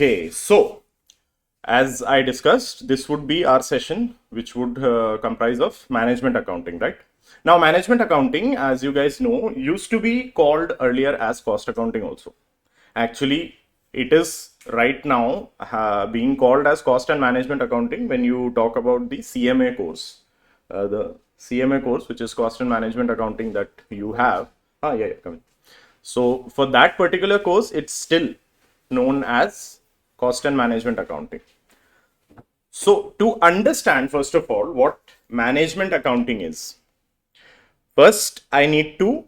Okay, so as I discussed, this would be our session, which would comprise of management accounting, right? Now, management accounting, as you guys know, used to be called earlier as cost accounting also. Actually, it is right now being called as cost and management accounting when you talk about the CMA course. The CMA course, which is cost and management accounting that you have. Come in. So for that particular course, it's still known as cost and management accounting. So to understand, first of all, what management accounting is, first I need to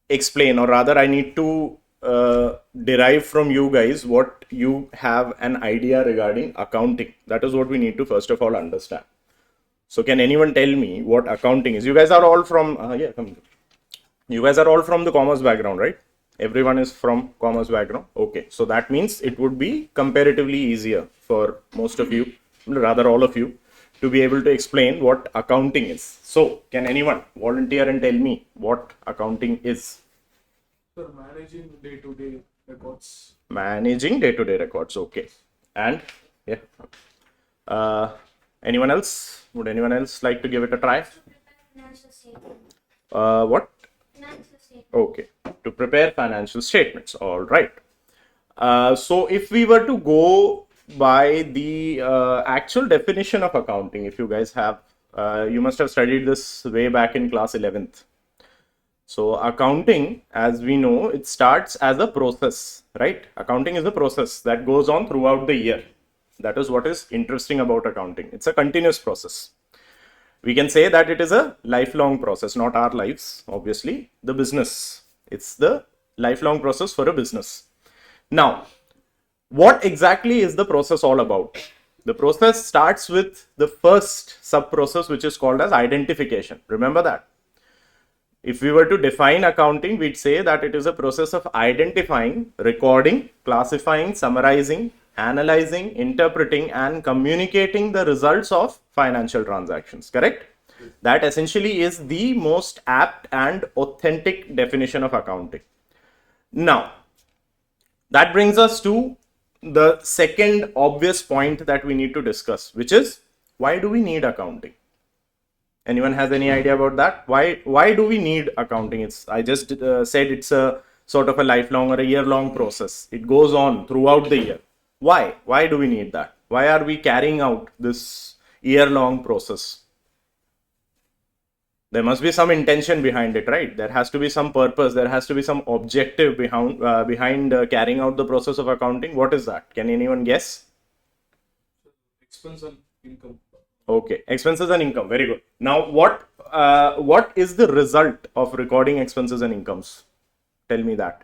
explain, or rather I need to derive from you guys what you have an idea regarding accounting. That is what we need to first of all understand. So can anyone tell me what accounting is? You guys are all from you guys are all from the commerce background, right? Everyone is from commerce background. Okay, so that means it would be comparatively easier for most of you, rather all of you, to be able to explain what accounting is. So can anyone volunteer and tell me what accounting is? Sir, managing day-to-day records. Managing day-to-day records. Okay. And yeah. Anyone else? Would anyone else like to give it a try? What? Okay. To prepare financial statements. All right. So if we were to go by the actual definition of accounting, if you guys have, you must have studied this way back in class 11th. So accounting, as we know, it starts as a process, right? Accounting is a process that goes on throughout the year. That is what is interesting about accounting. It's a continuous process. We can say that it is a lifelong process, not our lives, obviously, the business. It's the lifelong process for a business. Now, what exactly is the process all about? The process starts with the first sub-process, which is called as identification. Remember that. If we were to define accounting, we'd say that it is a process of identifying, recording, classifying, summarizing, analyzing, interpreting, and communicating the results of financial transactions, correct? That essentially is the most apt and authentic definition of accounting. Now, that brings us to the second obvious point that we need to discuss, which is, why do we need accounting? Anyone has any idea about that? Why do we need accounting? I just said it's a sort of a lifelong or a year-long process. It goes on throughout the year. Why do we need that? Why are we carrying out this year-long process? There must be some intention behind it, right? There has to be some purpose. There has to be some objective behind carrying out the process of accounting. What is that? Can anyone guess? Expense and income. Okay, expenses and income. Very good. Now, what is the result of recording expenses and incomes? Tell me that.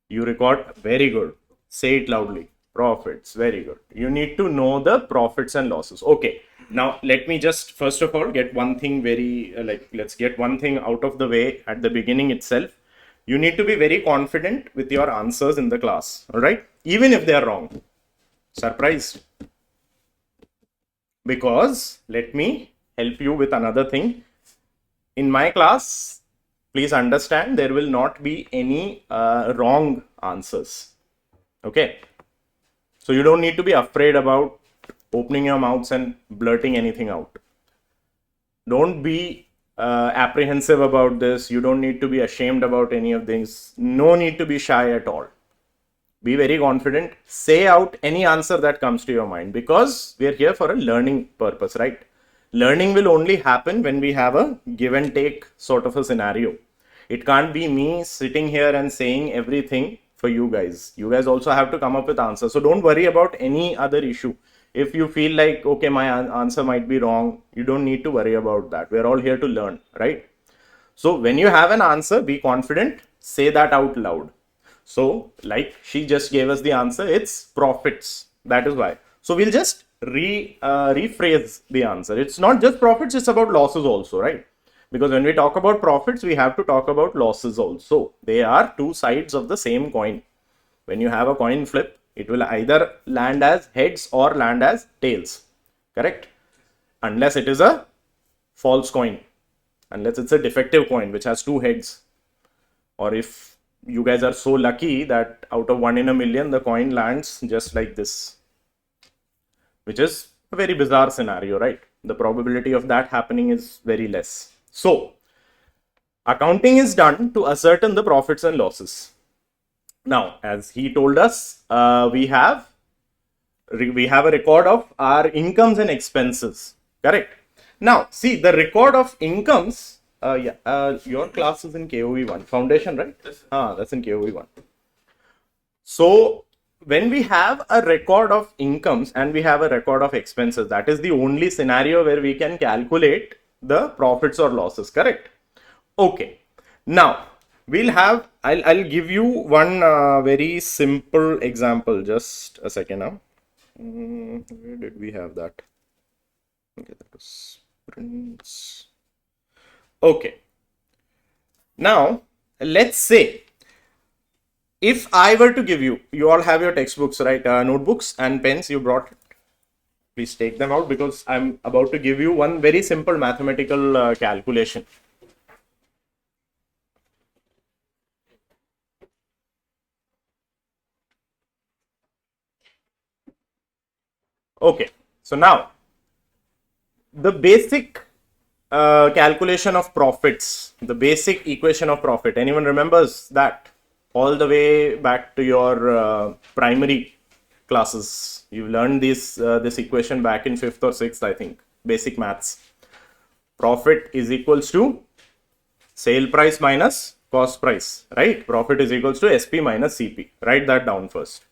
You record. Very good. Say it loudly. Profits. Very good. You need to know the profits and losses. Okay. Now, let me just first of all get one thing let's get one thing out of the way at the beginning itself. You need to be very confident with your answers in the class. All right. Even if they are wrong. Surprised? Because let me help you with another thing. In my class, please understand, there will not be any wrong answers. Okay. So you don't need to be afraid about opening your mouths and blurting anything out. Don't be apprehensive about this. You don't need to be ashamed about any of these. No need to be shy at all. Be very confident. Say out any answer that comes to your mind, because we are here for a learning purpose, right? Learning will only happen when we have a give and take sort of a scenario. It can't be me sitting here and saying everything for you guys. You guys also have to come up with answers. So don't worry about any other issue. If you feel like, okay, my answer might be wrong, you don't need to worry about that. We're all here to learn, right? So when you have an answer, be confident, say that out loud. So like she just gave us the answer, it's profits. That is why. So we'll just rephrase the answer. It's not just profits, it's about losses also, right? Because when we talk about profits, we have to talk about losses also. They are two sides of the same coin. When you have a coin flip, it will either land as heads or land as tails, correct? Unless it is a false coin, unless it's a defective coin which has two heads, or if you guys are so lucky that out of 1 in a million, the coin lands just like this, which is a very bizarre scenario, right? The probability of that happening is very less. So, accounting is done to ascertain the profits and losses. Now, as he told us, we have a record of our incomes and expenses, correct? Now, see the record of incomes. Your class is in KOV 1 foundation, right? That's in KOV 1. So when we have a record of incomes and we have a record of expenses, that is the only scenario where we can calculate the profits or losses, correct? Okay. Now I'll give you one very simple example. Just a second now. Where did we have that? Okay, that was prints. Okay. Now let's say if I were to give you, you all have your textbooks, right? Notebooks and pens you brought. Please take them out because I'm about to give you one very simple mathematical calculation. Okay, so now the basic calculation of profits, the basic equation of profit. Anyone remembers that? All the way back to your primary classes. You learned this equation back in 5th or 6th, I think. Basic maths. Profit is equals to sale price minus cost price, right? Profit is equals to SP minus CP. Write that down first.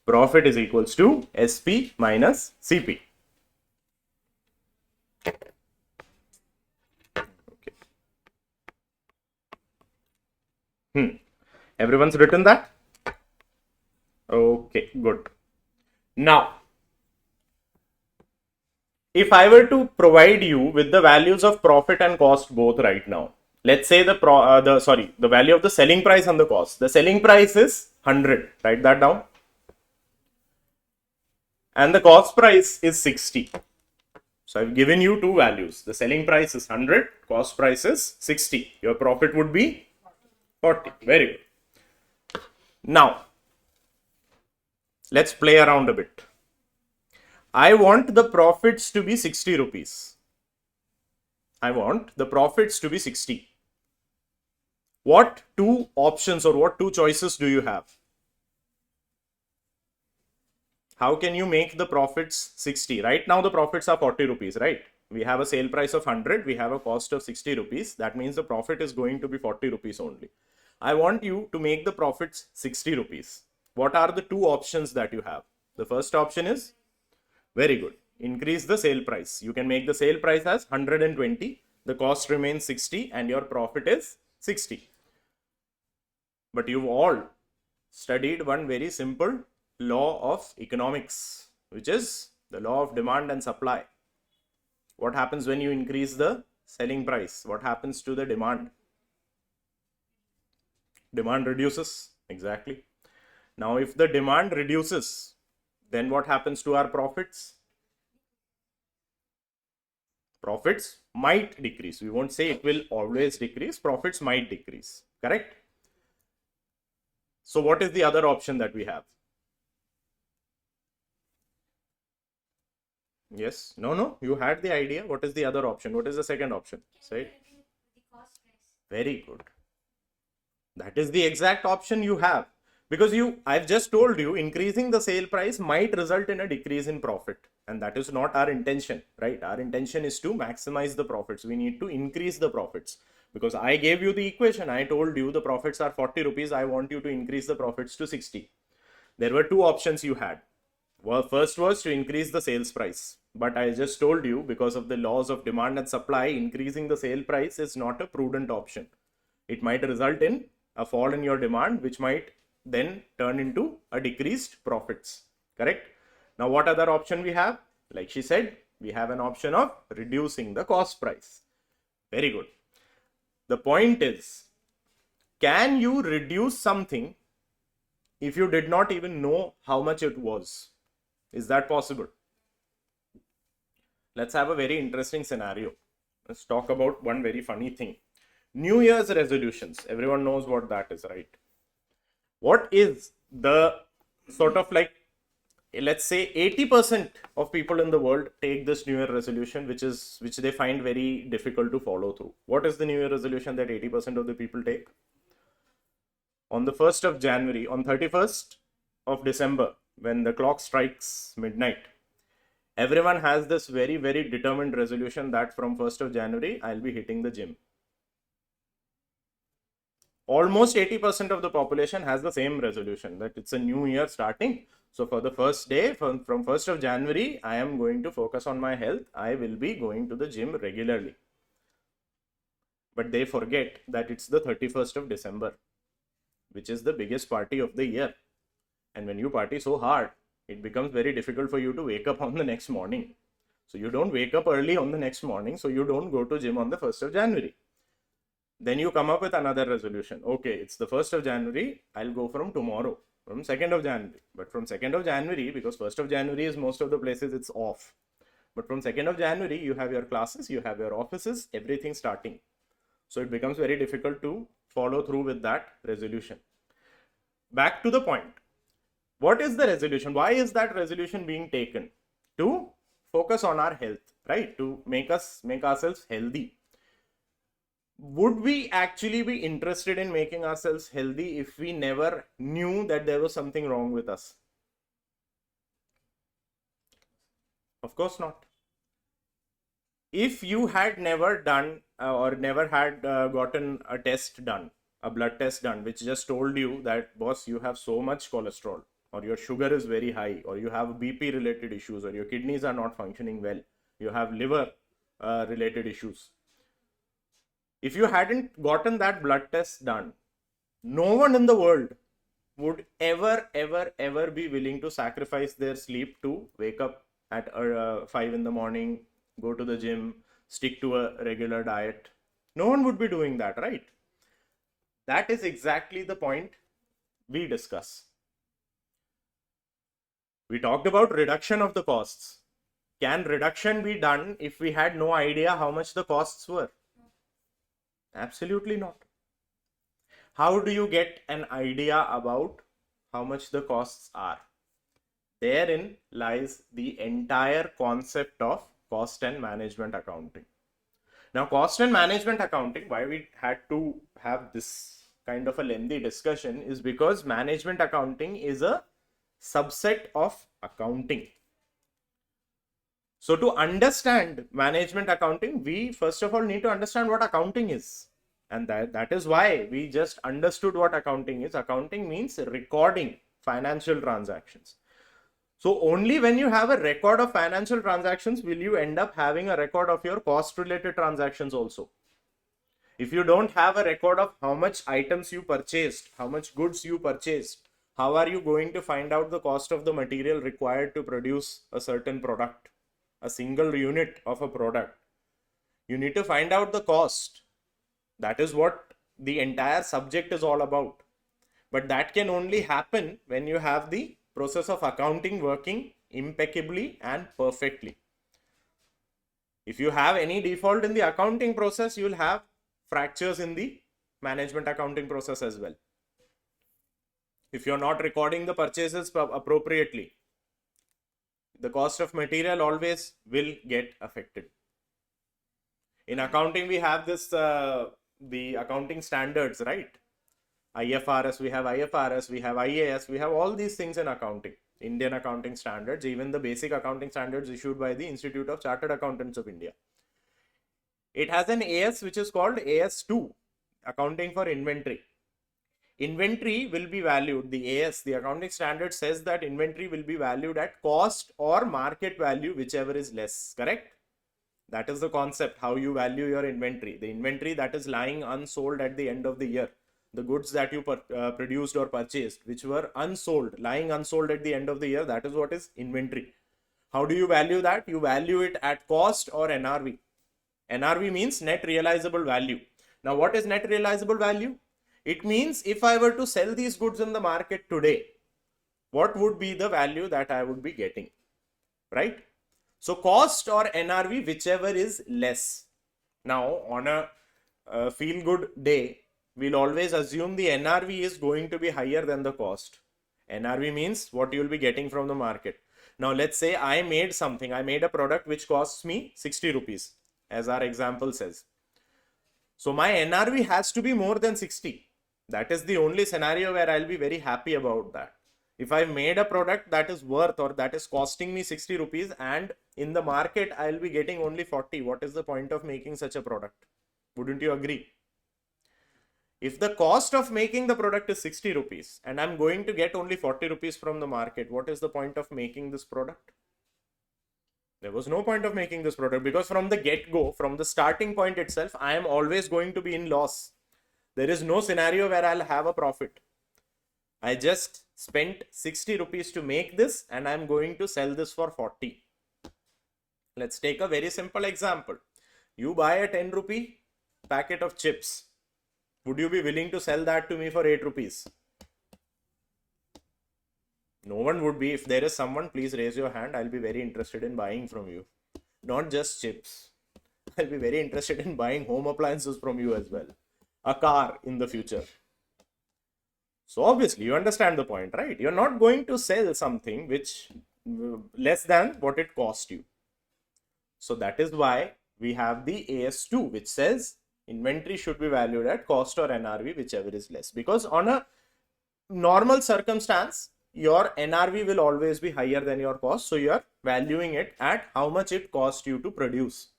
Profit is equals to SP minus CP. Okay. Everyone's written that? Okay, good. Now, if I were to provide you with the values of profit and cost both right now, let's say the value of the selling price and the cost. The selling price is 100. Write that down. And the cost price is 60. So I've given you two values. The selling price is 100, cost price is 60. Your profit would be 40. Very good. Now, let's play around a bit. I want the profits to be 60 rupees. I want the profits to be 60. What two options or what two choices do you have? How can you make the profits 60? Right now the profits are 40 rupees, right? We have a sale price of 100. We have a cost of 60 rupees. That means the profit is going to be 40 rupees only. I want you to make the profits 60 rupees. What are the two options that you have? The first option is, very good, increase the sale price. You can make the sale price as 120. The cost remains 60 and your profit is 60. But you've all studied one very simple law of economics, which is the law of demand and supply. What happens when you increase the selling price? What happens to the demand? Demand reduces. Exactly. Now, if the demand reduces, then what happens to our profits? Profits might decrease. We won't say it will always decrease. Profits might decrease. Correct? So, what is the other option that we have? Yes. No. You had the idea. What is the other option? What is the second option? Say. Very good. That is the exact option you have. Because I've just told you, increasing the sale price might result in a decrease in profit. And that is not our intention, right? Our intention is to maximize the profits. We need to increase the profits. Because I gave you the equation. I told you the profits are 40 rupees. I want you to increase the profits to 60. There were two options you had. Well, first was to increase the sales price. But I just told you, because of the laws of demand and supply, increasing the sale price is not a prudent option. It might result in a fall in your demand, which might then turn into a decreased profits. Correct? Now, what other option we have? Like she said, we have an option of reducing the cost price. Very good. The point is, can you reduce something if you did not even know how much it was? Is that possible? Let's have a very interesting scenario. Let's talk about one very funny thing. New Year's resolutions. Everyone knows what that is, right? What is the sort of like, let's say 80% of people in the world take this New Year resolution, which they find very difficult to follow through. What is the New Year resolution that 80% of the people take? On the 1st of January, on 31st of December, when the clock strikes midnight, everyone has this very, very determined resolution that from 1st of January, I'll be hitting the gym. Almost 80% of the population has the same resolution, that it's a new year starting. So for the first day, from 1st of January, I am going to focus on my health. I will be going to the gym regularly. But they forget that it's the 31st of December, which is the biggest party of the year. And when you party so hard, it becomes very difficult for you to wake up on the next morning. So you don't wake up early on the next morning, so you don't go to gym on the 1st of January. Then you come up with another resolution. Okay, it's the 1st of January, I'll go from tomorrow, from 2nd of January. But from 2nd of January, because 1st of January is most of the places it's off. But from 2nd of January, you have your classes, you have your offices, everything starting. So it becomes very difficult to follow through with that resolution. Back to the point. What is the resolution? Why is that resolution being taken? To focus on our health, right? To make ourselves healthy. Would we actually be interested in making ourselves healthy if we never knew that there was something wrong with us? Of course not. If you had never done or never had gotten a test done, a blood test done, which just told you that, boss, you have so much cholesterol, or your sugar is very high, or you have BP related issues, or your kidneys are not functioning well, you have liver related issues. If you hadn't gotten that blood test done, no one in the world would ever be willing to sacrifice their sleep to wake up at 5 in the morning, go to the gym, stick to a regular diet. No one would be doing that, right? That is exactly the point we discuss. We talked about reduction of the costs. Can reduction be done if we had no idea how much the costs were? Absolutely not. How do you get an idea about how much the costs are? Therein lies the entire concept of cost and management accounting. Now, cost and management accounting, why we had to have this kind of a lengthy discussion is because management accounting is a subset of accounting. So to understand management accounting, we first of all need to understand what accounting is. And that is why we just understood what accounting is. Accounting means recording financial transactions. So only when you have a record of financial transactions will you end up having a record of your cost related transactions also. If you don't have a record of how much items you purchased, how much goods you purchased, how are you going to find out the cost of the material required to produce a certain product, a single unit of a product? You need to find out the cost. That is what the entire subject is all about. But that can only happen when you have the process of accounting working impeccably and perfectly. If you have any default in the accounting process, you will have fractures in the management accounting process as well. If you're not recording the purchases appropriately, the cost of material always will get affected. In accounting, we have this, the accounting standards, right? IFRS, we have IFRS, we have IAS, we have all these things in accounting. Indian accounting standards, even the basic accounting standards issued by the Institute of Chartered Accountants of India. It has an AS which is called AS2, accounting for inventory. Inventory will be valued, the AS, the accounting standard says that inventory will be valued at cost or market value, whichever is less, correct? That is the concept, how you value your inventory. The inventory that is lying unsold at the end of the year. The goods that you produced or purchased, which were unsold, lying unsold at the end of the year, that is what is inventory. How do you value that? You value it at cost or NRV. NRV means net realizable value. Now, what is net realizable value? It means if I were to sell these goods in the market today, what would be the value that I would be getting, right? So cost or NRV, whichever is less. Now, on a feel good day, we'll always assume the NRV is going to be higher than the cost. NRV means what you'll be getting from the market. Now let's say I made a product which costs me 60 rupees, as our example says. So my NRV has to be more than 60. That is the only scenario where I'll be very happy about that. If I made a product that is worth or that is costing me 60 rupees and in the market I'll be getting only 40, what is the point of making such a product? Wouldn't you agree? If the cost of making the product is 60 rupees and I'm going to get only 40 rupees from the market, what is the point of making this product? There was no point of making this product because from the get-go, from the starting point itself, I am always going to be in loss. There is no scenario where I'll have a profit. I just spent 60 rupees to make this and I'm going to sell this for 40. Let's take a very simple example. You buy a 10 rupee packet of chips. Would you be willing to sell that to me for 8 rupees? No one would be. If there is someone, please raise your hand. I'll be very interested in buying from you. Not just chips. I'll be very interested in buying home appliances from you as well. A car in the future. So obviously you understand the point, right? You're not going to sell something which less than what it cost you. So that is why we have the AS2, which says inventory should be valued at cost or NRV, whichever is less. Because on a normal circumstance, your NRV will always be higher than your cost. So you are valuing it at how much it cost you to produce.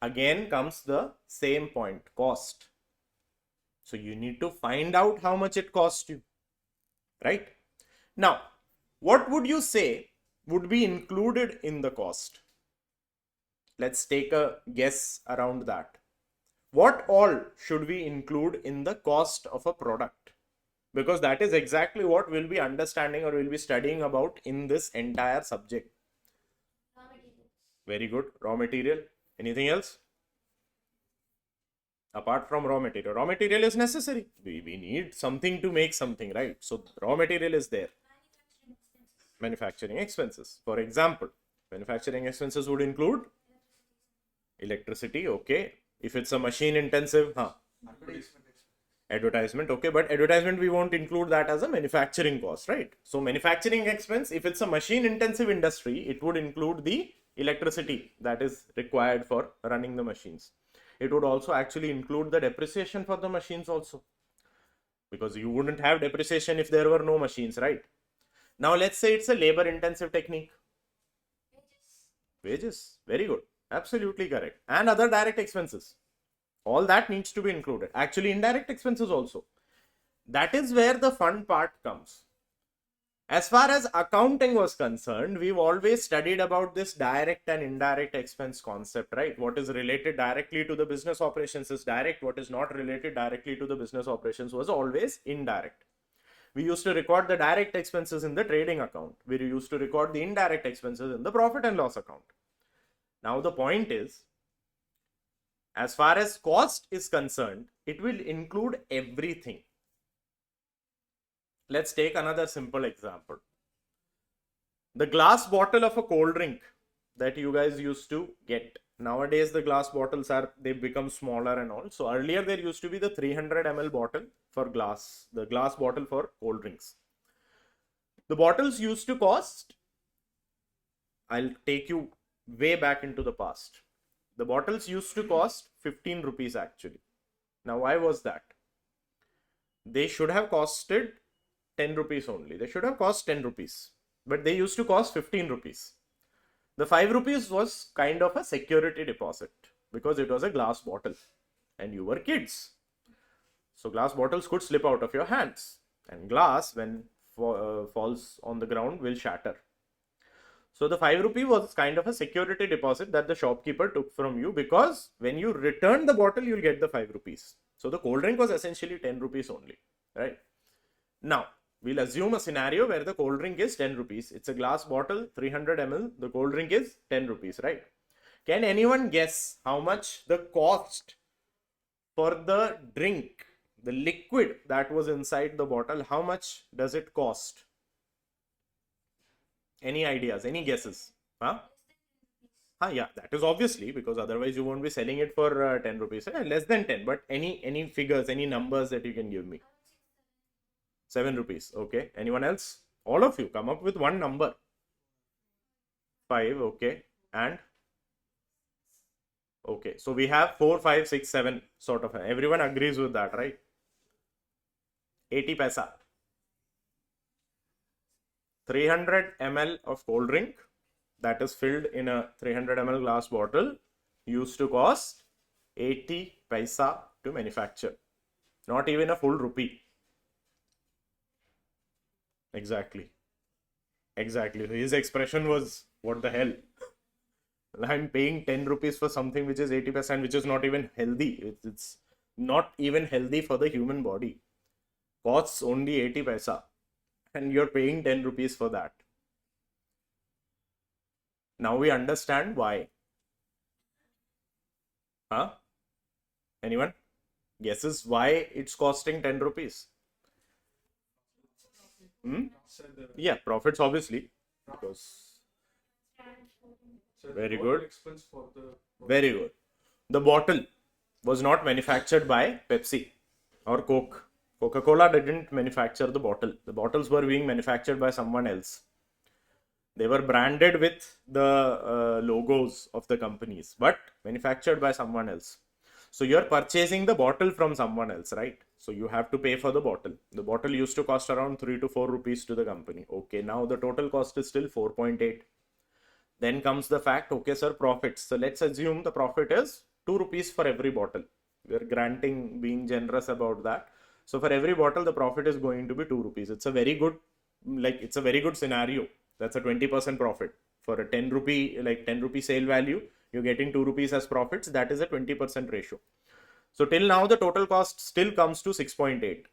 Again comes the same point, cost. So you need to find out how much it cost you, right? Now, what would you say would be included in the cost? Let's take a guess around that. What all should we include in the cost of a product? Because that is exactly what we'll be understanding or we'll be studying about in this entire subject. Raw materials. Very good. Raw material. Anything else? Apart from raw material is necessary. We need something to make something, right? So raw material is there. Manufacturing expenses. Manufacturing expenses. For example, manufacturing expenses would include electricity, okay. If it's a machine intensive, advertisement, okay, but advertisement we won't include that as a manufacturing cost, right? So manufacturing expense, if it's a machine intensive industry, it would include the electricity that is required for running the machines. It would also actually include the depreciation for the machines also, because you wouldn't have depreciation if there were no machines, right? Now let's say it's a labor intensive technique. Wages, very good, absolutely correct. And other direct expenses, all that needs to be included. Actually indirect expenses also. That is where the fun part comes. As far as accounting was concerned, we've always studied about this direct and indirect expense concept, right? What is related directly to the business operations is direct. What is not related directly to the business operations was always indirect. We used to record the direct expenses in the trading account. We used to record the indirect expenses in the profit and loss account. Now the point is, as far as cost is concerned, it will include everything. Let's take another simple example. The glass bottle of a cold drink that you guys used to get. Nowadays, the glass bottles they've become smaller and all. So earlier there used to be the 300 ml bottle for glass, the glass bottle for cold drinks. The bottles used to cost, I'll take you way back into the past. The bottles used to cost 15 rupees actually. Now, why was that? They should have costed 10 rupees only. They should have cost 10 rupees, but they used to cost 15 rupees. The 5 rupees was kind of a security deposit because it was a glass bottle and you were kids. So glass bottles could slip out of your hands, and glass when falls on the ground will shatter. So the 5 rupee was kind of a security deposit that the shopkeeper took from you, because when you return the bottle, you'll get the 5 rupees. So the cold drink was essentially 10 rupees only, right? Now, we'll assume a scenario where the cold drink is 10 rupees. It's a glass bottle, 300 ml. The cold drink is 10 rupees, right? Can anyone guess how much the cost for the drink, the liquid that was inside the bottle, how much does it cost? Any ideas? Any guesses? Huh? Yeah, that is obviously, because otherwise you won't be selling it for 10 rupees. Less than 10, but any figures, any numbers that you can give me. 7 rupees. Okay. Anyone else? All of you come up with one number. 5. Okay. And okay. So we have 4, 5, 6, 7 sort of. Everyone agrees with that, right? 80 paisa. 300 ml of cold drink that is filled in a 300 ml glass bottle used to cost 80 paisa to manufacture. Not even a full rupee. Exactly. Exactly. His expression was, what the hell? I'm paying 10 rupees for something which is 80%, which is not even healthy. It's not even healthy for the human body. Costs only 80 paisa. And you're paying 10 rupees for that. Now we understand why. Huh? Anyone? Guesses why it's costing 10 rupees? Sir, the Yeah, profits obviously. Because sir, Very total good. expense for the very good. The bottle was not manufactured by Pepsi or Coke. Coca-Cola didn't manufacture the bottle. The bottles were being manufactured by someone else. They were branded with the logos of the companies, but manufactured by someone else. So you're purchasing the bottle from someone else, right? So you have to pay for the bottle. The bottle used to cost around 3 to 4 rupees to the company. Okay, now the total cost is still 4.8. Then comes the fact, okay, sir, profits. So let's assume the profit is 2 rupees for every bottle. We're granting, being generous about that. So for every bottle, the profit is going to be 2 rupees. It's a very good, it's a very good scenario. That's a 20% profit. For a 10 rupee, 10 rupee sale value, you're getting 2 rupees as profits. That is a 20% ratio. So till now, the total cost still comes to 6.8.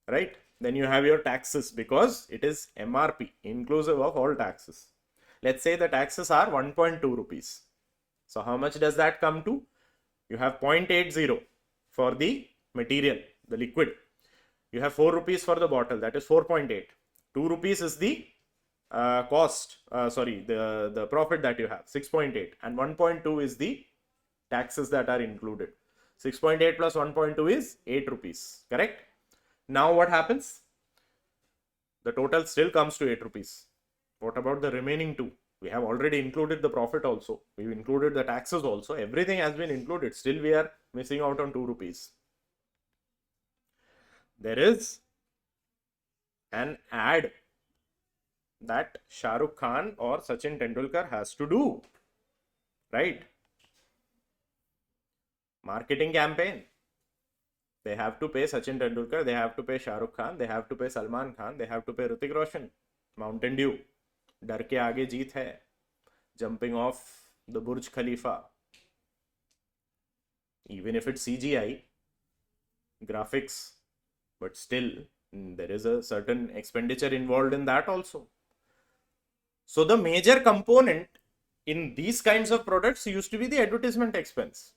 Right? Then you have your taxes, because it is MRP, inclusive of all taxes. Let's say the taxes are 1.2 rupees. So how much does that come to? You have 0.80 for the material, the liquid. You have 4 rupees for the bottle, that is 4.8. 2 rupees is the the profit that you have, 6.8, and 1.2 is the taxes that are included. 6.8 plus 1.2 is 8 rupees, correct? Now what happens? The total still comes to 8 rupees. What about the remaining 2? We have already included the profit also. We've included the taxes also. Everything has been included. Still we are missing out on 2 rupees. There is an ad that Shah Rukh Khan or Sachin Tendulkar has to do. Right? Marketing campaign. They have to pay Sachin Tendulkar, they have to pay Shah Rukh Khan, they have to pay Salman Khan, they have to pay Hrithik Roshan. Mountain Dew, डर के आगे जीत है, jumping off the Burj Khalifa. Even if it's CGI, graphics, but still there is a certain expenditure involved in that also. So the major component in these kinds of products used to be the advertisement expense.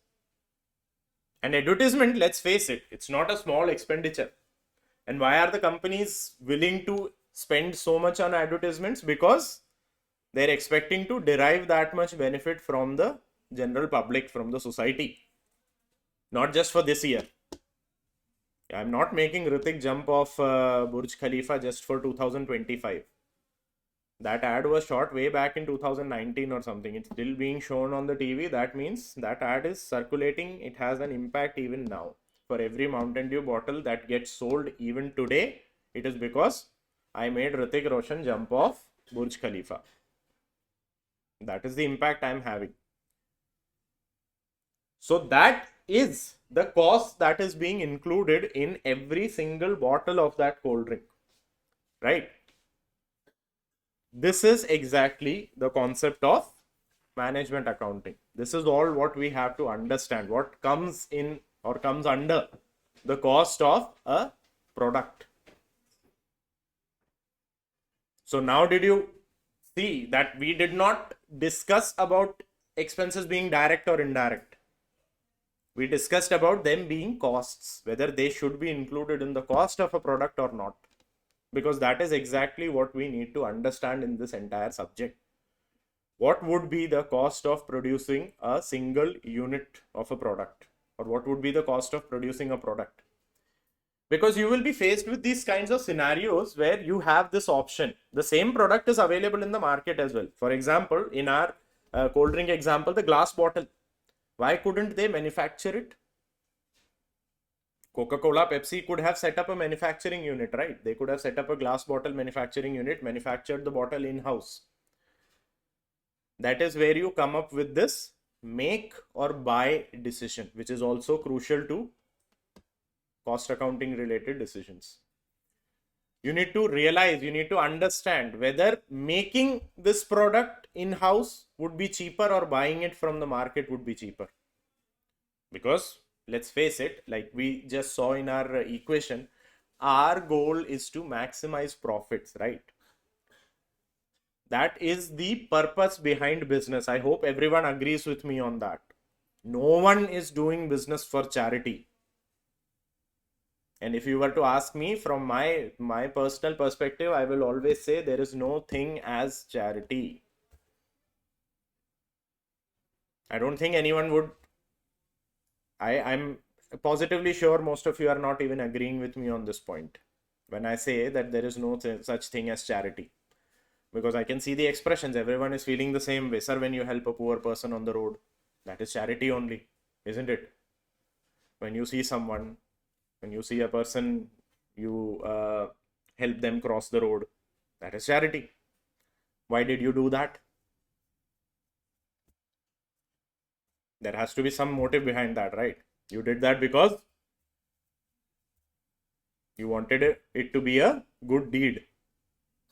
And advertisement, let's face it, it's not a small expenditure. And why are the companies willing to spend so much on advertisements? Because they're expecting to derive that much benefit from the general public, from the society. Not just for this year. I'm not making Hrithik jump off Burj Khalifa just for 2025. That ad was shot way back in 2019 or something. It's still being shown on the TV. That means that ad is circulating. It has an impact even now. For every Mountain Dew bottle that gets sold even today, it is because I made Hrithik Roshan jump off Burj Khalifa. That is the impact I'm having. So that is the cost that is being included in every single bottle of that cold drink. Right? This is exactly the concept of management accounting. This is all what we have to understand. What comes in or comes under the cost of a product. So now did you see that we did not discuss about expenses being direct or indirect? We discussed about them being costs, whether they should be included in the cost of a product or not. Because that is exactly what we need to understand in this entire subject. what would be the cost of producing a single unit of a product, or what would be the cost of producing a product? Because you will be faced with these kinds of scenarios where you have this option. The same product is available in the market as well. For example, in our cold drink example, the glass bottle. Why couldn't they manufacture it? Coca-Cola, Pepsi could have set up a manufacturing unit, right? They could have set up a glass bottle manufacturing unit, manufactured the bottle in-house. That is where you come up with this make or buy decision, which is also crucial to cost accounting related decisions. You need to realize, you need to understand whether making this product in-house would be cheaper or buying it from the market would be cheaper. Because let's face it, like we just saw in our equation, our goal is to maximize profits, right? That is the purpose behind business. I hope everyone agrees with me on that. No one is doing business for charity. And if you were to ask me from my personal perspective, I will always say there is no thing as charity. I don't think anyone would. I'm positively sure most of you are not even agreeing with me on this point when I say that there is no such thing as charity. Because I can see the expressions. Everyone is feeling the same way. Sir, when you help a poor person on the road, that is charity only, isn't it? When you see someone, when you see a person, you help them cross the road, that is charity. Why did you do that? There has to be some motive behind that, right? You did that because you wanted it to be a good deed.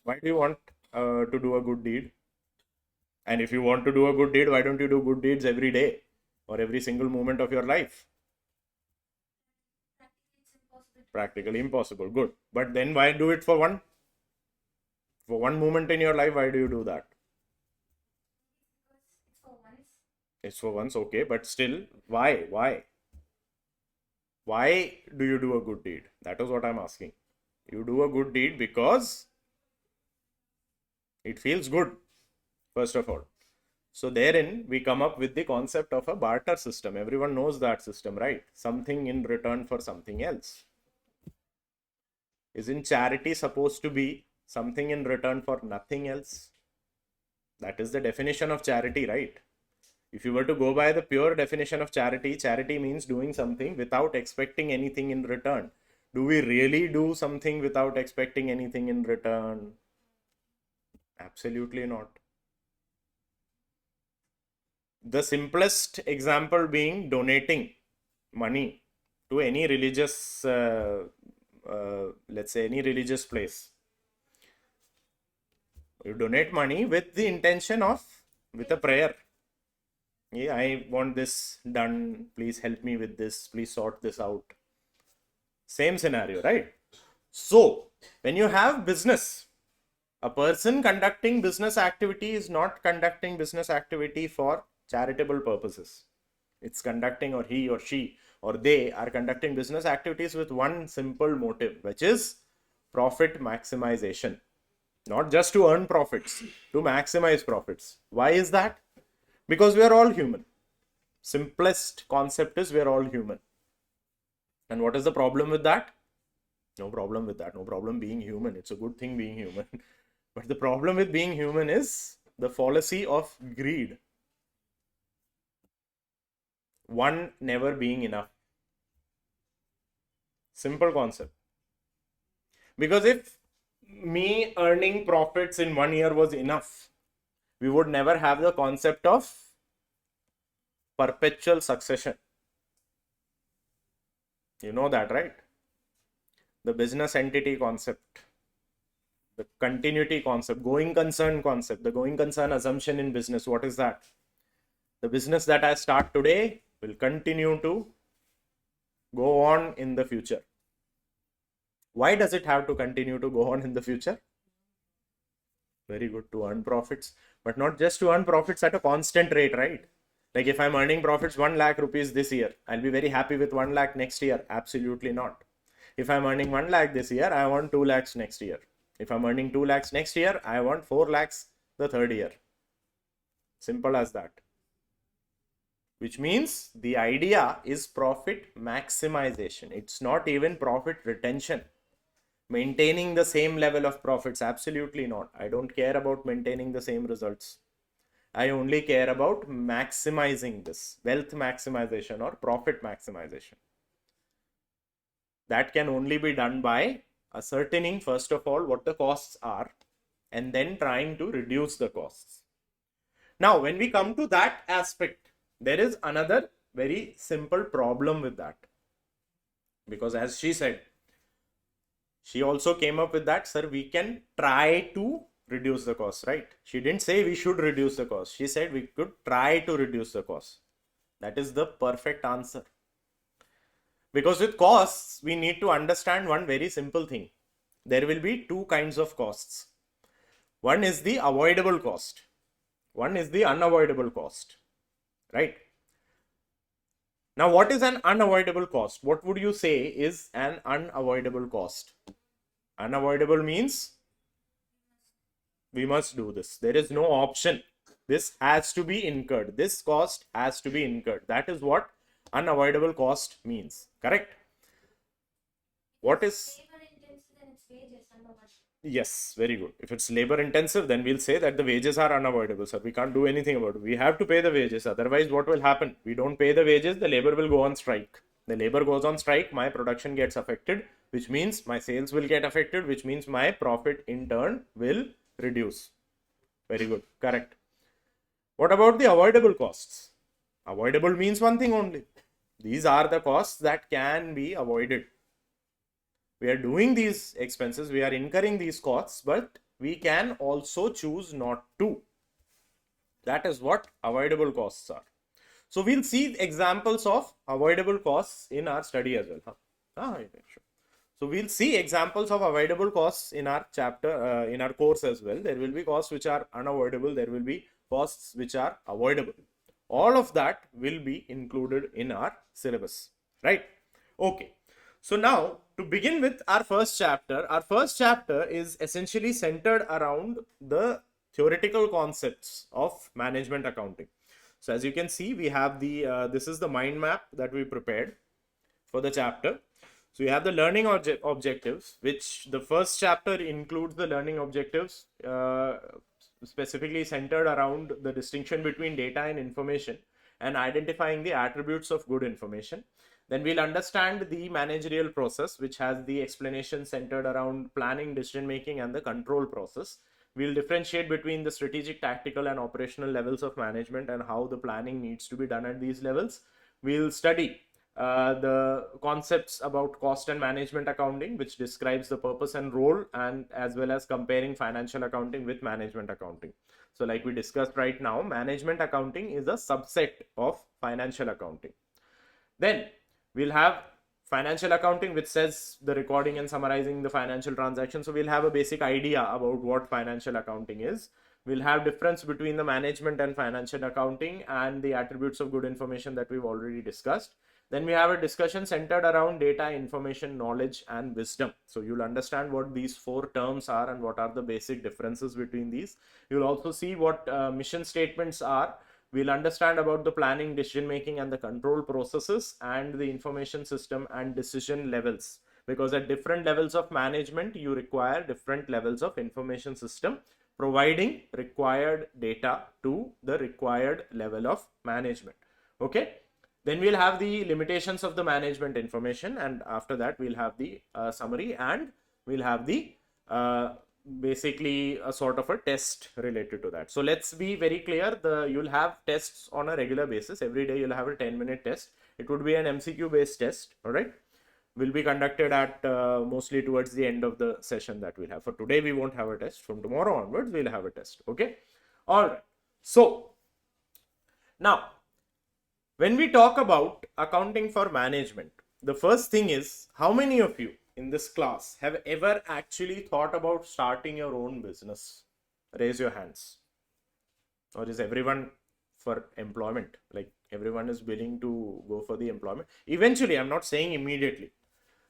Why do you want to do a good deed? And if you want to do a good deed, why don't you do good deeds every day or every single moment of your life? Practically, it's impossible. Practically impossible. Good. But then why do it for one moment in your life? Why do you do that? Because it's for once. It's for once, okay, but still, why? Why do you do a good deed? That is what I'm asking. You do a good deed because it feels good, first of all. So therein, we come up with the concept of a barter system. Everyone knows that system, right? Something in return for something else. Isn't charity supposed to be something in return for nothing else? That is the definition of charity, right? If you were to go by the pure definition of charity, charity means doing something without expecting anything in return. Do we really do something without expecting anything in return? Absolutely not. The simplest example being donating money to any religious, let's say any religious place. You donate money with the intention of, with a prayer. Yeah, I want this done. Please help me with this. Please sort this out. Same scenario, right? So, when you have business, a person conducting business activity is not conducting business activity for charitable purposes. It's conducting, or he or she or they are conducting business activities with one simple motive, which is profit maximization. Not just to earn profits, to maximize profits. Why is that? Because we are all human. Simplest concept is we are all human. And what is the problem with that? No problem with that. No problem being human. It's a good thing being human. But the problem with being human is the fallacy of greed. One never being enough. Simple concept. Because if me earning profits in 1 year was enough, we would never have the concept of perpetual succession. You know that, right? The business entity concept, the continuity concept, going concern concept, the going concern assumption in business. What is that? The business that I start today will continue to go on in the future. Why does it have to continue to go on in the future? Very good, to earn profits, but not just to earn profits at a constant rate, right? Like if I'm earning profits 1 lakh rupees this year, I'll be very happy with 1 lakh next year. Absolutely not. If I'm earning 1 lakh this year, I want 2 lakhs next year. If I'm earning 2 lakhs next year, I want 4 lakhs the third year. Simple as that. Which means the idea is profit maximization. It's not even profit retention. Maintaining the same level of profits, absolutely not. I don't care about maintaining the same results. I only care about maximizing this, wealth maximization or profit maximization. That can only be done by ascertaining first of all what the costs are and then trying to reduce the costs. Now, when we come to that aspect, there is another very simple problem with that. Because as she said, she also came up with that, sir, we can try to reduce the cost, right? She didn't say we should reduce the cost. She said we could try to reduce the cost. That is the perfect answer. Because with costs, we need to understand one very simple thing. There will be two kinds of costs. One is the avoidable cost. One is the unavoidable cost, right? Now, what is an unavoidable cost? What would you say is an unavoidable cost? Unavoidable means we must do this. There is no option. This has to be incurred. This cost has to be incurred. That is what unavoidable cost means. Correct? What is... Labor intensive, then it's wages, number one. Yes, very good. If it's labor intensive, then we'll say that the wages are unavoidable, sir. We can't do anything about it. We have to pay the wages. Otherwise, what will happen? We don't pay the wages, the labor will go on strike. The labor goes on strike, my production gets affected, which means my sales will get affected, which means my profit in turn will reduce. Very good. Correct. What about the avoidable costs? Avoidable means one thing only. These are the costs that can be avoided. We are doing these expenses, we are incurring these costs, but we can also choose not to. That is what avoidable costs are. So we'll see examples of avoidable costs in our study as well. Sure. So we'll see examples of avoidable costs in our chapter, in our course as well. There will be costs which are unavoidable. There will be costs which are avoidable. All of that will be included in our syllabus, right? Okay. So now, to begin with our first chapter is essentially centered around the theoretical concepts of management accounting. So as you can see, we have the, this is the mind map that we prepared for the chapter. So we have the learning objectives, which the first chapter includes the learning objectives, specifically centered around the distinction between data and information and identifying the attributes of good information. Then we'll understand the managerial process, which has the explanation centered around planning, decision making, and the control process. We'll differentiate between the strategic, tactical, and operational levels of management and how the planning needs to be done at these levels. We'll study the concepts about cost and management accounting, which describes the purpose and role, and as well as comparing financial accounting with management accounting. So like we discussed right now, management accounting is a subset of financial accounting. Then we'll have financial accounting, which says the recording and summarizing the financial transactions. So we'll have a basic idea about what financial accounting is. We'll have difference between the management and financial accounting and the attributes of good information that we've already discussed. Then we have a discussion centered around data, information, knowledge, and wisdom. So you'll understand what these four terms are and what are the basic differences between these. You'll also see what mission statements are. We'll understand about the planning, decision making, and the control processes, and the information system and decision levels. Because at different levels of management, you require different levels of information system, providing required data to the required level of management. Okay. Then we'll have the limitations of the management information, and after that we'll have the summary, and we'll have the basically a sort of a test related to that. So let's be very clear, you'll have tests on a regular basis. Every day you'll have a 10-minute test. It would be an MCQ based test. All right, will be conducted at mostly towards the end of the session that we'll have. For today we won't have a test. From tomorrow onwards we'll have a test. Okay. All right. So now, when we talk about accounting for management, the first thing is, how many of you in this class have ever actually thought about starting your own business? Raise your hands. Or is everyone for employment? Like everyone is willing to go for the employment? Eventually, I'm not saying immediately.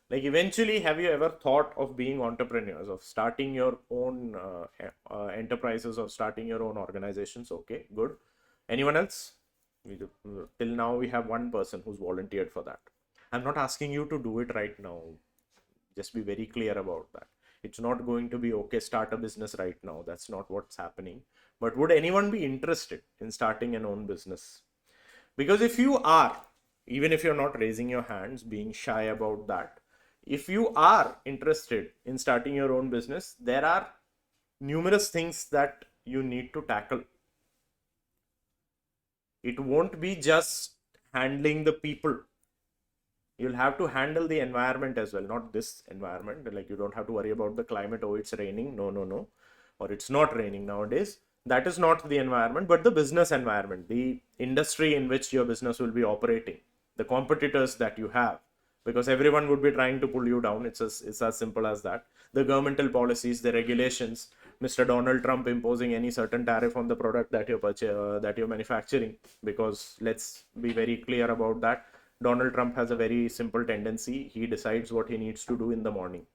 Like eventually, have you ever thought of being entrepreneurs, of starting your own enterprises or starting your own organizations? Okay, good. Anyone else? Till now we have one person who's volunteered for that. I'm not asking you to do it right now. Just be very clear about that. It's not going to be okay, start a business right now. That's not what's happening. But would anyone be interested in starting an own business? Because if you are, even if you're not raising your hands, being shy about that, if you are interested in starting your own business, there are numerous things that you need to tackle. It won't be just handling the people. You'll have to handle the environment as well, not this environment. Like, you don't have to worry about the climate. Oh, it's raining. No. Or it's not raining nowadays. That is not the environment, but the business environment, the industry in which your business will be operating, the competitors that you have, because everyone would be trying to pull you down. It's as simple as that. The governmental policies, the regulations, Mr. Donald Trump imposing any certain tariff on the product that you're manufacturing, because let's be very clear about that. Donald Trump has a very simple tendency. He decides what he needs to do in the morning.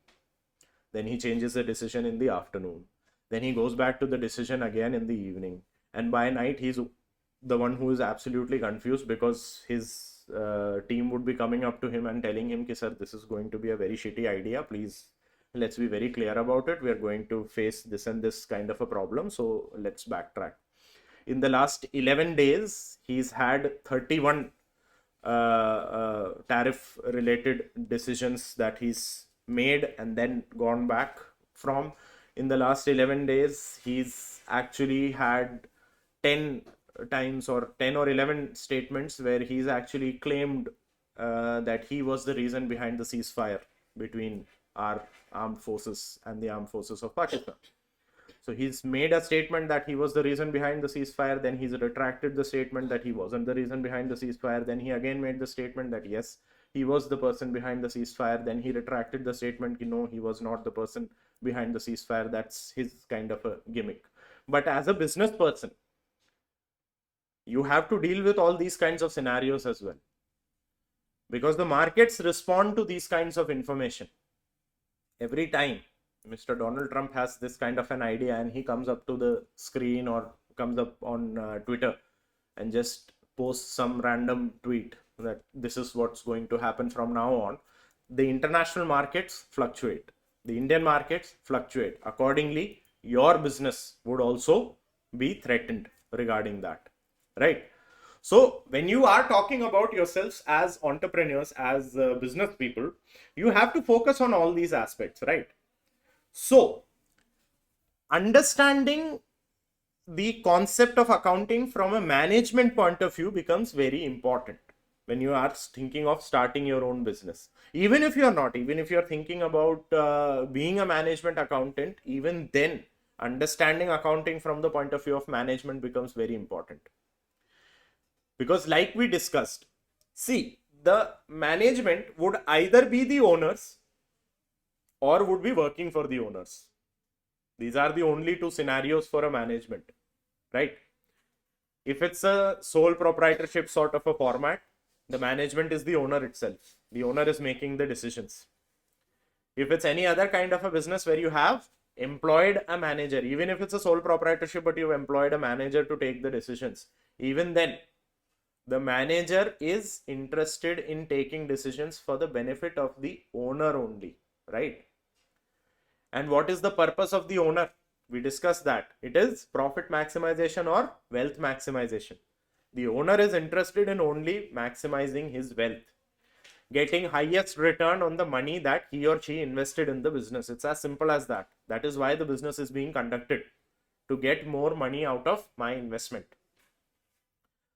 Then he changes the decision in the afternoon. Then he goes back to the decision again in the evening. And by night, he's the one who is absolutely confused, because his team would be coming up to him and telling him, sir, this is going to be a very shitty idea. Please, let's be very clear about it. We are going to face this and this kind of a problem. So let's backtrack. In the last 11 days, he's had 31 tariff related decisions that he's made and then gone back from. In the last 11 days, he's actually had 10 times or 10 or 11 statements where he's actually claimed that he was the reason behind the ceasefire between our armed forces and the armed forces of Pakistan. So he's made a statement that he was the reason behind the ceasefire, then he's retracted the statement that he wasn't the reason behind the ceasefire, then he again made the statement that yes, he was the person behind the ceasefire, then he retracted the statement, no, he was not the person behind the ceasefire. That's his kind of a gimmick. But as a business person, you have to deal with all these kinds of scenarios as well, because the markets respond to these kinds of information. Every time Mr. Donald Trump has this kind of an idea and he comes up to the screen or comes up on Twitter and just posts some random tweet that this is what's going to happen from now on, the international markets fluctuate, the Indian markets fluctuate. Accordingly, your business would also be threatened regarding that, right? So when you are talking about yourselves as entrepreneurs, as business people, you have to focus on all these aspects, right? So understanding the concept of accounting from a management point of view becomes very important when you are thinking of starting your own business. Even if you're thinking about being a management accountant, even then understanding accounting from the point of view of management becomes very important. Because like we discussed, see, the management would either be the owners or would be working for the owners. These are the only two scenarios for a management, right? If it's a sole proprietorship sort of a format, the management is the owner itself. The owner is making the decisions. If it's any other kind of a business where you have employed a manager, even if it's a sole proprietorship, but you've employed a manager to take the decisions, even then, the manager is interested in taking decisions for the benefit of the owner only, right? And what is the purpose of the owner? We discussed that. It is profit maximization or wealth maximization. The owner is interested in only maximizing his wealth, getting highest return on the money that he or she invested in the business. It's as simple as that. That is why the business is being conducted, to get more money out of my investment.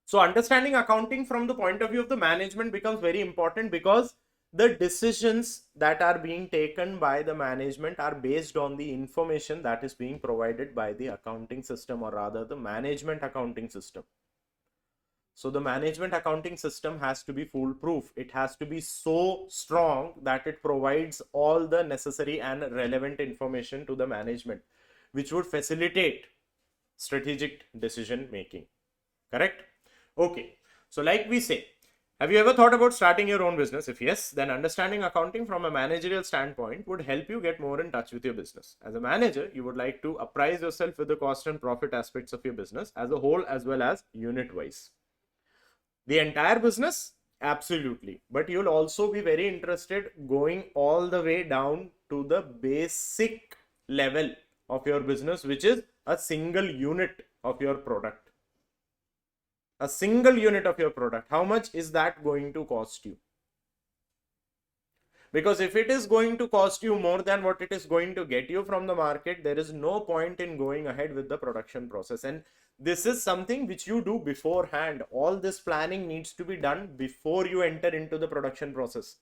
So understanding accounting from the point of view of the management becomes very important, because the decisions that are being taken by the management are based on the information that is being provided by the accounting system, or rather the management accounting system. So the management accounting system has to be foolproof. It has to be so strong that it provides all the necessary and relevant information to the management, which would facilitate strategic decision making. Correct? Okay. So like we say, Have you ever thought about starting your own business? If yes, then understanding accounting from a managerial standpoint would help you get more in touch with your business. As a manager, you would like to apprise yourself with the cost and profit aspects of your business as a whole as well as unit wise. The entire business, absolutely. But you'll also be very interested going all the way down to the basic level of your business, which is a single unit of your product. A single unit of your product. How much is that going to cost you? Because if it is going to cost you more than what it is going to get you from the market, there is no point in going ahead with the production process. And this is something which you do beforehand. All this planning needs to be done before you enter into the production process.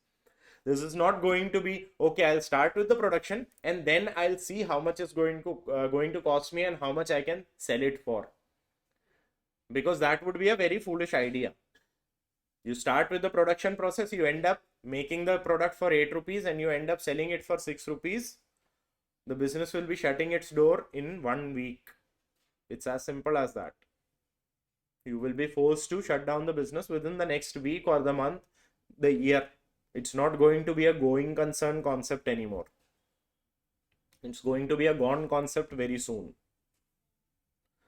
This is not going to be, okay, I'll start with the production and then I'll see how much is going to cost me and how much I can sell it for. Because that would be a very foolish idea. You start with the production process, you end up making the product for 8 rupees and you end up selling it for 6 rupees. The business will be shutting its door in 1 week. It's as simple as that. You will be forced to shut down the business within the next week or the month, the year. It's not going to be a going concern concept anymore. It's going to be a gone concept very soon.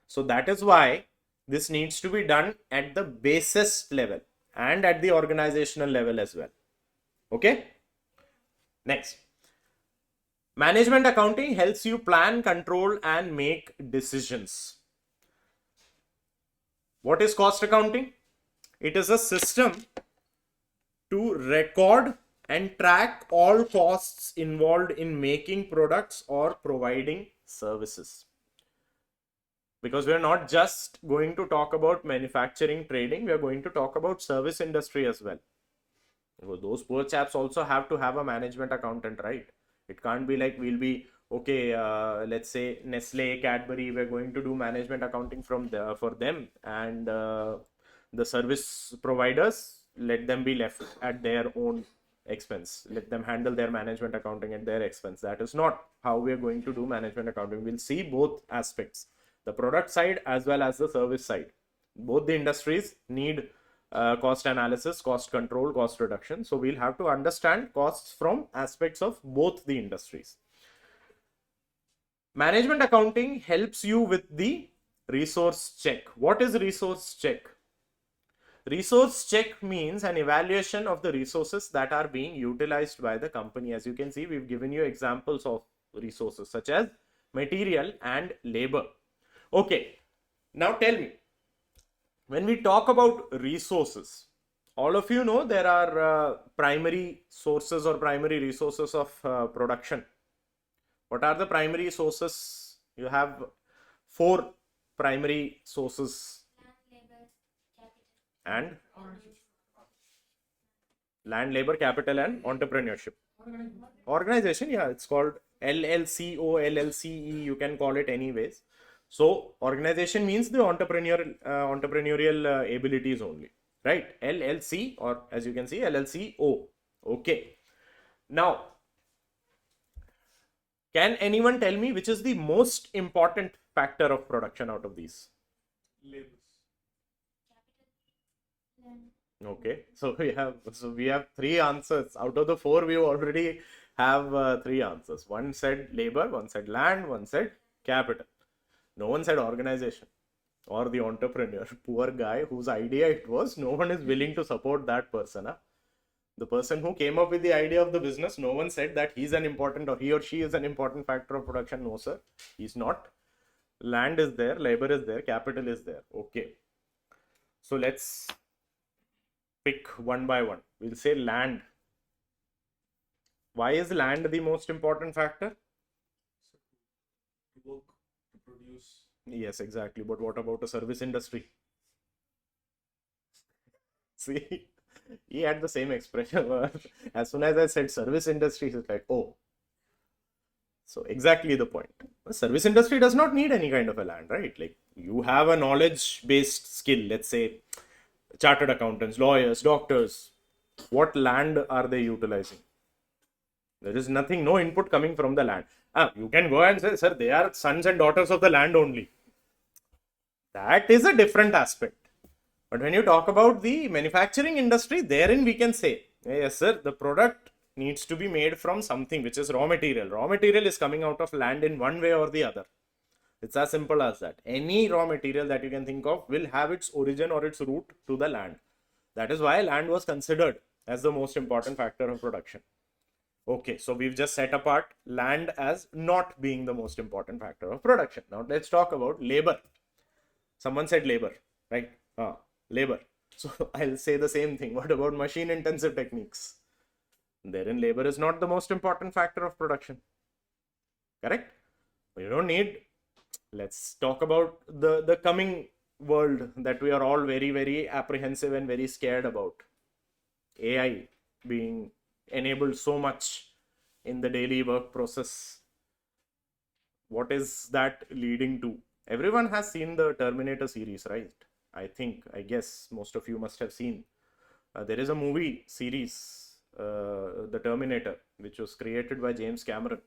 So that is why this needs to be done at the basis level and at the organizational level as well. Okay. Next. Management accounting helps you plan, control, and make decisions. What is cost accounting? It is a system to record and track all costs involved in making products or providing services. Because we are not just going to talk about manufacturing, trading, we are going to talk about service industry as well. Those poor chaps also have to have a management accountant, right? It can't be like we'll be, okay, let's say Nestle, Cadbury, we're going to do management accounting for them, and the service providers, let them be left at their own expense. Let them handle their management accounting at their expense. That is not how we are going to do management accounting. We'll see both aspects, the product side as well as the service side. Both the industries need cost analysis, cost control, cost reduction. So we'll have to understand costs from aspects of both the industries. Management accounting helps you with the resource check. What is resource check? Resource check means an evaluation of the resources that are being utilized by the company. As you can see, we've given you examples of resources such as material and labor. Okay, now tell me, when we talk about resources, all of you know there are primary sources or primary resources of production. What are the primary sources? You have 4 primary sources. And land, labor, capital, and entrepreneurship. Organization, yeah, it's called LLCO, LLCE, you can call it anyways. So organization means the entrepreneurial abilities only, right? LLC, or as you can see, LLCO. Okay. Now, can anyone tell me which is the most important factor of production out of these? Labels. Okay, so we have 3 answers. Out of the 4, we already have 3 answers. One said labor, one said land, one said capital. No one said organization or the entrepreneur. Poor guy whose idea it was, no one is willing to support that person. Huh? The person who came up with the idea of the business, no one said that he's an important, or he or she is an important factor of production. No, sir, he's not. Land is there, labor is there, capital is there. Okay. So let's pick one by one. We'll say land. Why is land the most important factor? To work, to produce. Yes, exactly. But what about a service industry? See, he had the same expression. As soon as I said service industry, he's like, oh. So exactly the point. The service industry does not need any kind of a land, right? Like you have a knowledge-based skill, let's say chartered accountants, lawyers, doctors. What land are they utilizing? There is nothing, no input coming from the land. You can go and say, sir, they are sons and daughters of the land only. That is a different aspect. But when you talk about the manufacturing industry, therein we can say, yes, sir, the product needs to be made from something which is raw material. Raw material is coming out of land in one way or the other. It's as simple as that. Any raw material that you can think of will have its origin or its root to the land. That is why land was considered as the most important factor of production. Okay, so we've just set apart land as not being the most important factor of production. Now let's talk about labor. Someone said labor, right? Labor. So I'll say the same thing. What about machine intensive techniques? Therein labor is not the most important factor of production. Correct? You don't need. Let's talk about the coming world that we are all very, very apprehensive and very scared about. AI being enabled so much in the daily work process. What is that leading to? Everyone has seen the Terminator series, right? I guess most of you must have seen. There is a movie series, The Terminator, which was created by James Cameron,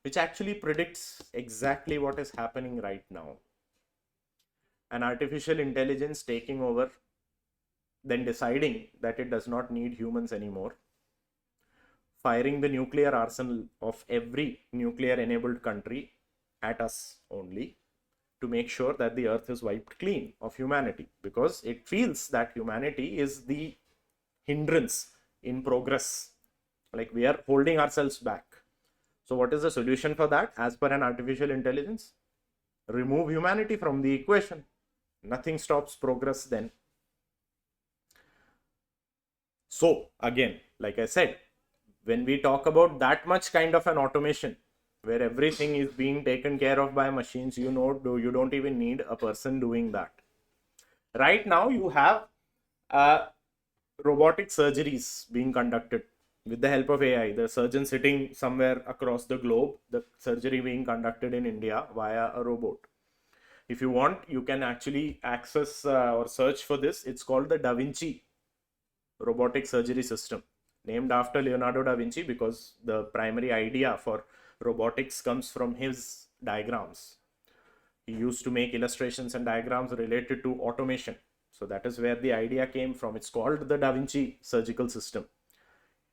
which actually predicts exactly what is happening right now. An artificial intelligence taking over, then deciding that it does not need humans anymore, firing the nuclear arsenal of every nuclear enabled country at us only, to make sure that the earth is wiped clean of humanity, because it feels that humanity is the hindrance in progress. Like we are holding ourselves back. So what is the solution for that? As per an artificial intelligence, remove humanity from the equation. Nothing stops progress then. So again, like I said, when we talk about that much kind of an automation, where everything is being taken care of by machines, you don't even need a person doing that. Right now, you have robotic surgeries being conducted with the help of AI. The surgeon sitting somewhere across the globe, the surgery being conducted in India via a robot. If you want, you can actually access or search for this. It's called the Da Vinci robotic surgery system, named after Leonardo da Vinci, because the primary idea for robotics comes from his diagrams. He used to make illustrations and diagrams related to automation. So that is where the idea came from. It's called the Da Vinci surgical system.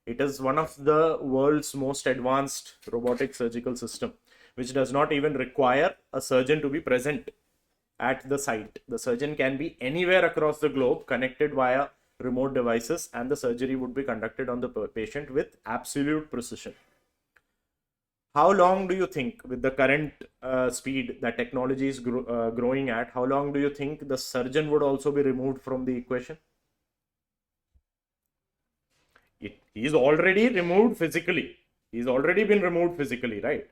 It is one of the world's most advanced robotic surgical system, which does not even require a surgeon to be present at the site. The surgeon can be anywhere across the globe, connected via remote devices, and the surgery would be conducted on the patient with absolute precision. How long do you think, with the current speed that technology is growing at, how long do you think the surgeon would also be removed from the equation? He's already removed physically. He's already been removed physically, right?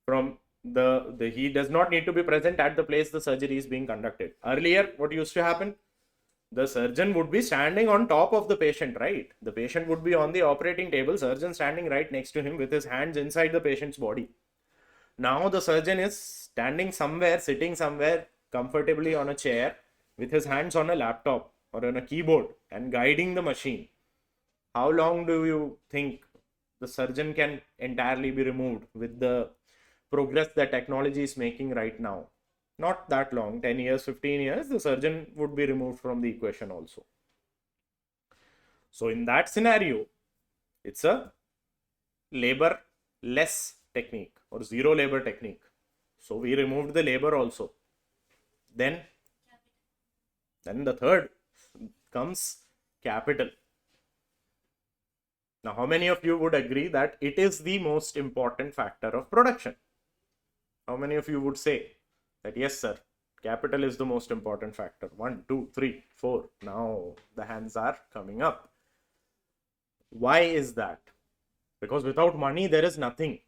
From he does not need to be present at the place the surgery is being conducted. Earlier, what used to happen? The surgeon would be standing on top of the patient, right? The patient would be on the operating table, surgeon standing right next to him with his hands inside the patient's body. Now the surgeon is standing somewhere, sitting somewhere comfortably on a chair with his hands on a laptop or on a keyboard and guiding the machine. How long do you think the surgeon can entirely be removed with the progress that technology is making right now? Not that long, 10 years, 15 years, the surgeon would be removed from the equation also. So in that scenario, it's a labor less technique or zero labor technique. So we removed the labor also. Then the third comes capital. Now, how many of you would agree that it is the most important factor of production? How many of you would say that, yes, sir, capital is the most important factor? 1, 2, 3, 4. Now the hands are coming up. Why is that? Because without money, there is nothing.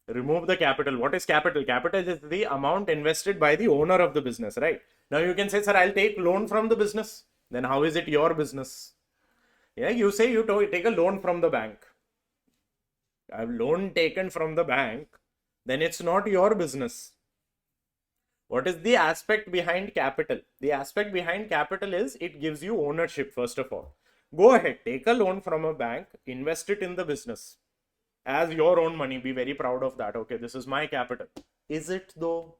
Remove the capital. What is capital? Capital is the amount invested by the owner of the business, right? Now you can say, sir, I'll take loan from the business. Then how is it your business? Yeah, you say you take a loan from the bank. I have loan taken from the bank, then it's not your business. What is the aspect behind capital? The aspect behind capital is it gives you ownership, first of all. Go ahead, take a loan from a bank, invest it in the business as your own money. Be very proud of that. Okay, this is my capital. Is it though?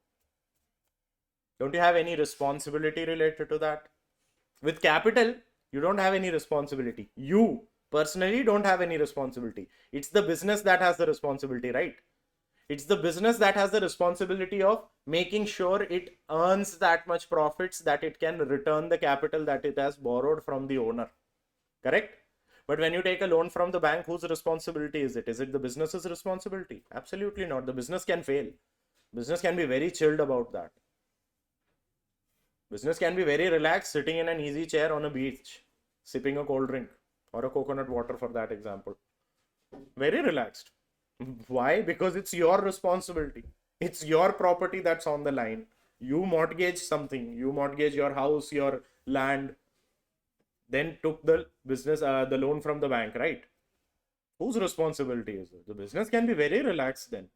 Don't you have any responsibility related to that? With capital, you don't have any responsibility. You personally don't have any responsibility. It's the business that has the responsibility, right? It's the business that has the responsibility of making sure it earns that much profits that it can return the capital that it has borrowed from the owner. Correct? But when you take a loan from the bank, whose responsibility is it? Is it the business's responsibility? Absolutely not. The business can fail. Business can be very chilled about that. Business can be very relaxed, sitting in an easy chair on a beach, sipping a cold drink or a coconut water for that example. Very relaxed. Why? Because it's your responsibility. It's your property that's on the line. You mortgage something. You mortgage your house, your land, then took the the loan from the bank, right? Whose responsibility is it? The business can be very relaxed then.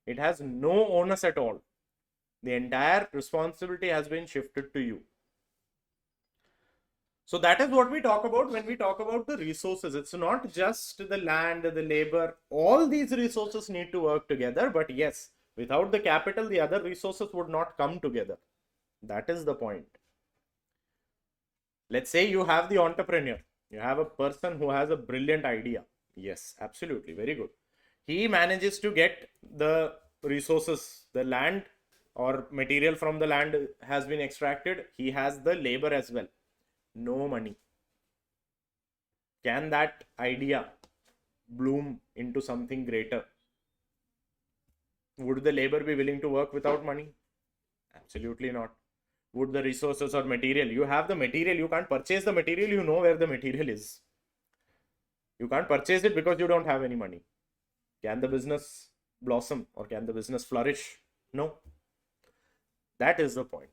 It has no onus at all. The entire responsibility has been shifted to you. So that is what we talk about when we talk about the resources. It's not just the land, the labor. All these resources need to work together. But yes, without the capital, the other resources would not come together. That is the point. Let's say you have the entrepreneur. You have a person who has a brilliant idea. Yes, absolutely. Very good. He manages to get the resources, the land or material from the land has been extracted. He has the labor as well. No money. Can that idea bloom into something greater? Would the labor be willing to work without money? Absolutely not. Would the resources or material? You have the material, you can't purchase the material, you know where the material is. You can't purchase it because you don't have any money. Can the business blossom or can the business flourish? No. That is the point.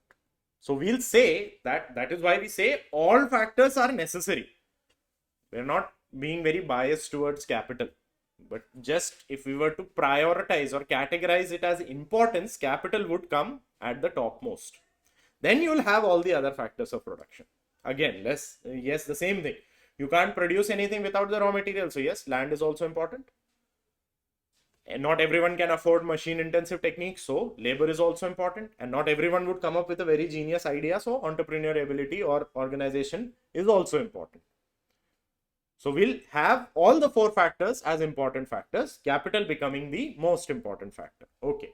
So we'll say that is why we say all factors are necessary. We're not being very biased towards capital. But just if we were to prioritize or categorize it as importance, capital would come at the topmost. Then you'll have all the other factors of production. Again, yes, the same thing. You can't produce anything without the raw material. So yes, land is also important. And not everyone can afford machine intensive techniques, so labor is also important. And not everyone would come up with a very genius idea, so entrepreneurial ability or organization is also important. So we'll have all the four factors as important factors, capital becoming the most important factor. Okay.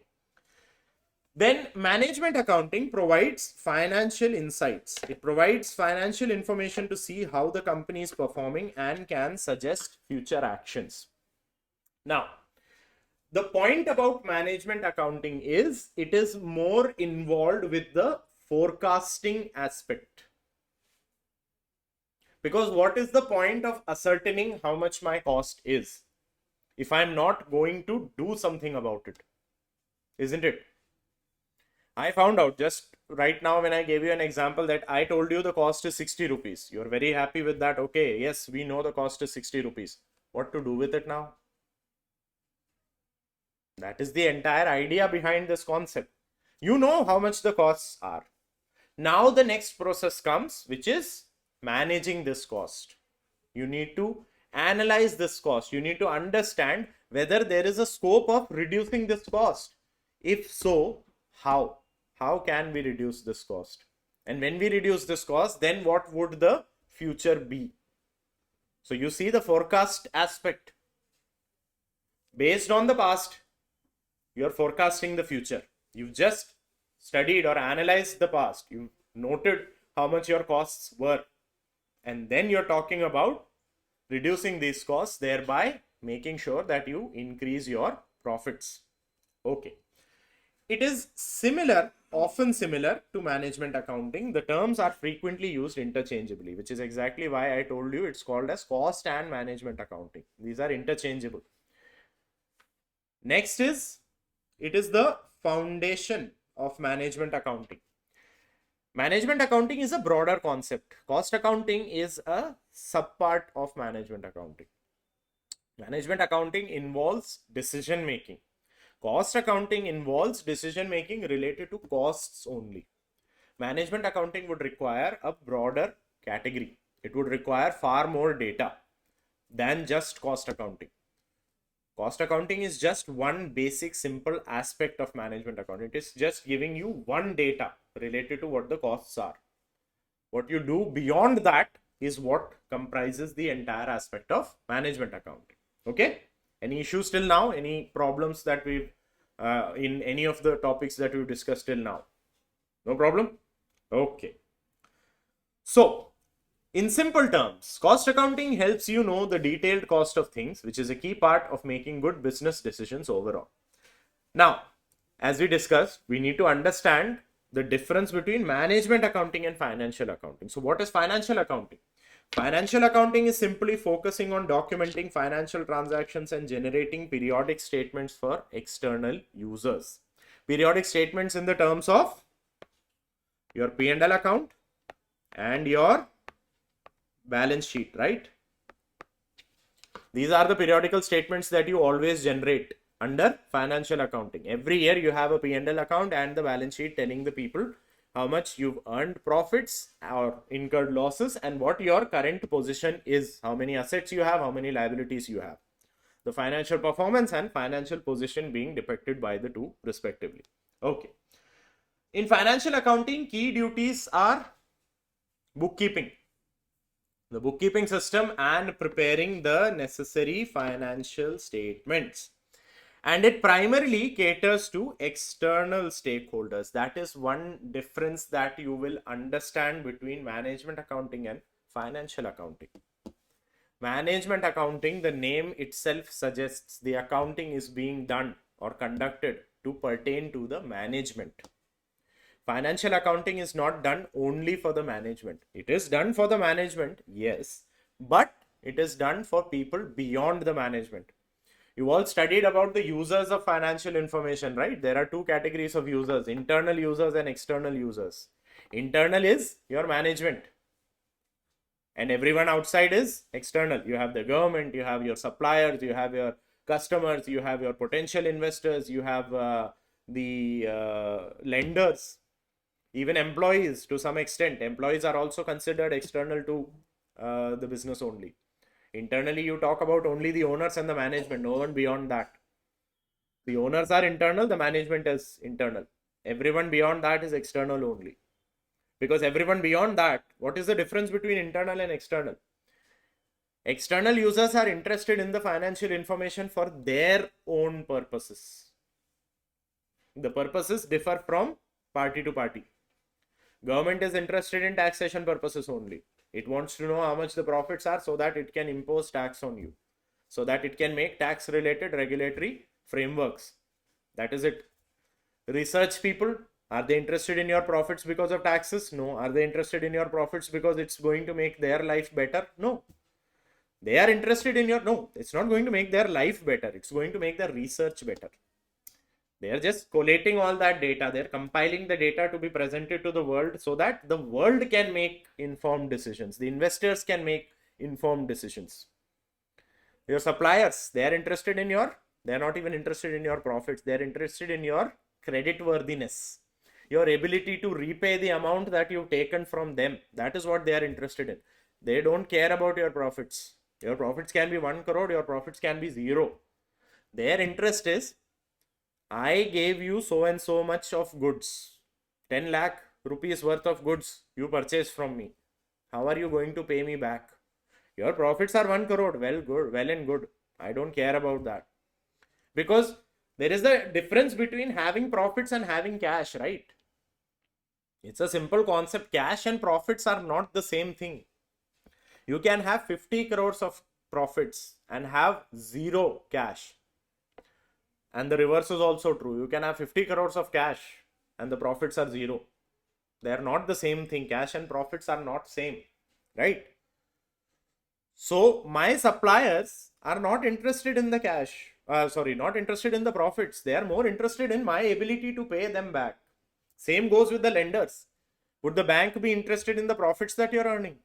Then management accounting provides financial insights. It provides financial information to see how the company is performing and can suggest future actions. Now, the point about management accounting is it is more involved with the forecasting aspect. Because what is the point of ascertaining how much my cost is if I'm not going to do something about it? Isn't it? I found out just right now when I gave you an example that I told you the cost is 60 rupees. You're very happy with that. Okay, yes, we know the cost is 60 rupees. What to do with it now? That is the entire idea behind this concept. You know how much the costs are. Now the next process comes, which is managing this cost. You need to analyze this cost. You need to understand whether there is a scope of reducing this cost. If so, how? How can we reduce this cost? And when we reduce this cost, then what would the future be? So you see the forecast aspect. Based on the past, you're forecasting the future. You've just studied or analyzed the past. You've noted how much your costs were. And then you're talking about reducing these costs, thereby making sure that you increase your profits. Okay. It is similar, often similar to management accounting. The terms are frequently used interchangeably, which is exactly why I told you it's called as cost and management accounting. These are interchangeable. Next is, it is the foundation of management accounting. Management accounting is a broader concept. Cost accounting is a subpart of management accounting. Management accounting involves decision making. Cost accounting involves decision making related to costs only. Management accounting would require a broader category. It would require far more data than just cost accounting. Cost accounting is just one basic simple aspect of management accounting. It is just giving you one data related to what the costs are. What you do beyond that is what comprises the entire aspect of management accounting. Okay? Any issues till now? Any problems that we've in any of the topics that we've discussed till now? No problem? Okay. So, in simple terms, cost accounting helps you know the detailed cost of things, which is a key part of making good business decisions overall. Now, as we discussed, we need to understand the difference between management accounting and financial accounting. So, what is financial accounting? Financial accounting is simply focusing on documenting financial transactions and generating periodic statements for external users. Periodic statements in the terms of your P&L account and your balance sheet, right? These are the periodical statements that you always generate under financial accounting. Every year you have a P&L account and the balance sheet telling the people how much you've earned profits or incurred losses and what your current position is, how many assets you have, how many liabilities you have. The financial performance and financial position being depicted by the two respectively. Okay. In financial accounting, key duties are bookkeeping, the bookkeeping system, and preparing the necessary financial statements. And it primarily caters to external stakeholders. That is one difference that you will understand between management accounting and financial accounting. Management accounting, the name itself suggests the accounting is being done or conducted to pertain to the management. Financial accounting is not done only for the management. It is done for the management, yes, but it is done for people beyond the management. You all studied about the users of financial information, right? There are two categories of users, internal users and external users. Internal is your management, and everyone outside is external. You have the government, you have your suppliers, you have your customers, you have your potential investors, you have the lenders, even employees to some extent. Employees are also considered external to the business only. Internally, you talk about only the owners and the management, no one beyond that. The owners are internal, the management is internal. Everyone beyond that is external only. Because everyone beyond that, what is the difference between internal and external? External users are interested in the financial information for their own purposes. The purposes differ from party to party. Government is interested in taxation purposes only. It wants to know how much the profits are so that it can impose tax on you, so that it can make tax related regulatory frameworks. That is it. Research people, are they interested in your profits because of taxes? No. Are they interested in your profits because it's going to make their life better? No. They are interested in your, no, it's not going to make their life better. It's going to make their research better. They are just collating all that data. They're compiling the data to be presented to the world so that the world can make informed decisions. The investors can make informed decisions. Your suppliers, they are interested in your, they're not even interested in your profits. They're interested in your credit worthiness, your ability to repay the amount that you've taken from them. That is what they are interested in. They don't care about your profits. Your profits can be 1 crore, your profits can be 0. Their interest is, I gave you so and so much of goods, 10 lakh rupees worth of goods you purchased from me. How are you going to pay me back? Your profits are 1 crore. Well and good. I don't care about that. Because there is a difference between having profits and having cash, right? It's a simple concept. Cash and profits are not the same thing. You can have 50 crores of profits and have 0 cash. And the reverse is also true. You can have 50 crores of cash and the profits are 0. They are not the same thing. Cash and profits are not same, right? So my suppliers are not interested in the cash. Not interested in the profits. They are more interested in my ability to pay them back. Same goes with the lenders. Would the bank be interested in the profits that you're earning?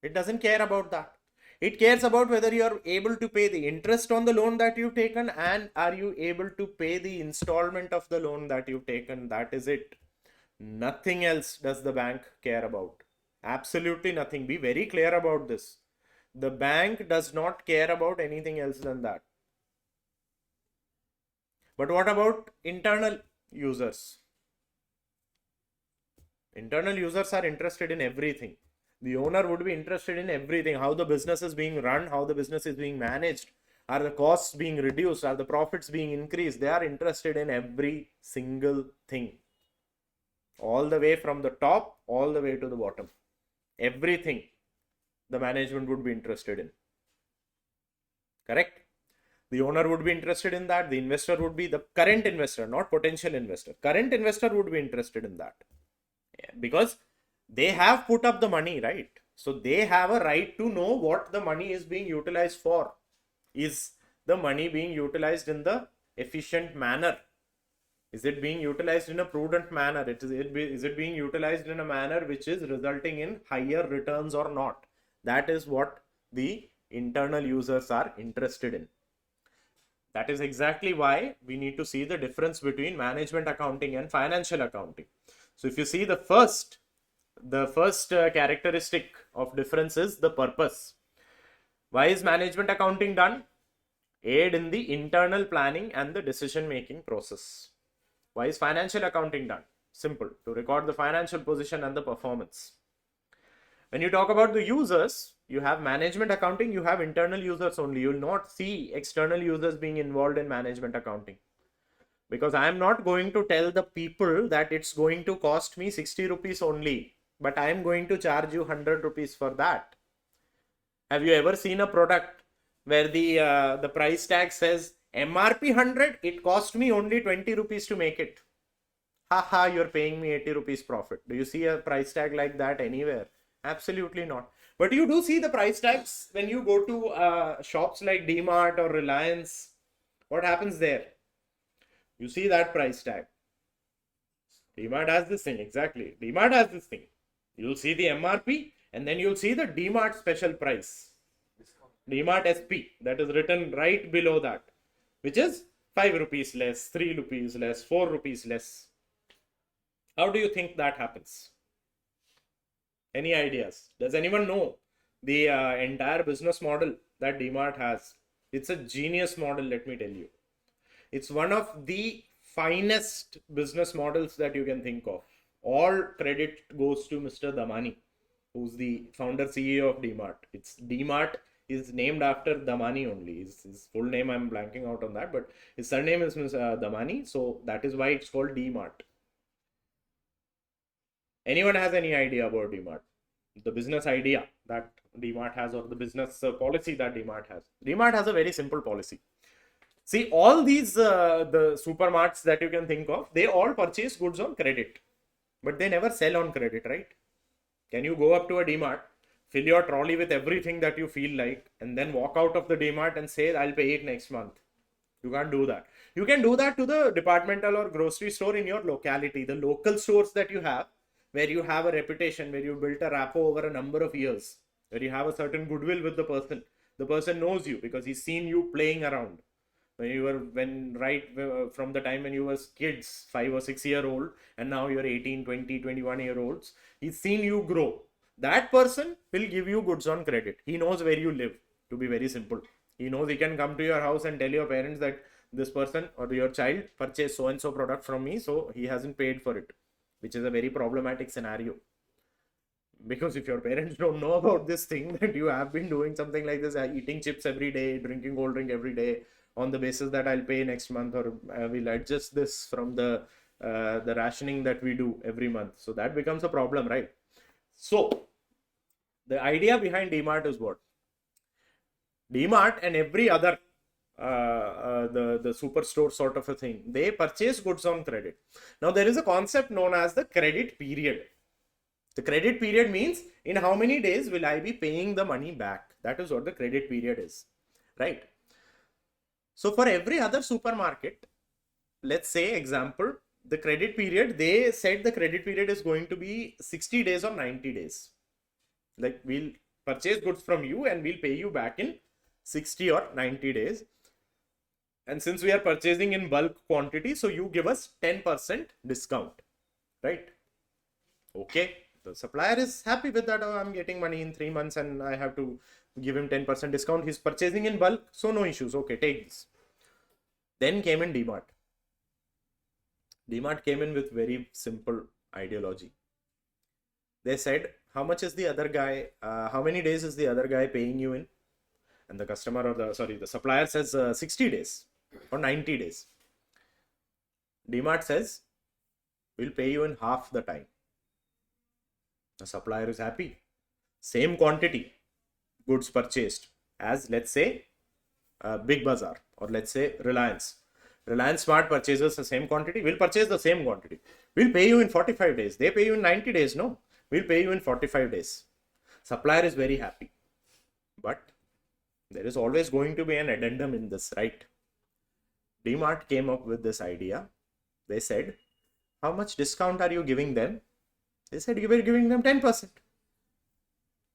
It doesn't care about that. It cares about whether you are able to pay the interest on the loan that you've taken and are you able to pay the installment of the loan that you've taken. That is it. Nothing else does the bank care about. Absolutely nothing. Be very clear about this. The bank does not care about anything else than that. But what about internal users? Internal users are interested in everything. The owner would be interested in everything. How the business is being run, how the business is being managed. Are the costs being reduced? Are the profits being increased? They are interested in every single thing. All the way from the top, all the way to the bottom. Everything the management would be interested in. Correct? The owner would be interested in that. The investor would be the current investor, not potential investor. Current investor would be interested in that. Yeah, because they have put up the money, right? So they have a right to know what the money is being utilized for. Is the money being utilized in the efficient manner? Is it being utilized in a prudent manner? Is it being utilized in a manner which is resulting in higher returns or not? That is what the internal users are interested in. That is exactly why we need to see the difference between management accounting and financial accounting. So if you see the first characteristic of difference is the purpose. Why is management accounting done? Aid in the internal planning and the decision making process. Why is financial accounting done? Simple, to record the financial position and the performance. When you talk about the users, you have management accounting, you have internal users only. You will not see external users being involved in management accounting. Because I am not going to tell the people that it's going to cost me 60 rupees only, but I am going to charge you 100 rupees for that. Have you ever seen a product where the price tag says MRP 100, it cost me only 20 rupees to make it? Haha, you're paying me 80 rupees profit. Do you see a price tag like that anywhere? Absolutely not. But you do see the price tags when you go to shops like DMart or Reliance. What happens there? You see that price tag. DMart has this thing, exactly. DMart has this thing. You'll see the MRP and then you'll see the DMart special price. DMart SP, that is written right below that, which is 5 rupees less, 3 rupees less, 4 rupees less. How do you think that happens? Any ideas? Does anyone know the entire business model that DMart has? It's a genius model, let me tell you. It's one of the finest business models that you can think of. All credit goes to Mr. Damani, who's the founder CEO of DMart. It's DMart is named after Damani only. His full name, I'm blanking out on that, but his surname is Mr. Damani, so that is why it's called DMart. Anyone has any idea about DMart? The business idea that DMart has, or the business policy that DMart has? DMart has a very simple policy. See, all these the supermarts that you can think of, they all purchase goods on credit, but they never sell on credit, right? Can you go up to a DMart, fill your trolley with everything that you feel like, and then walk out of the DMart and say, I'll pay it next month? You can't do that. You can do that to the departmental or grocery store in your locality, the local stores that you have, where you have a reputation, where you built a rapport over a number of years, where you have a certain goodwill with the person. The person knows you because he's seen you playing around. From the time when you were kids, 5 or 6 year old, and now you're 18, 20, 21 year olds, he's seen you grow. That person will give you goods on credit. He knows where you live, to be very simple. He knows he can come to your house and tell your parents that this person or your child purchased so and so product from me, so he hasn't paid for it, which is a very problematic scenario. Because if your parents don't know about this thing, that you have been doing something like this, eating chips every day, drinking cold drink every day, on the basis that I'll pay next month, or we'll adjust this from the rationing that we do every month. So that becomes a problem, right? So the idea behind DMart is what? DMart and every other the superstore sort of a thing, they purchase goods on credit. Now there is a concept known as the credit period. The credit period means in how many days will I be paying the money back? That is what the credit period is, right? So for every other supermarket, let's say example, the credit period, they said the credit period is going to be 60 days or 90 days. Like, we'll purchase goods from you and we'll pay you back in 60 or 90 days. And since we are purchasing in bulk quantity, so you give us 10% discount, right? Okay, the supplier is happy with that. Oh, I'm getting money in 3 months and I have to give him 10% discount. He's purchasing in bulk, so no issues. Okay, take this. Then came in DMart. DMart came in with very simple ideology. They said, how much is the other guy, how many days is the other guy paying you in? And the customer or the supplier says 60 days or 90 days. DMart says, we'll pay you in half the time. The supplier is happy. Same quantity goods purchased as, let's say, Big Bazaar or let's say Reliance. Reliance Smart purchases the same quantity. We'll purchase the same quantity. We'll pay you in 45 days. They pay you in 90 days. No, we'll pay you in 45 days. Supplier is very happy. But there is always going to be an addendum in this, right? DMart came up with this idea. They said, how much discount are you giving them? They said, you were giving them 10%.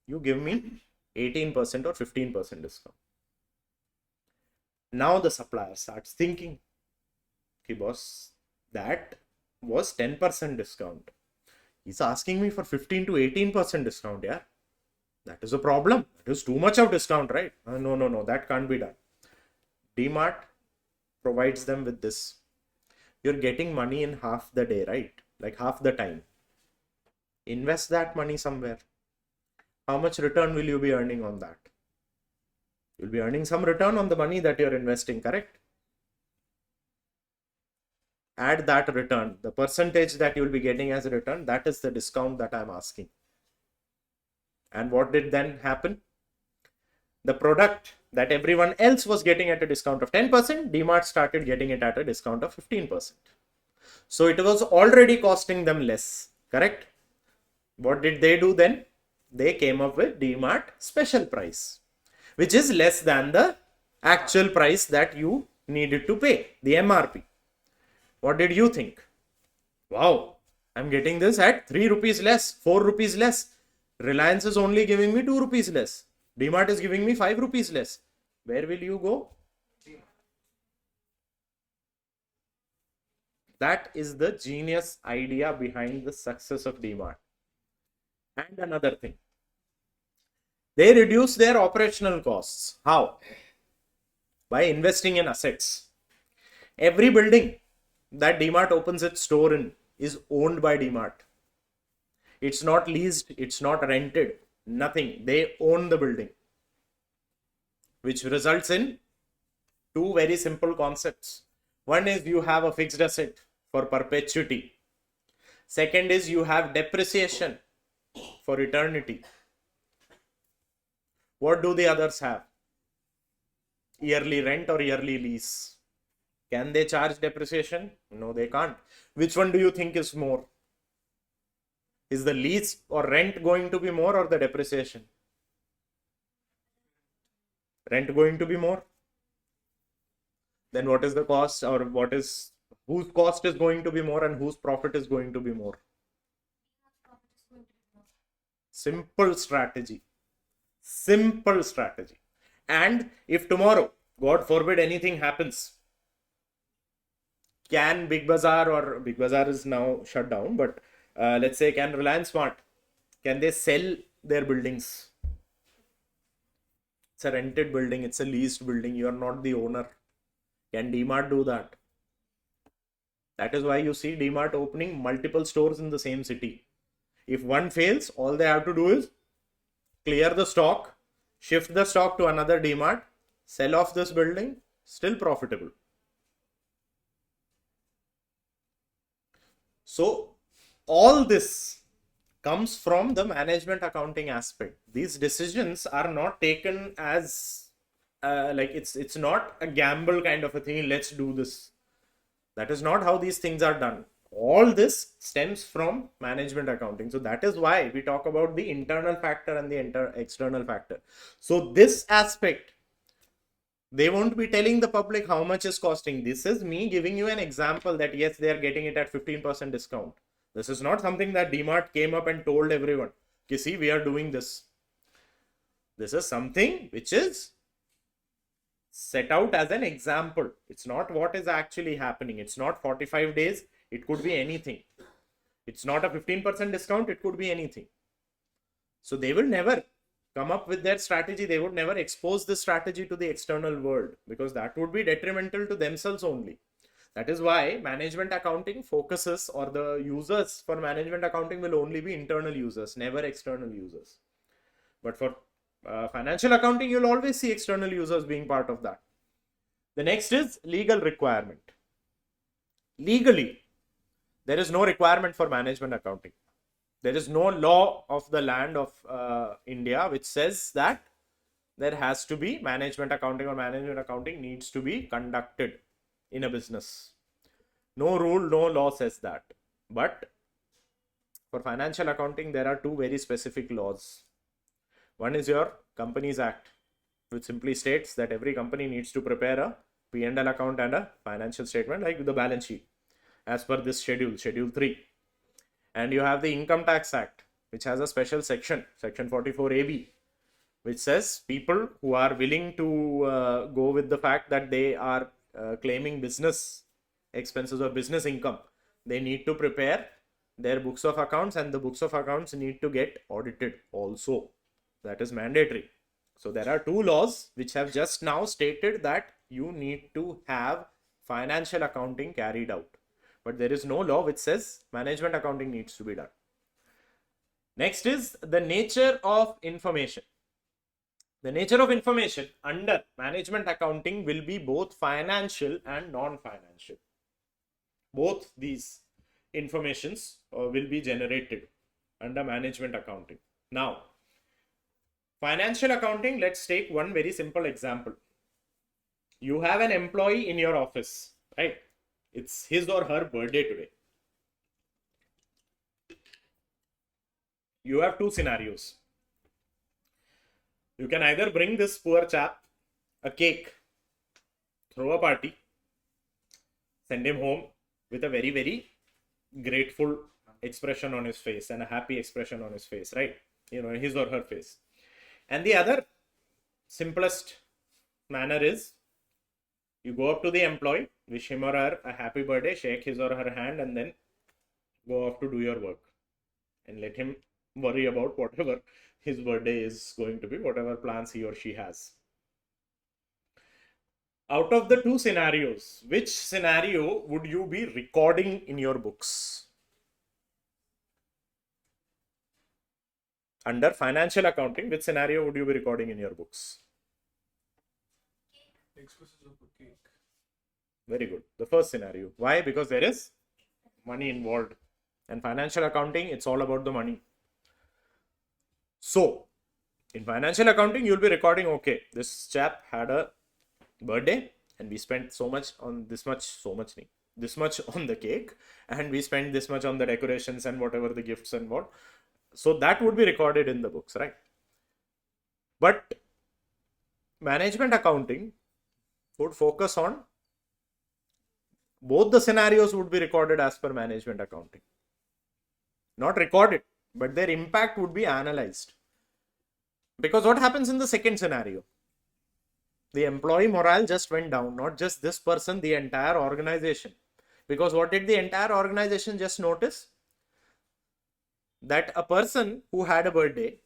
You give me 18% or 15% discount. Now the supplier starts thinking, okay, boss, that was 10% discount. He's asking me for 15 to 18% discount, yeah? That is a problem. That is too much of discount, right? No, that can't be done. DMart provides them with this. You're getting money in half the day, right? Like half the time. Invest that money somewhere. How much return will you be earning on that? You'll be earning some return on the money that you're investing, correct? Add that return. The percentage that you'll be getting as a return, that is the discount that I'm asking. And what did then happen? The product that everyone else was getting at a discount of 10%, DMart started getting it at a discount of 15%. So it was already costing them less, correct? What did they do then? They came up with DMart special price, which is less than the actual price that you needed to pay, the MRP. What did you think? Wow, I'm getting this at 3 rupees less, 4 rupees less. Reliance is only giving me 2 rupees less. DMart is giving me 5 rupees less. Where will you go? That is the genius idea behind the success of DMart. And another thing, they reduce their operational costs. How? By investing in assets. Every building that DMart opens its store in is owned by DMart. It's not leased, it's not rented, nothing. They own the building, which results in two very simple concepts. One is you have a fixed asset for perpetuity. Second is you have depreciation for eternity. What do the others have? Yearly rent or yearly lease. Can they charge depreciation? No, they can't. Which one do you think is more? Is the lease or rent going to be more or the depreciation? Rent going to be more? Then what is the cost, or whose cost is going to be more and whose profit is going to be more? Simple strategy. Simple strategy. And if tomorrow, God forbid, anything happens, can Big Bazaar is now shut down, but let's say, can Reliance Smart, can they sell their buildings? It's a rented building, it's a leased building, you are not the owner. Can DMart do that? That is why you see DMart opening multiple stores in the same city. If one fails, all they have to do is clear the stock, shift the stock to another DMart, sell off this building, still profitable. So all this comes from the management accounting aspect. These decisions are not taken as like it's not a gamble kind of a thing. Let's do this. That is not how these things are done. All this stems from management accounting. So that is why we talk about the internal factor and the external factor. So this aspect, they won't be telling the public how much is costing. This is me giving you an example that yes, they are getting it at 15% discount. This is not something that DMart came up and told everyone, okay, see, we are doing this. This is something which is set out as an example. It's not what is actually happening. It's not 45 days. It could be anything. It's not a 15% discount. It could be anything. So they will never come up with their strategy. They would never expose this strategy to the external world, because that would be detrimental to themselves only. That is why management accounting focuses, or the users for management accounting will only be internal users, never external users. But for financial accounting, you'll always see external users being part of that. The next is legal requirement. Legally, there is no requirement for management accounting. There is no law of the land of India which says that there has to be management accounting, or management accounting needs to be conducted in a business. No rule, no law says that. But for financial accounting, there are two very specific laws. One is your Companies Act, which simply states that every company needs to prepare a P&L account and a financial statement, like the balance sheet, as per this schedule, Schedule 3. And you have the Income Tax Act, which has a special section, Section 44AB, which says people who are willing to go with the fact that they are claiming business expenses or business income, they need to prepare their books of accounts, and the books of accounts need to get audited also. That is mandatory. So there are two laws which have just now stated that you need to have financial accounting carried out. But there is no law which says management accounting needs to be done. Next is the nature of information. The nature of information under management accounting will be both financial and non-financial. Both these informations will be generated under management accounting. Now, financial accounting, let's take one very simple example. You have an employee in your office, right? It's his or her birthday today. You have two scenarios. You can either bring this poor chap a cake, throw a party, send him home with a very, very grateful expression on his face and a happy expression on his face, right? His or her face. And the other simplest manner is you go up to the employee, wish him or her a happy birthday, shake his or her hand, and then go off to do your work and let him worry about whatever his birthday is going to be, whatever plans he or she has. Out of the two scenarios, which scenario would you be recording in your books? Under financial accounting, which scenario would you be recording in your books? Expenses of a cake. Very good. The first scenario. Why? Because there is money involved. And financial accounting, it's all about the money. So, in financial accounting, you'll be recording, okay, this chap had a birthday and we spent so much on this much on the cake, and we spent this much on the decorations and whatever the gifts and what. So that would be recorded in the books, right? But management accounting would focus on both the scenarios would be recorded as per management accounting. Not recorded, but their impact would be analyzed. Because what happens in the second scenario? The employee morale just went down, not just this person, the entire organization. Because what did the entire organization just notice? That a person who had a birthday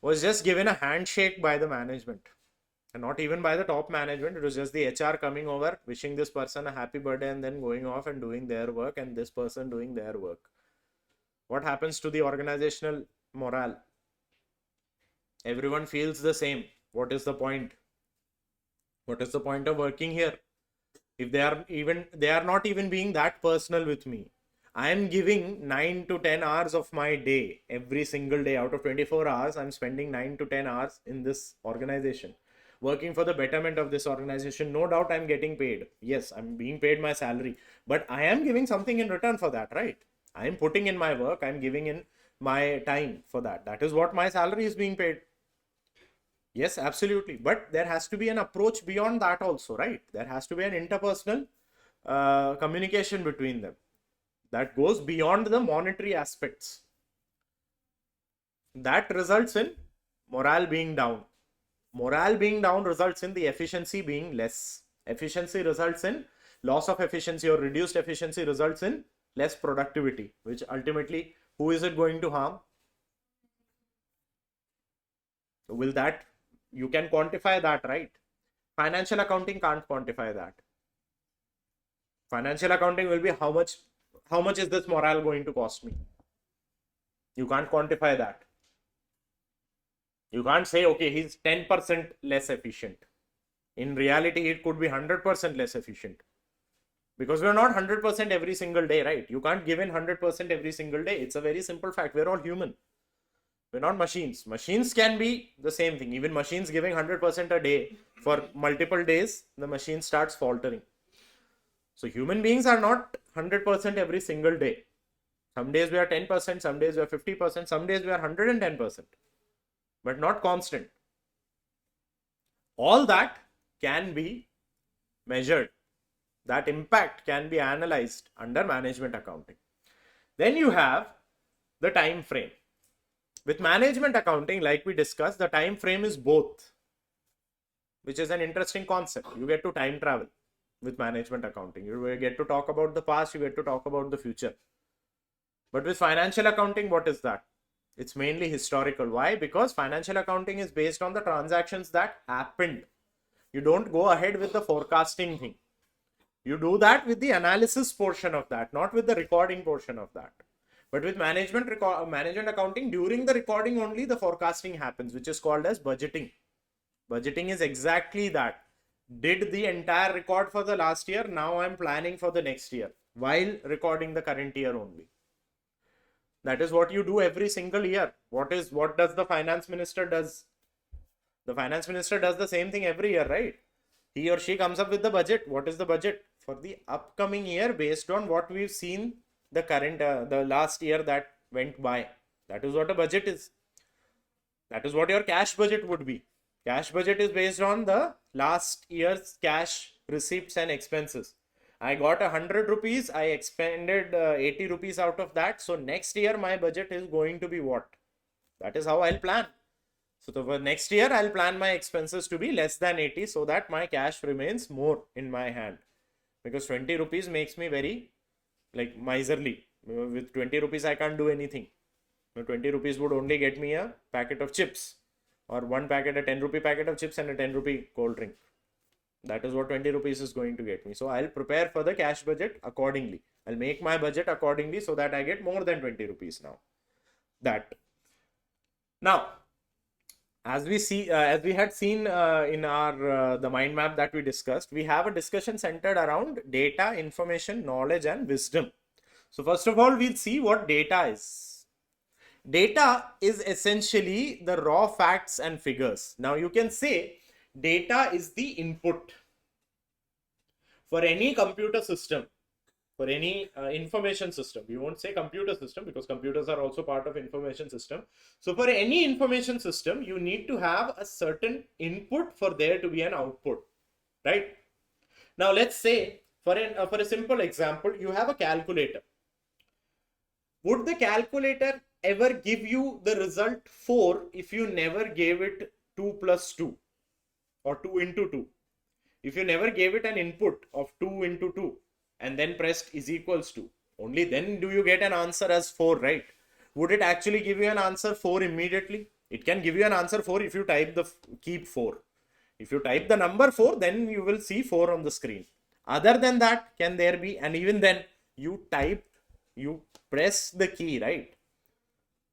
was just given a handshake by the management. And not even by the top management, it was just the HR coming over, wishing this person a happy birthday and then going off and doing their work, and this person doing their work. What happens to the organizational morale? Everyone feels the same. What is the point? What is the point of working here? If they are not even being that personal with me. I am giving 9 to 10 hours of my day every single day. Out of 24 hours, I'm spending 9 to 10 hours in this organization, working for the betterment of this organization. No doubt I'm getting paid. Yes, I'm being paid my salary, but I am giving something in return for that, right? I am putting in my work. I'm giving in my time for that. That is what my salary is being paid. Yes, absolutely. But there has to be an approach beyond that also, right? There has to be an interpersonal communication between them that goes beyond the monetary aspects. That results in morale being down. Morale being down results in the efficiency being less. Efficiency results in loss of efficiency, or reduced efficiency results in less productivity, which ultimately, who is it going to harm? Will that, you can quantify that, right? Financial accounting can't quantify that. Financial accounting will be how much is this morale going to cost me? You can't quantify that. You can't say, okay, he's 10% less efficient. In reality, it could be 100% less efficient. Because we're not 100% every single day, right? You can't give in 100% every single day. It's a very simple fact. We're all human. We're not machines. Machines can be the same thing. Even machines giving 100% a day for multiple days, the machine starts faltering. So human beings are not 100% every single day. Some days we are 10%, some days we are 50%, some days we are 110%, but not constant. All that can be measured. That impact can be analyzed under management accounting. Then you have the time frame. With management accounting, like we discussed, the time frame is both, which is an interesting concept. You get to time travel with management accounting. You get to talk about the past, you get to talk about the future. But with financial accounting, what is that? It's mainly historical. Why? Because financial accounting is based on the transactions that happened. You don't go ahead with the forecasting thing. You do that with the analysis portion of that, not with the recording portion of that. But with management accounting, during the recording only the forecasting happens, which is called as budgeting. Budgeting is exactly that. Did the entire record for the last year, now I'm planning for the next year while recording the current year only. That is what you do every single year. What does the finance minister does? The finance minister does the same thing every year, right? He or she comes up with the budget. What is the budget for the upcoming year based on what we've seen the last year that went by? That is what a budget is. That is what your cash budget would be. Cash budget is based on the last year's cash receipts and expenses. I got 100 rupees. I expended 80 rupees out of that. So next year my budget is going to be what? That is how I'll plan. So for next year, I'll plan my expenses to be less than 80 so that my cash remains more in my hand. Because 20 rupees makes me very miserly. With 20 rupees, I can't do anything. 20 rupees would only get me a packet of chips or one packet, a 10 rupee packet of chips and a 10 rupee cold drink. That is what 20 rupees is going to get me. So I'll prepare for the cash budget accordingly. I'll make my budget accordingly so that I get more than 20 rupees now. Now, as we had seen in our the mind map that we discussed, we have a discussion centered around data, information, knowledge, and wisdom. So first of all, we'll see what data is. Data is essentially the raw facts and figures. Now you can say data is the input for any computer system, for any information system. We won't say computer system because computers are also part of information system. So for any information system, you need to have a certain input for there to be an output, right? Now let's say for a simple example, you have a calculator. Would the calculator ever give you the result 4 if you never gave it 2 plus 2 or 2 into 2? If you never gave it an input of 2 into 2 and then pressed is equals to, only then do you get an answer as 4, right? Would it actually give you an answer 4 immediately? It can give you an answer 4 if you type keep 4. If you type the number 4, then you will see 4 on the screen. Other than that, can there be, and even then you press the key, right?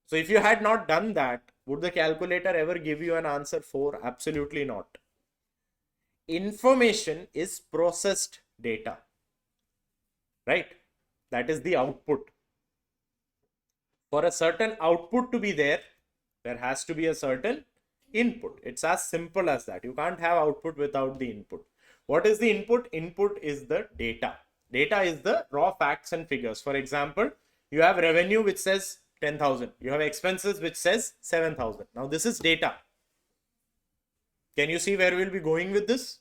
So if you had not done that, would the calculator ever give you an answer 4? Absolutely not. Information is processed data, right? That is the output. For a certain output to be there has to be a certain input. It's as simple as that. You can't have output without the input. What is the input? Input is the data. Data is the raw facts and figures. For example, you have revenue which says 10,000. You have expenses which says 7,000. Now this is data. Can you see where we'll be going with this?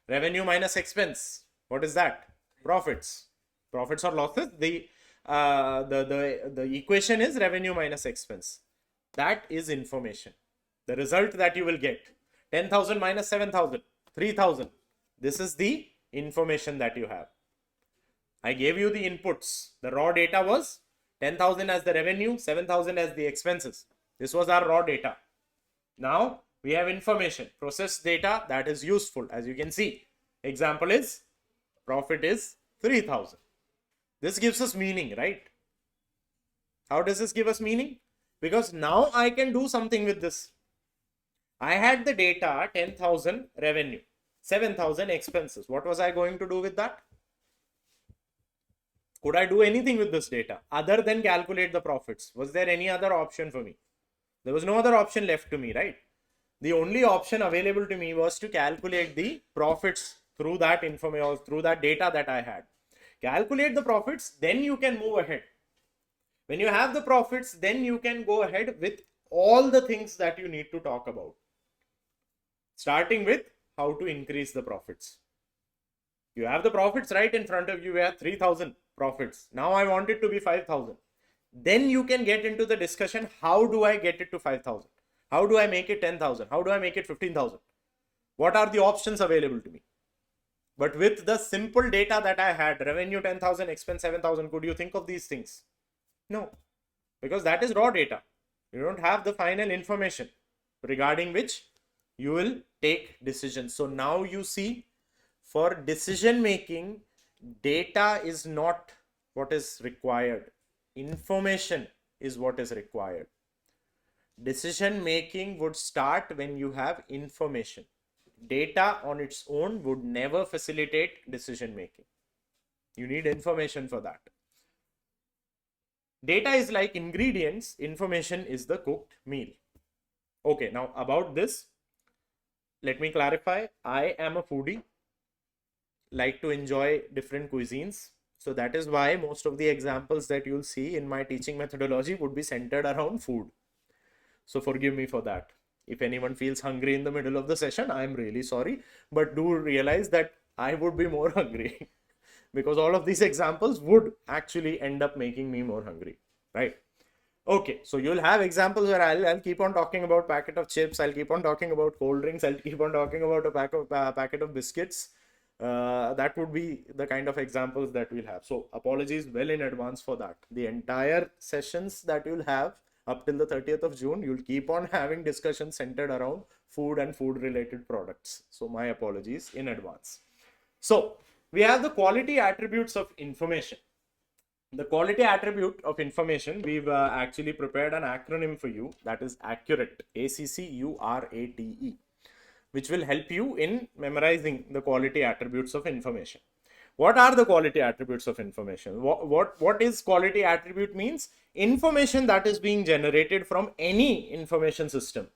Revenue minus expense. What is that? Profits. Profits or losses. The equation is revenue minus expense. That is information. The result that you will get. 10,000 minus 7,000. 3,000. This is the information that you have. I gave you the inputs. The raw data was 10,000 as the revenue, 7,000 as the expenses. This was our raw data. Now we have information, processed data that is useful. As you can see, example is profit is 3,000. This gives us meaning, right? How does this give us meaning? Because now I can do something with this. I had the data 10,000 revenue, 7,000 expenses. What was I going to do with that? Could I do anything with this data other than calculate the profits? Was there any other option for me? There was no other option left to me, right? The only option available to me was to calculate the profits through that information or through that data that I had. Calculate the profits, then you can move ahead. When you have the profits, then you can go ahead with all the things that you need to talk about. Starting with how to increase the profits. You have the profits right in front of you. You have 3,000 profits. Now I want it to be 5,000. Then you can get into the discussion, how do I get it to 5,000? How do I make it 10,000? How do I make it 15,000? What are the options available to me? But with the simple data that I had, revenue 10,000, expense 7,000, could you think of these things? No, because that is raw data. You don't have the final information regarding which you will take decisions. So now you see, for decision making, data is not what is required. Information is what is required. Decision making would start when you have information. Data on its own would never facilitate decision making. You need information for that. Data is like ingredients, information is the cooked meal. Okay, now about this, let me clarify. I am a foodie, like to enjoy different cuisines. So that is why most of the examples that you'll see in my teaching methodology would be centered around food. So forgive me for that. If anyone feels hungry in the middle of the session, I'm really sorry. But do realize that I would be more hungry because all of these examples would actually end up making me more hungry, right? Okay, so you'll have examples where I'll keep on talking about packet of chips. I'll keep on talking about cold drinks. I'll keep on talking about a packet of biscuits. That would be the kind of examples that we'll have. So apologies well in advance for that. The entire sessions that you'll have up till the 30th of June, you'll keep on having discussions centered around food and food related products. So my apologies in advance. So we have the quality attributes of information. The quality attribute of information, we've actually prepared an acronym for you, that is accurate, ACCURATE, which will help you in memorizing the quality attributes of information. What are the quality attributes of information? What is quality attribute means? Information that is being generated from any information system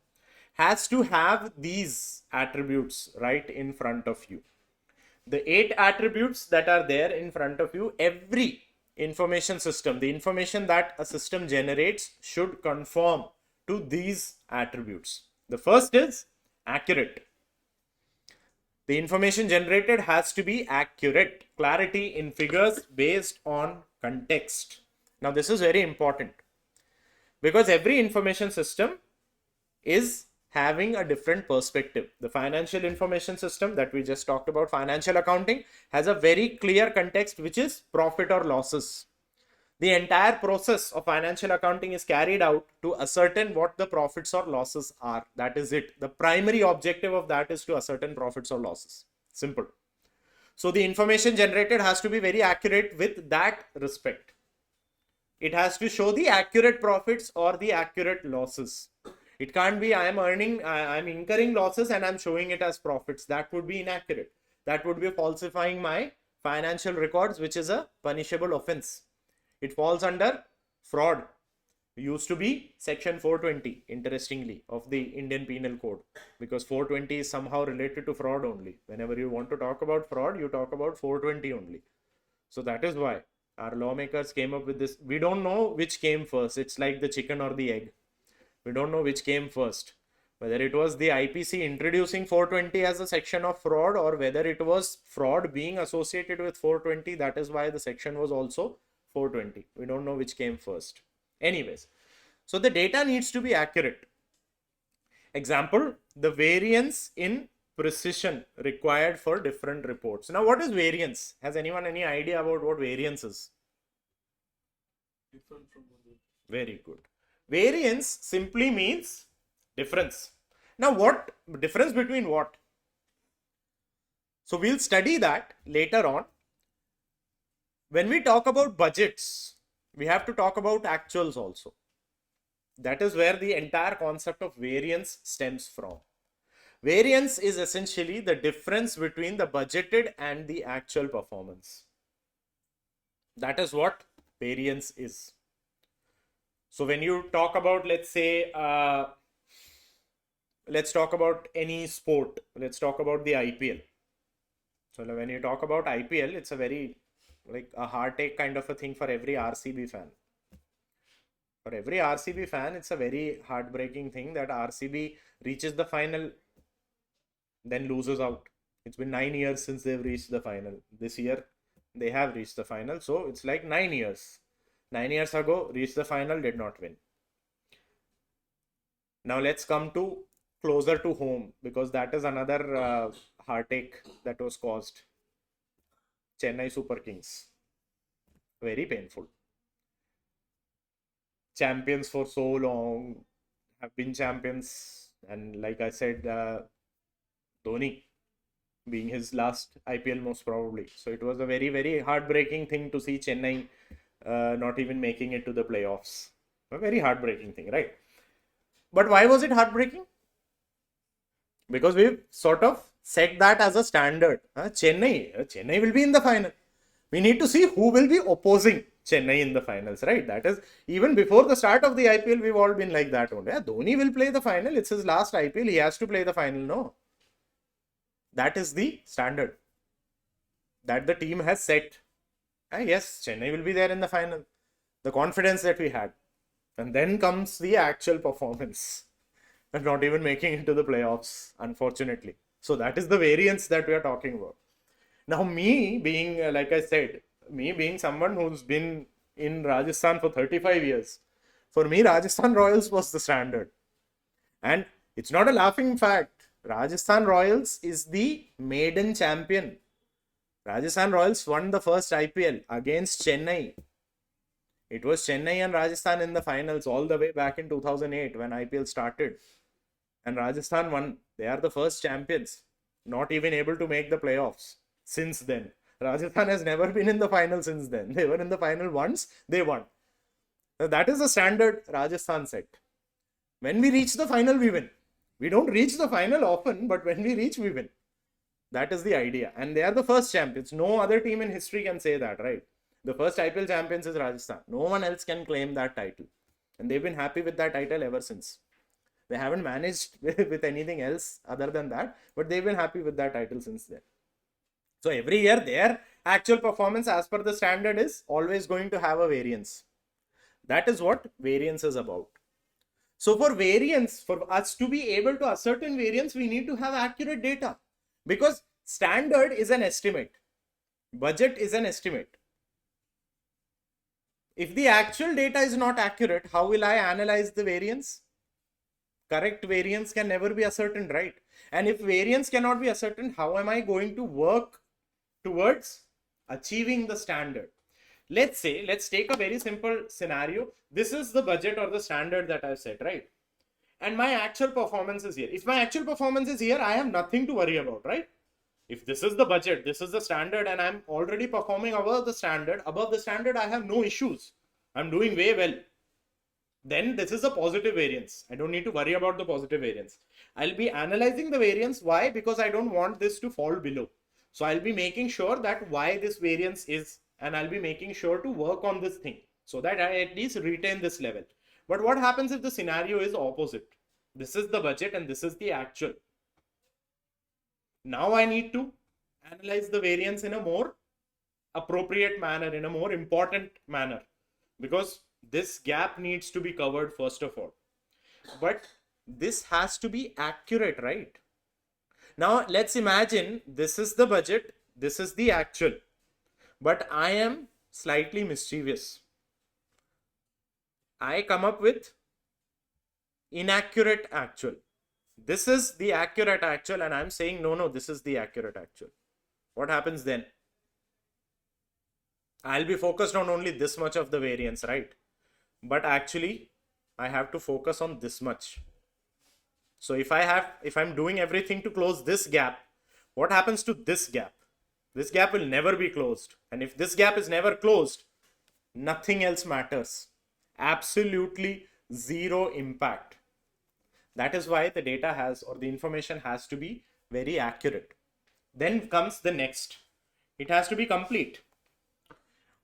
has to have these attributes right in front of you. The 8 attributes that are there in front of you, every information system, the information that a system generates should conform to these attributes. The first is accurate. The information generated has to be accurate. Clarity in figures based on context. Now this is very important because every information system is having a different perspective. The financial information system that we just talked about, financial accounting, has a very clear context, which is profit or losses. The entire process of financial accounting is carried out to ascertain what the profits or losses are. That is it. The primary objective of that is to ascertain profits or losses. Simple. So the information generated has to be very accurate with that respect. It has to show the accurate profits or the accurate losses. It can't be I'm incurring losses and I'm showing it as profits. That would be inaccurate. That would be falsifying my financial records, which is a punishable offense. It falls under fraud. It used to be section 420, interestingly, of the Indian Penal Code, because 420 is somehow related to fraud only. Whenever you want to talk about fraud, you talk about 420 only. So that is why our lawmakers came up with this. We don't know which came first. It's like the chicken or the egg. We don't know which came first. Whether it was the IPC introducing 420 as a section of fraud, or whether it was fraud being associated with 420. That is why the section was also 420. We don't know which came first. Anyways, so the data needs to be accurate. Example, the variance in precision required for different reports. Now, what is variance? Has anyone any idea about what variance is? different from other. Very good. Variance simply means difference. Now, what difference between what? So we'll study that later on. when we talk about budgets, we have to talk about actuals also. That is where the entire concept of variance stems from. Variance is essentially the difference between the budgeted and the actual performance. That is what variance is. So when you talk about, let's say, let's talk about any sport. Let's talk about the IPL. So when you talk about IPL, it's a very like a heartache kind of a thing for every RCB fan. For every RCB fan, it's a very heartbreaking thing that RCB reaches the final, then loses out. It's been 9 years since they've reached the final. This year, they have reached the final. So it's like 9 years. 9 years ago, reached the final, did not win. Now let's come to closer to home, because that is another heartache that was caused. Chennai Super Kings. Very painful. Champions for so long, have been champions, and like I said, Dhoni being his last IPL most probably. So it was a very, very heartbreaking thing to see Chennai not even making it to the playoffs. A very heartbreaking thing, right? But why was it heartbreaking? Because we've sort of set that as a standard. Chennai will be in the final. We need to see who will be opposing Chennai in the finals, right? That is, even before the start of the IPL, we've all been like that only. Dhoni will play the final. It's his last IPL. He has to play the final. No. That is the standard that the team has set. Yes, Chennai will be there in the final. The confidence that we had. And then comes the actual performance. And not even making it to the playoffs, unfortunately. So that is the variance that we are talking about. Now, me being, like I said, me being someone who's been in Rajasthan for 35 years, for me, Rajasthan Royals was the standard. And it's not a laughing fact. Rajasthan Royals is the maiden champion. Rajasthan Royals won the first IPL against Chennai. It was Chennai and Rajasthan in the finals all the way back in 2008 when IPL started. And Rajasthan won. They are the first champions. Not even able to make the playoffs since then. Rajasthan has never been in the final since then. They were in the final once, they won. So that is the standard Rajasthan set. When we reach the final, we win. We don't reach the final often, but when we reach, we win. That is the idea. And they are the first champions. No other team in history can say that, right? The first IPL champions is Rajasthan. No one else can claim that title. And they've been happy with that title ever since. They haven't managed with anything else other than that, but they've been happy with that title since then. So every year, their actual performance as per the standard is always going to have a variance. That is what variance is about. So for variance, for us to be able to ascertain variance, we need to have accurate data. Because standard is an estimate. Budget is an estimate. If the actual data is not accurate, how will I analyze the variance? Correct variance can never be ascertained, right? And if variance cannot be ascertained, how am I going to work towards achieving the standard? Let's say, let's take a very simple scenario. This is the budget or the standard that I've set, right? And my actual performance is here. If my actual performance is here, I have nothing to worry about, right? If this is the budget, this is the standard, and I'm already performing above the standard, I have no issues. I'm doing way well. Then this is a positive variance. I don't need to worry about the positive variance. I'll be analyzing the variance. Why? Because I don't want this to fall below. So I'll be making sure that why this variance is, and I'll be making sure to work on this thing so that I at least retain this level. But what happens if the scenario is opposite? This is the budget and this is the actual. Now I need to analyze the variance in a more appropriate manner, in a more important manner, because this gap needs to be covered first of all. But this has to be accurate, right? Now let's imagine this is the budget, this is the actual, but I am slightly mischievous. I come up with inaccurate actual. This is the accurate actual and I'm saying no, this is the accurate actual. What happens then? I'll be focused on only this much of the variance, right? But actually I have to focus on this much. So if I'm doing everything to close this gap, what happens to this gap? This gap will never be closed. And if this gap is never closed, nothing else matters. Absolutely zero impact. That is why the data has, or the information has to be very accurate. Then comes the next. It has to be complete.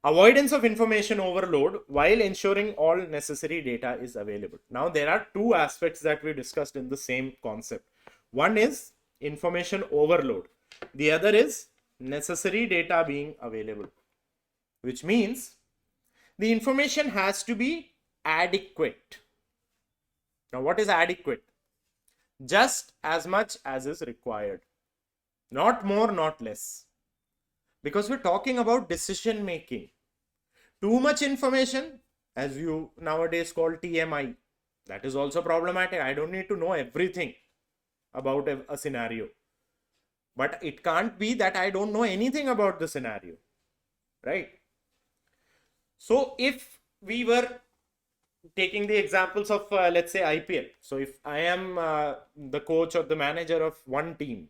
Avoidance of information overload while ensuring all necessary data is available. Now, there are two aspects that we discussed in the same concept. One is information overload. The other is necessary data being available, which means the information has to be adequate. Now, what is adequate? Just as much as is required. Not more, not less. Because we're talking about decision making. Too much information, as you nowadays call TMI, that is also problematic. I don't need to know everything about a scenario. But it can't be that I don't know anything about the scenario, right? So if we were taking the examples of, let's say, IPL. So if I am the coach or the manager of one team,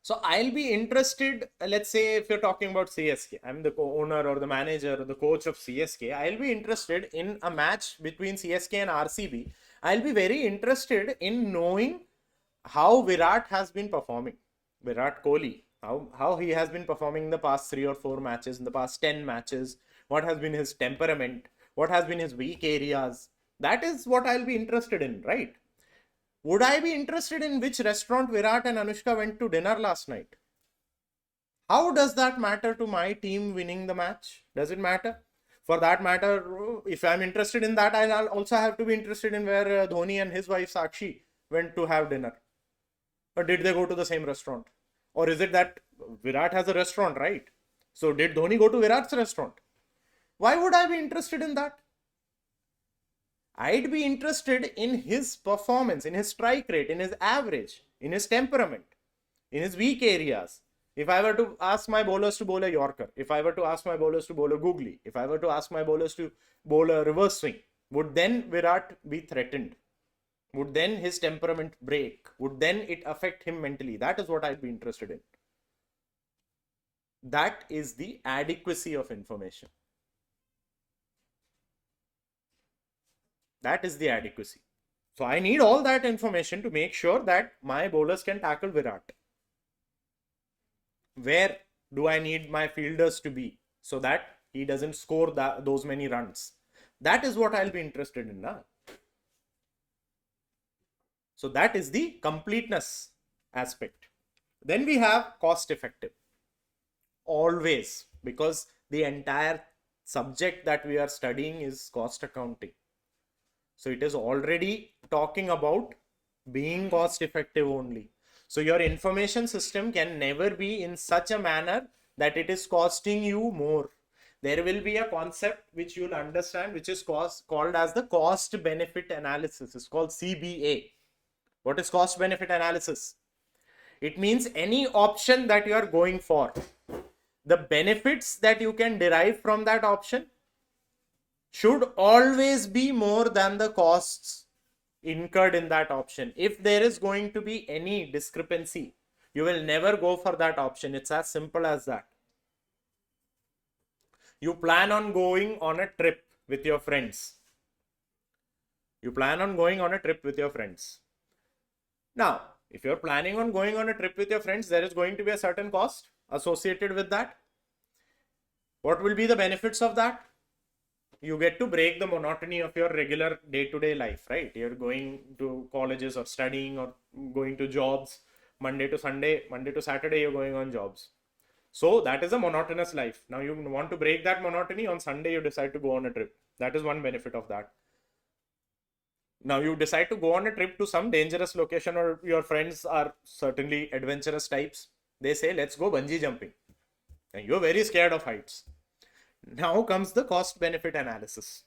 so I'll be interested, let's say if you're talking about CSK, I'm the owner or the manager or the coach of CSK, I'll be interested in a match between CSK and RCB. I'll be very interested in knowing how Virat has been performing. Virat Kohli, how he has been performing in the past 3 or 4 matches, in the past 10 matches, what has been his temperament, what has been his weak areas. That is what I'll be interested in, right? Would I be interested in which restaurant Virat and Anushka went to dinner last night? How does that matter to my team winning the match? Does it matter? For that matter, if I'm interested in that, I'll also have to be interested in where Dhoni and his wife Sakshi went to have dinner. Or did they go to the same restaurant? Or is it that Virat has a restaurant, right? So did Dhoni go to Virat's restaurant? Why would I be interested in that? I'd be interested in his performance, in his strike rate, in his average, in his temperament, in his weak areas. If I were to ask my bowlers to bowl a Yorker, if I were to ask my bowlers to bowl a googly, if I were to ask my bowlers to bowl a reverse swing, would then Virat be threatened? Would then his temperament break? Would then it affect him mentally? That is what I'd be interested in. That is the adequacy of information. That is the adequacy. So I need all that information to make sure that my bowlers can tackle Virat. Where do I need my fielders to be so that he doesn't score those many runs? That is what I'll be interested in now. So that is the completeness aspect. Then we have cost effective. Always, because the entire subject that we are studying is cost accounting. So it is already talking about being cost effective only. So your information system can never be in such a manner that it is costing you more. There will be a concept which you will understand, which is called as the cost benefit analysis. It's called CBA. What is cost benefit analysis? It means any option that you are going for, the benefits that you can derive from that option should always be more than the costs incurred in that option. If there is going to be any discrepancy, you will never go for that option. It's as simple as that. You plan on going on a trip with your friends. You plan on going on a trip with your friends. Now, if you're planning on going on a trip with your friends, there is going to be a certain cost associated with that. What will be the benefits of that? You get to break the monotony of your regular day-to-day life, right? You're going to colleges or studying or going to jobs. Monday to Saturday, you're going on jobs. So that is a monotonous life. Now you want to break that monotony. On Sunday, you decide to go on a trip. That is one benefit of that. Now you decide to go on a trip to some dangerous location, or your friends are certainly adventurous types. They say, let's go bungee jumping. And you're very scared of heights. Now comes the cost benefit analysis.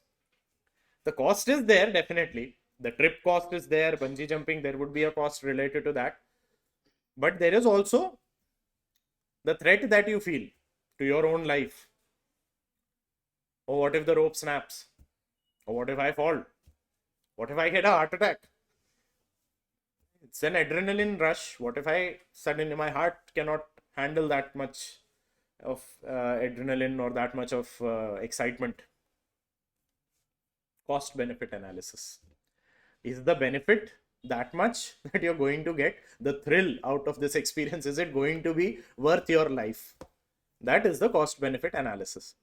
The cost is there, definitely. The trip cost is there. Bungee jumping, there would be a cost related to that. But there is also the threat that you feel to your own life. Oh, what if the rope snaps? Or what if I fall? What if I get a heart attack? It's an adrenaline rush. What if I suddenly my heart cannot handle that much of adrenaline or that much of excitement. Cost benefit analysis. Is the benefit that much that you're going to get? The thrill out of this experience, is it going to be worth your life? That is the cost benefit analysis.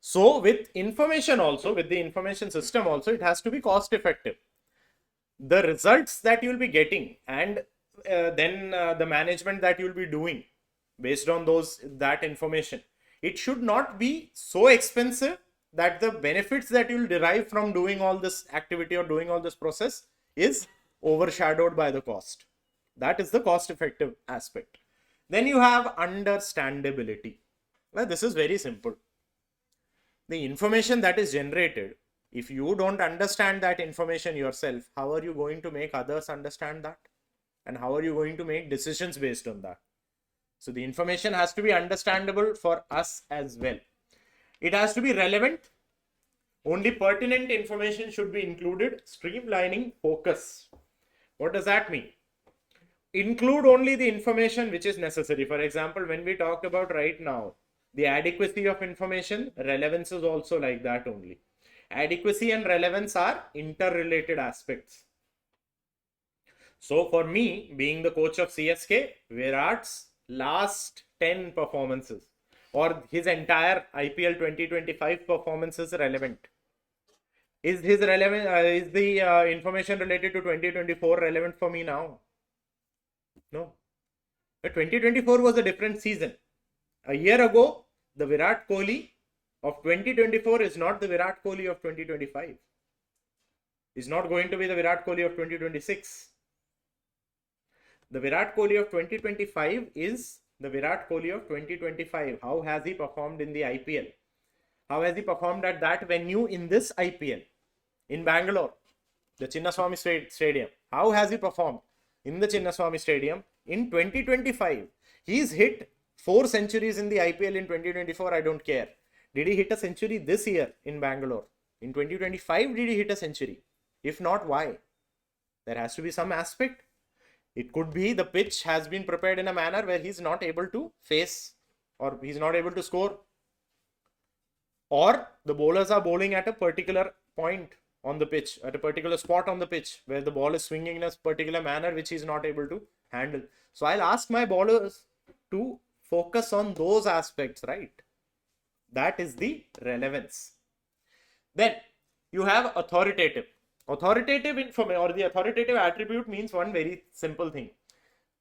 So with information also, with the information system also, it has to be cost effective. The results that you'll be getting and then the management that you'll be doing based on that information, it should not be so expensive that the benefits that you'll derive from doing all this activity or doing all this process is overshadowed by the cost. That is the cost effective aspect. Then you have understandability. Well, this is very simple. The information that is generated, if you don't understand that information yourself, how are you going to make others understand that? And how are you going to make decisions based on that? So the information has to be understandable for us as well. It has to be relevant. Only pertinent information should be included. Streamlining focus. What does that mean? Include only the information which is necessary. For example, when we talked about right now, the adequacy of information, relevance is also like that only. Adequacy and relevance are interrelated aspects. So for me, being the coach of CSK, Virat's last 10 performances or his entire IPL 2025 performance is relevant. Is his relevant? Is the information related to 2024 relevant for me now? No. But 2024 was a different season. A year ago, the Virat Kohli of 2024 is not the Virat Kohli of 2025. Is not going to be the Virat Kohli of 2026. The Virat Kohli of 2025 is the Virat Kohli of 2025. How has he performed in the IPL? How has he performed at that venue in this IPL? In Bangalore, the Chinnaswamy Stadium. How has he performed in the Chinnaswamy Stadium in 2025? He's hit 4 centuries in the IPL in 2024. I don't care. Did he hit a century this year in Bangalore? In 2025, did he hit a century? If not, why? There has to be some aspect. It could be the pitch has been prepared in a manner where he's not able to face or he's not able to score. Or the bowlers are bowling at a particular point on the pitch, at a particular spot on the pitch where the ball is swinging in a particular manner which he's not able to handle. So I'll ask my bowlers to focus on those aspects, right? That is the relevance. Then you have authoritative. Authoritative information or the authoritative attribute means one very simple thing.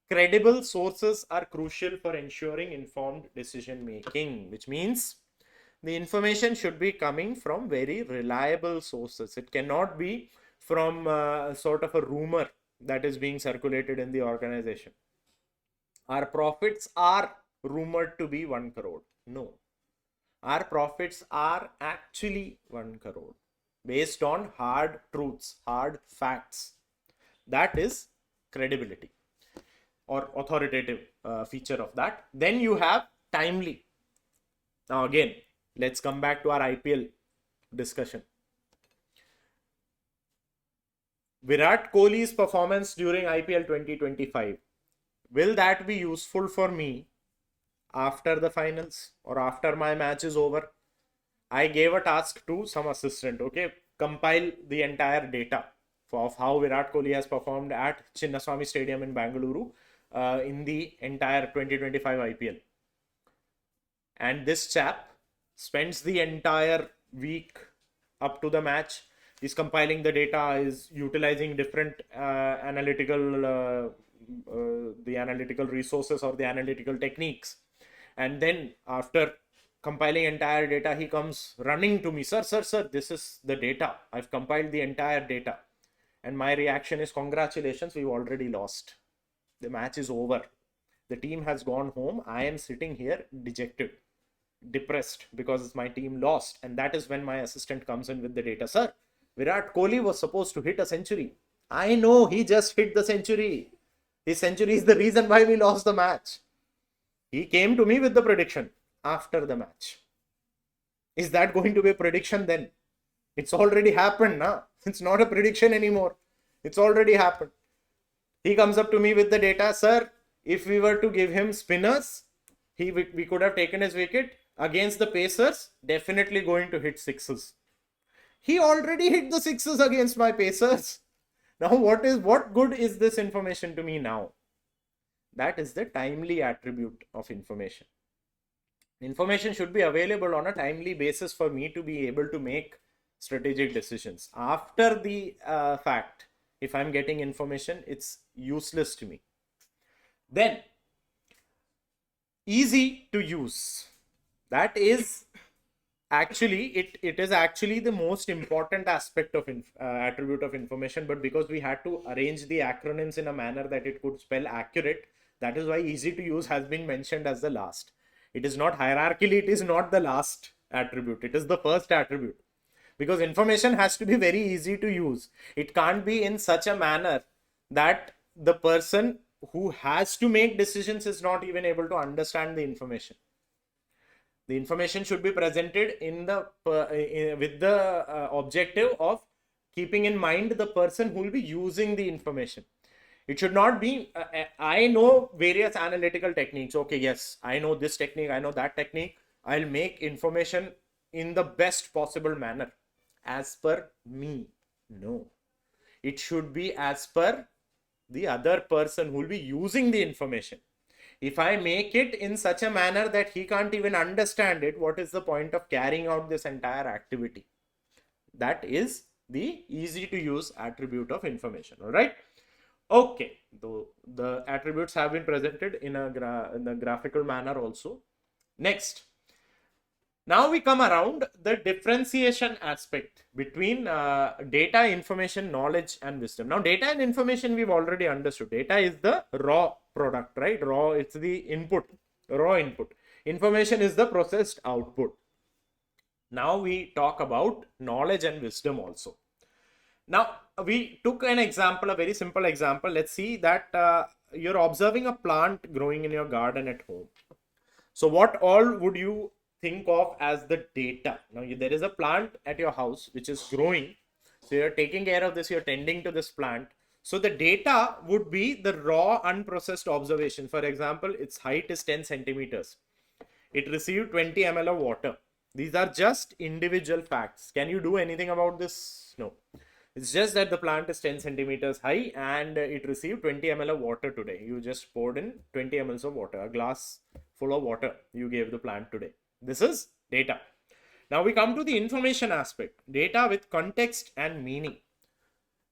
Credible sources are crucial for ensuring informed decision making, which means the information should be coming from very reliable sources. It cannot be from sort of a rumor that is being circulated in the organization. Our profits are rumored to be 1 crore. No. Our profits are actually 1 crore based on hard truths, hard facts. That is credibility or authoritative feature of that. Then you have timely. Now again, let's come back to our IPL discussion. Virat Kohli's performance during IPL 2025. Will that be useful for me after the finals or after my match is over? I gave a task to some assistant, okay, compile the entire data of how Virat Kohli has performed at Chinnaswamy Stadium in Bangalore in the entire 2025 IPL. And this chap spends the entire week up to the match, is compiling the data, is utilizing different analytical resources or the analytical techniques. And then after compiling entire data, he comes running to me, sir, this is the data. I've compiled the entire data. And my reaction is, congratulations, we've already lost. The match is over. The team has gone home. I am sitting here dejected, depressed because my team lost. And that is when my assistant comes in with the data. Sir, Virat Kohli was supposed to hit a century. I know, he just hit the century. His century is the reason why we lost the match. He came to me with the prediction after the match. Is that going to be a prediction then? It's already happened, nah? It's not a prediction anymore. It's already happened. He comes up to me with the data. Sir, if we were to give him spinners, We could have taken his wicket against the Pacers, definitely going to hit sixes. He already hit the sixes against my Pacers. Now, what good is this information to me now? That is the timely attribute of information. Information should be available on a timely basis for me to be able to make strategic decisions. After the fact, if I'm getting information, it's useless to me. Then, easy to use. That is actually, it is actually the most important aspect of attribute of information, but because we had to arrange the acronyms in a manner that it could spell accurate, that is why easy to use has been mentioned as the last. It is not hierarchically, it is not the last attribute, it is the first attribute. Because information has to be very easy to use. It can't be in such a manner that the person who has to make decisions is not even able to understand the information. The information should be presented in the with the objective of keeping in mind the person who will be using the information. It should not be, I know various analytical techniques. Okay, yes, I know this technique, I know that technique. I'll make information in the best possible manner as per me. No. It should be as per the other person who will be using the information. If I make it in such a manner that he can't even understand it, what is the point of carrying out this entire activity? That is the easy to use attribute of information. All right. Okay, the attributes have been presented in a graphical manner also. Next, now we come around the differentiation aspect between data, information, knowledge, and wisdom. Now, data and information we've already understood. Data is the raw product, right? Raw, it's the input, raw input. Information is the processed output. Now we talk about knowledge and wisdom also. Now, we took an example, a very simple example. Let's see that you're observing a plant growing in your garden at home. So what all would you think of as the data? Now, there is a plant at your house which is growing. So you're taking care of this, you're tending to this plant. So the data would be the raw unprocessed observation. For example, its height is 10 centimeters. It received 20 ml of water. These are just individual facts. Can you do anything about this? No. It's just that the plant is 10 centimeters high and it received 20 ml of water today. You just poured in 20 ml of water, a glass full of water you gave the plant today. This is data. Now we come to the information aspect. Data with context and meaning.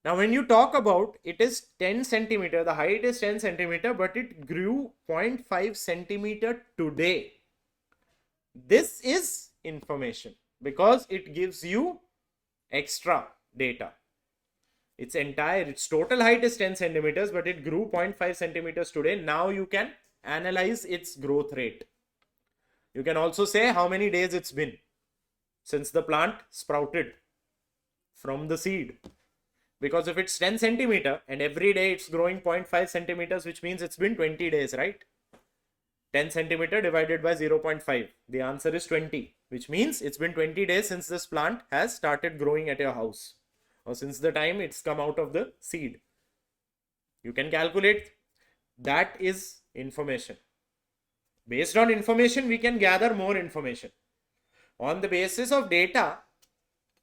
Now when you talk about it is 10 centimeter, the height is 10 centimeter, but it grew 0.5 centimeter today. This is information because it gives you extra data. Its total height is 10 centimeters, but it grew 0.5 centimeters today. Now you can analyze its growth rate. You can also say how many days it's been since the plant sprouted from the seed. Because if it's 10 centimeter and every day it's growing 0.5 centimeters, which means it's been 20 days, right? 10 centimeter divided by 0.5. The answer is 20, which means it's been 20 days since this plant has started growing at your house, or since the time it's come out of the seed. You can calculate. That is information. Based on information, we can gather more information. On the basis of data,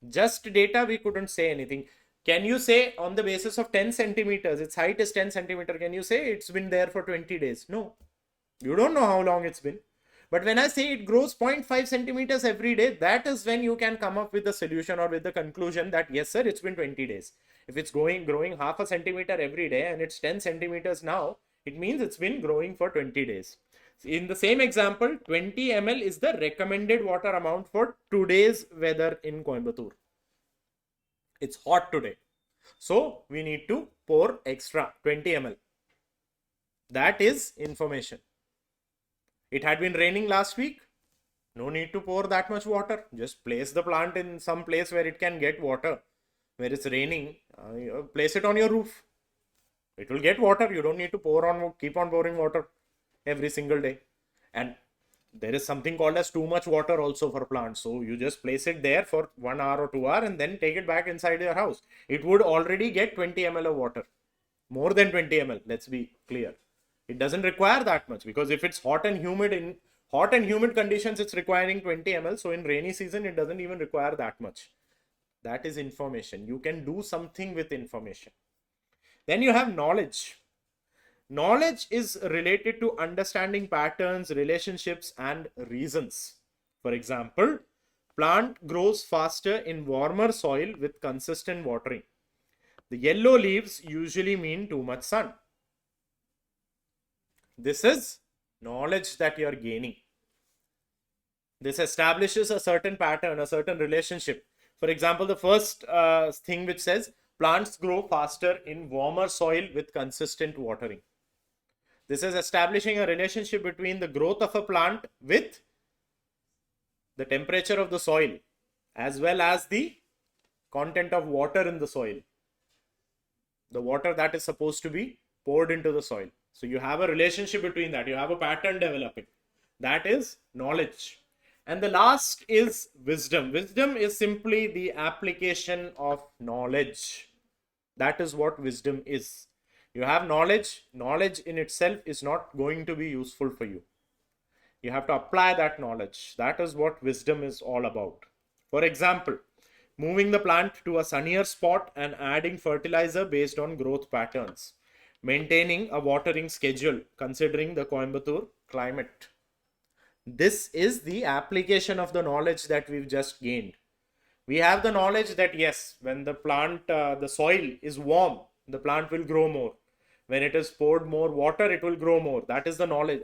just data, we couldn't say anything. Can you say on the basis of 10 centimeters, its height is 10 centimeter, can you say it's been there for 20 days? No. You don't know how long it's been. But when I say it grows 0.5 centimeters every day, that is when you can come up with the solution or with the conclusion that yes, sir, it's been 20 days. If it's growing half a centimeter every day and it's 10 centimeters now, it means it's been growing for 20 days. In the same example, 20 ml is the recommended water amount for today's weather in Coimbatore. It's hot today. So we need to pour extra 20 ml. That is information. It had been raining last week. No need to pour that much water. Just place the plant in some place where it can get water. Where it's raining, place it on your roof. It will get water. You don't need to keep on pouring water every single day. And there is something called as too much water also for plants. So you just place it there for 1 hour or 2 hours and then take it back inside your house. It would already get 20 ml of water. More than 20 ml. Let's be clear. It doesn't require that much, because if it's hot and humid in Hot and humid conditions, it's requiring 20 ml. So in rainy season, it doesn't even require that much. That is information. You can do something with information. Then you have knowledge. Knowledge is related to understanding patterns, relationships, and reasons. For example, plant grows faster in warmer soil with consistent watering. The yellow leaves usually mean too much sun. This is knowledge that you are gaining. This establishes a certain pattern, a certain relationship. For example, the first thing which says plants grow faster in warmer soil with consistent watering. This is establishing a relationship between the growth of a plant with the temperature of the soil as well as the content of water in the soil. The water that is supposed to be poured into the soil. So you have a relationship between that. You have a pattern developing. That is knowledge. And the last is wisdom. Wisdom is simply the application of knowledge. That is what wisdom is. You have knowledge. Knowledge in itself is not going to be useful for you. You have to apply that knowledge. That is what wisdom is all about. For example, moving the plant to a sunnier spot and adding fertilizer based on growth patterns. Maintaining a watering schedule considering the Coimbatore climate. This is the application of the knowledge that we've just gained. We have the knowledge that yes, when the plant, the soil is warm, the plant will grow more. When it is poured more water, it will grow more. That is the knowledge.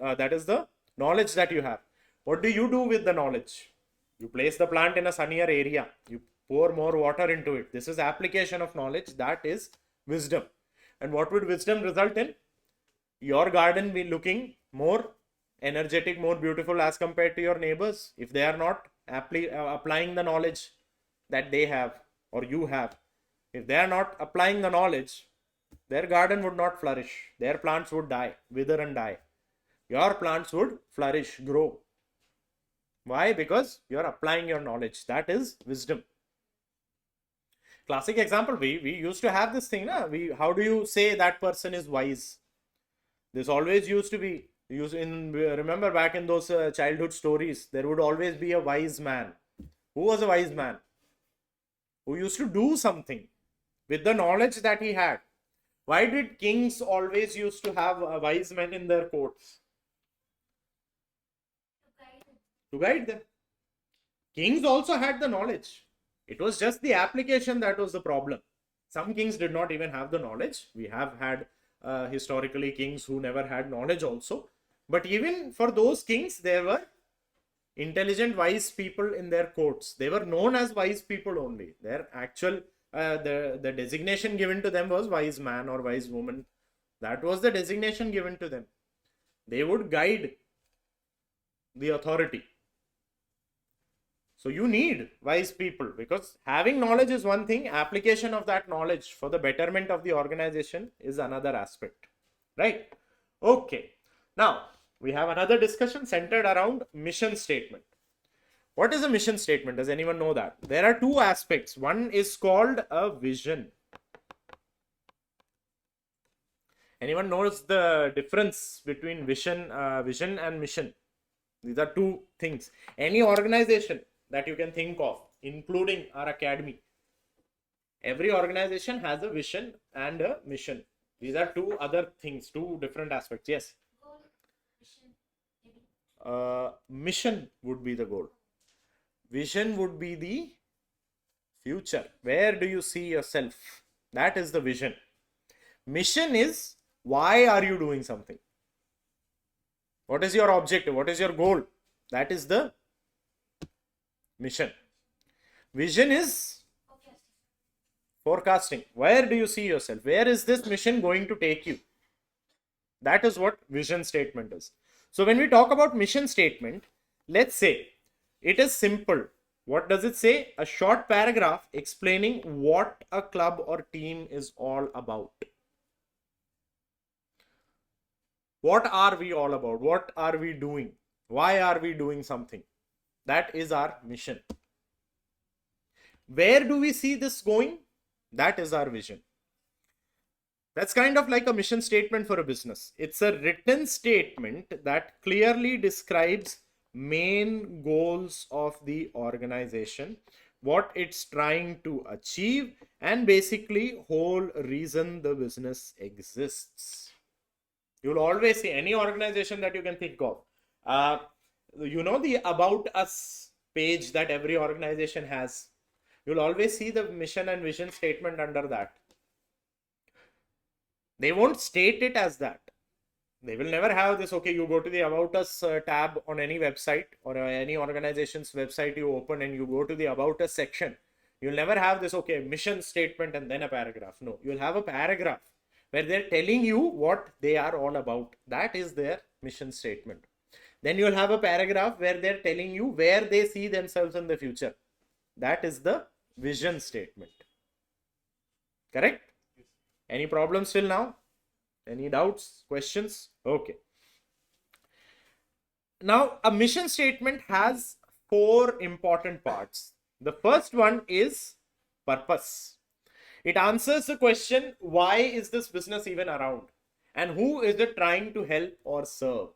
That you have. What do you do with the knowledge? You place the plant in a sunnier area. You pour more water into it. This is application of knowledge. That is wisdom. And what would wisdom result in? Your garden be looking more energetic, more beautiful as compared to your neighbors. If they are not applying the knowledge that they have or you have. If they are not applying the knowledge, their garden would not flourish. Their plants would die, wither and die. Your plants would flourish, grow. Why? Because you are applying your knowledge. That is wisdom. Classic example, we used to have this thing. How do you say that person is wise? This always used to be used in, remember back in those childhood stories, there would always be a wise man. Who was a wise man? Who used to do something with the knowledge that he had. Why did kings always used to have wise men in their courts? To guide them. Kings also had the knowledge. It was just the application that was the problem. Some kings did not even have the knowledge. We have had historically kings who never had knowledge also. But even for those kings, there were intelligent, wise people in their courts. They were known as wise people only. Their actual, the designation given to them was wise man or wise woman. That was the designation given to them. They would guide the authority. So you need wise people, because having knowledge is one thing, application of that knowledge for the betterment of the organization is another aspect, right? Okay. Now, we have another discussion centered around mission statement. What is a mission statement? Does anyone know that? There are two aspects. One is called a vision. Anyone knows the difference between vision and mission? These are two things. Any organization that you can think of, including our academy. Every organization has a vision and a mission. These are two other things, two different aspects. Yes? Goal, mission, maybe. Mission would be the goal. Vision would be the future. Where do you see yourself? That is the vision. Mission is why are you doing something? What is your objective? What is your goal? That is the mission. Vision is forecasting. Where do you see yourself? Where is this mission going to take you? That is what vision statement is. So when we talk about mission statement, let's say it is simple. What does it say? A short paragraph explaining what a club or team is all about. What are we all about? What are we doing? Why are we doing something? That is our mission. Where do we see this going? That is our vision. That's kind of like a mission statement for a business. It's a written statement that clearly describes main goals of the organization, what it's trying to achieve, and basically whole reason the business exists. You'll always see any organization that you can think of. The About Us page that every organization has. You'll always see the mission and vision statement under that. They won't state it as that. They will never have this, okay, you go to the About Us tab on any website or any organization's website you open and you go to the About Us section. You'll never have this, okay, mission statement and then a paragraph. No, you'll have a paragraph where they're telling you what they are all about. That is their mission statement. Then you'll have a paragraph where they're telling you where they see themselves in the future. That is the vision statement. Correct? Yes. Any problems till now? Any doubts, questions? Okay. Now, a mission statement has 4 important parts. The first one is purpose. It answers the question, why is this business even around? And who is it trying to help or serve?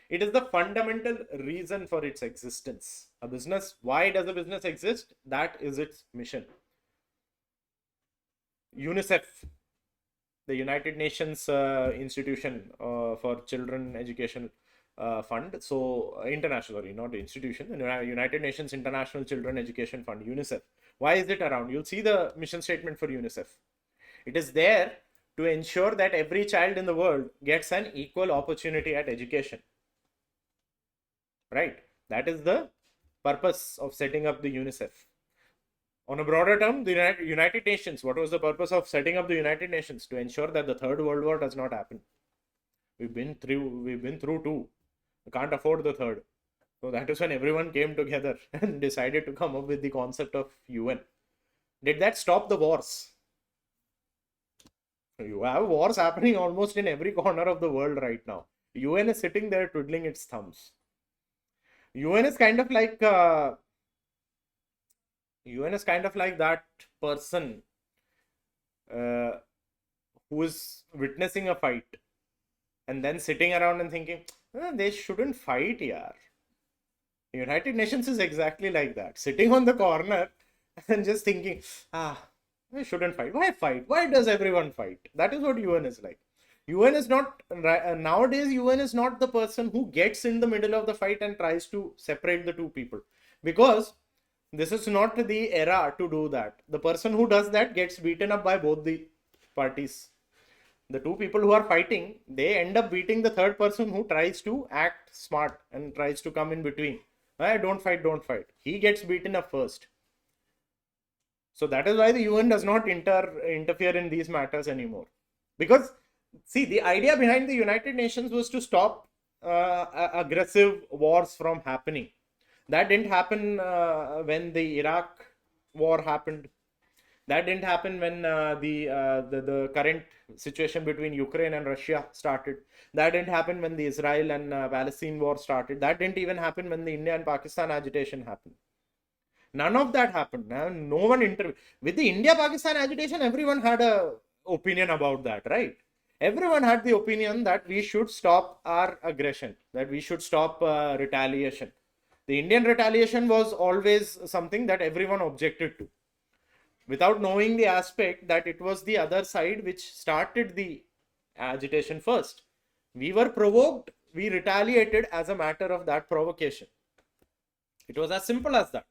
It is the fundamental reason for its existence. A business, why does a business exist? That is its mission. UNICEF, the United Nations institution for children education fund. So international, sorry, not the institution, the United Nations International Children Education Fund, UNICEF. Why is it around? You'll see the mission statement for UNICEF. It is there to ensure that every child in the world gets an equal opportunity at education. Right? That is the purpose of setting up the UNICEF. On a broader term, the United Nations, what was the purpose of setting up the United Nations? To ensure that the Third World War does not happen. We've been through 2. We can't afford the 3rd. So that is when everyone came together and decided to come up with the concept of UN. Did that stop the wars? You have wars happening almost in every corner of the world right now. UN is sitting there twiddling its thumbs. UN is kind of like that person who is witnessing a fight and then sitting around and thinking, they shouldn't fight, yaar. United Nations is exactly like that. Sitting on the corner and just thinking, they shouldn't fight. Why fight? Why does everyone fight? That is what UN is like. UN is not, nowadays UN is not the person who gets in the middle of the fight and tries to separate the two people. Because this is not the era to do that. The person who does that gets beaten up by both the parties. The two people who are fighting, they end up beating the third person who tries to act smart and tries to come in between. Don't fight. He gets beaten up first. So that is why the UN does not interfere in these matters anymore. Because, see, the idea behind the United Nations was to stop aggressive wars from happening. That didn't happen when the Iraq war happened. That didn't happen when the current situation between Ukraine and Russia started. That didn't happen when the Israel and Palestine war started. That didn't even happen when the India and Pakistan agitation happened. None of that happened. No one intervened. With the India-Pakistan agitation, everyone had an opinion about that, right? Everyone had the opinion that we should stop our aggression, that we should stop retaliation. The Indian retaliation was always something that everyone objected to, without knowing the aspect that it was the other side which started the agitation first. We were provoked, we retaliated as a matter of that provocation. It was as simple as that.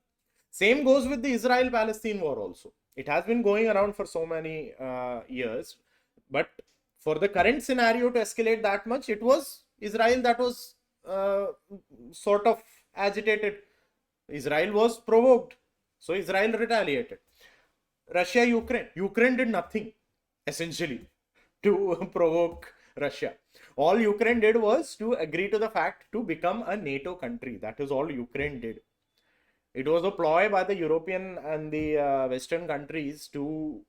Same goes with the Israel-Palestine war also. It has been going around for so many years, but for the current scenario to escalate that much, it was Israel that was sort of agitated. Israel was provoked, so Israel retaliated. Russia, Ukraine did nothing essentially to provoke Russia. All Ukraine did was to agree to the fact to become a NATO country. That is all Ukraine did. It was a ploy by the European and the Western countries to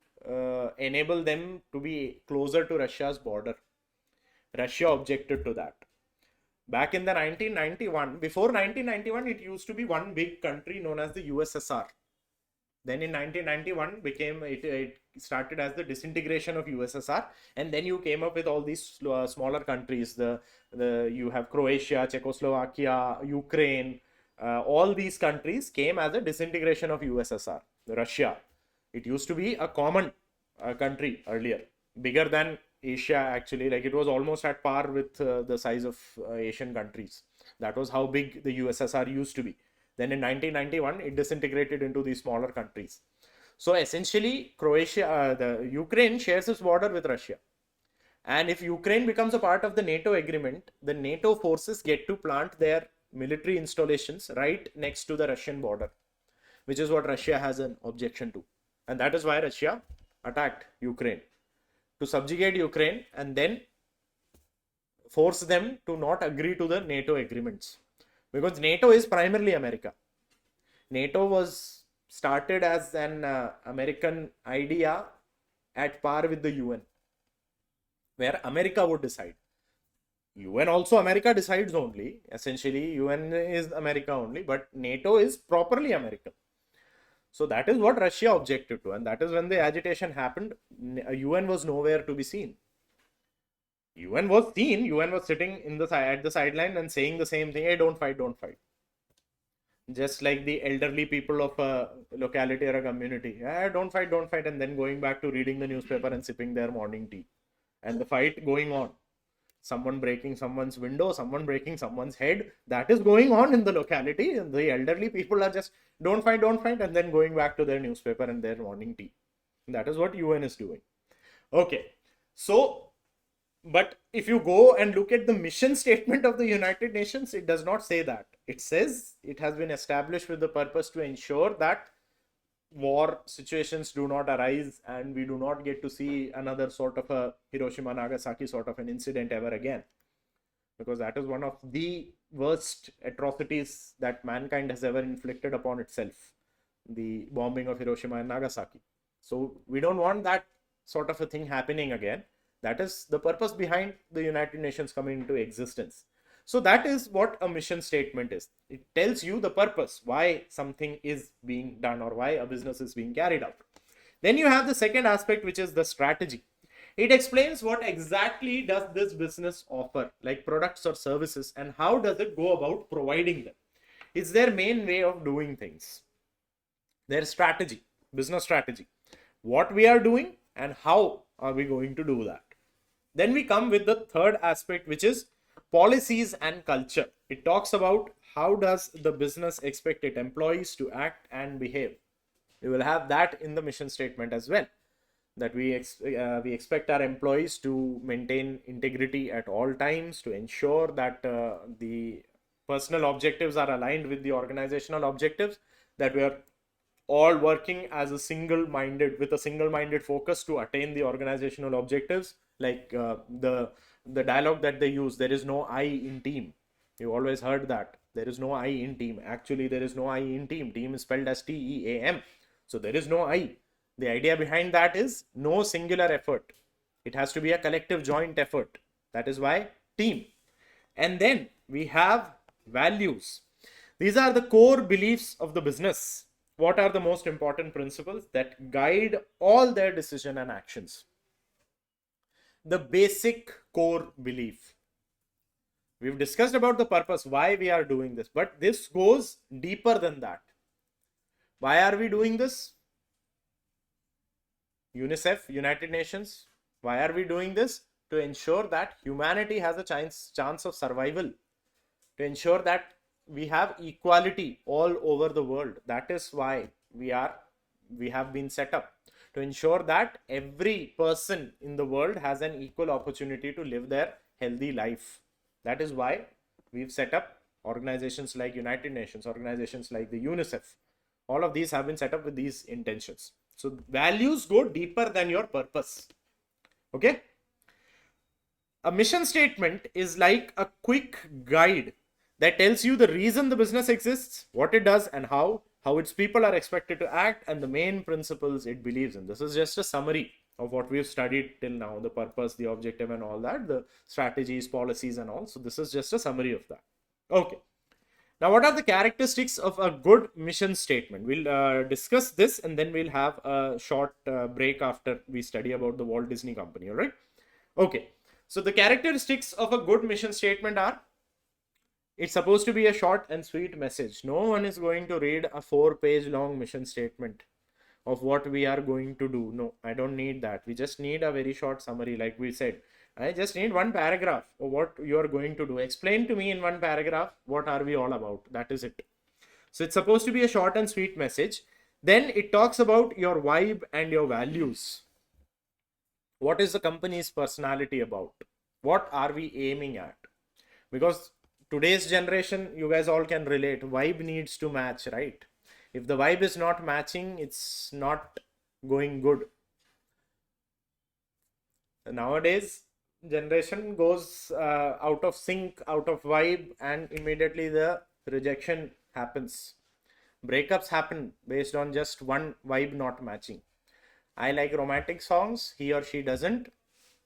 enable them to be closer to Russia's border. Russia objected to that. Back in the 1991, before 1991, it used to be one big country known as the USSR. Then in 1991, it started as the disintegration of USSR, and then you came up with all these smaller countries. You have Croatia, Czechoslovakia, Ukraine, all these countries came as a disintegration of USSR, Russia. It used to be a common country earlier, bigger than Asia actually. Like it was almost at par with the size of Asian countries. That was how big the USSR used to be. Then in 1991, it disintegrated into these smaller countries. So essentially, the Ukraine shares its border with Russia. And if Ukraine becomes a part of the NATO agreement, the NATO forces get to plant their military installations right next to the Russian border, which is what Russia has an objection to. And that is why Russia attacked Ukraine, to subjugate Ukraine and then force them to not agree to the NATO agreements. Because NATO is primarily America. NATO was started as an American idea at par with the UN, where America would decide. UN also America decides only. Essentially, UN is America only, but NATO is properly American. So that is what Russia objected to, and that is when the agitation happened. UN was nowhere to be seen. UN was seen. UN was sitting at the sideline and saying the same thing: "Hey, don't fight, don't fight." Just like the elderly people of a locality or a community, don't fight, don't fight, and then going back to reading the newspaper and sipping their morning tea, and the fight going on. Someone breaking someone's window, someone breaking someone's head. That is going on in the locality. And the elderly people are just don't fight, and then going back to their newspaper and their morning tea. That is what UN is doing. Okay, so but if you go and look at the mission statement of the United Nations, it does not say that. It says it has been established with the purpose to ensure that war situations do not arise and we do not get to see another sort of a Hiroshima Nagasaki sort of an incident ever again, because that is one of the worst atrocities that mankind has ever inflicted upon itself, the bombing of Hiroshima and Nagasaki. So we don't want that sort of a thing happening again. That is the purpose behind the United Nations coming into existence. So that is what a mission statement is. It tells you the purpose, why something is being done or why a business is being carried out. Then you have the second aspect, which is the strategy. It explains what exactly does this business offer, like products or services, and how does it go about providing them. It's their main way of doing things. Their strategy, business strategy. What we are doing and how are we going to do that. Then we come with the third aspect, which is policies and culture. It talks about how does the business expect its employees to act and behave. We will have that in the mission statement as well, that we expect our employees to maintain integrity at all times, to ensure that the personal objectives are aligned with the organizational objectives, that we are all working as a with a single-minded focus to attain the organizational objectives. Like the dialogue that they use, there is no I in team. You always heard that. There is no I in team. Actually, there is no I in team. Team is spelled as TEAM. So there is no I. The idea behind that is no singular effort. It has to be a collective joint effort. That is why team. And then we have values. These are the core beliefs of the business. What are the most important principles that guide all their decision and actions? The basic core belief. We've discussed about the purpose, why we are doing this, but this goes deeper than that. Why are we doing this? UNICEF, United Nations, why are we doing this? To ensure that humanity has a chance of survival, to ensure that we have equality all over the world. That is why we have been set up, to ensure that every person in the world has an equal opportunity to live their healthy life. That is why we've set up organizations like United Nations, organizations like the UNICEF. All of these have been set up with these intentions. So values go deeper than your purpose. Okay? A mission statement is like a quick guide that tells you the reason the business exists, what it does and how its people are expected to act, and the main principles it believes in. This is just a summary of what we've studied till now, the purpose, the objective and all that, the strategies, policies and all. So this is just a summary of that. Okay. Now, what are the characteristics of a good mission statement? We'll discuss this and then we'll have a short break after we study about the Walt Disney Company, all right? Okay. So the characteristics of a good mission statement are: It's supposed to be a short and sweet message. No one is going to read a 4-page long mission statement of what we are going to do. No, I don't need that. We just need a very short summary, like we said. I just need one paragraph of what you are going to do. Explain to me in one paragraph what are we all about. That is it. So it's supposed to be a short and sweet message. Then it talks about your vibe and your values. What is the company's personality about? What are we aiming at? Because today's generation, you guys all can relate, vibe needs to match, right? If the vibe is not matching, it's not going good. Nowadays, generation goes out of sync, out of vibe, and immediately the rejection happens. Breakups happen based on just one vibe not matching. I like romantic songs, he or she doesn't.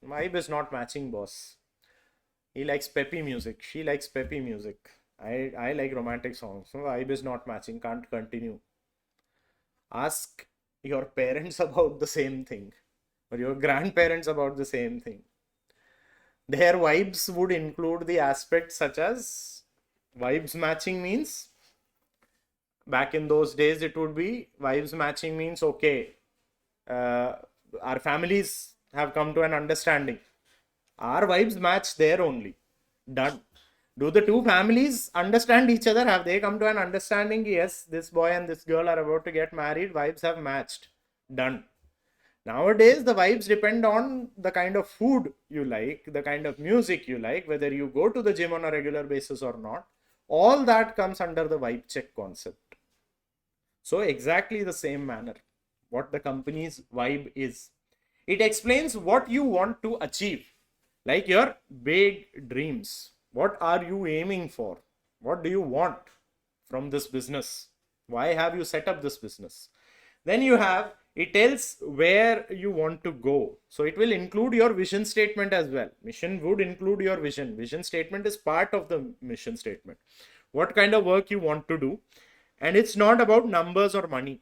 Vibe is not matching, boss. He likes peppy music, she likes peppy music. I like romantic songs, so vibe is not matching, can't continue. Ask your parents about the same thing, or your grandparents about the same thing. Their vibes would include the aspects such as vibes matching means, back in those days, it would be vibes matching means, okay, our families have come to an understanding. Our vibes match there only. Done. Do the two families understand each other? Have they come to an understanding? Yes, this boy and this girl are about to get married. Vibes have matched. Done. Nowadays, the vibes depend on the kind of food you like, the kind of music you like, whether you go to the gym on a regular basis or not. All that comes under the vibe check concept. So, exactly the same manner, what the company's vibe is. It explains what you want to achieve, like your big dreams. What are you aiming for? What do you want from this business? Why have you set up this business? Then it tells where you want to go. So it will include your vision statement as well. Mission would include your vision. Vision statement is part of the mission statement. What kind of work you want to do. And it's not about numbers or money.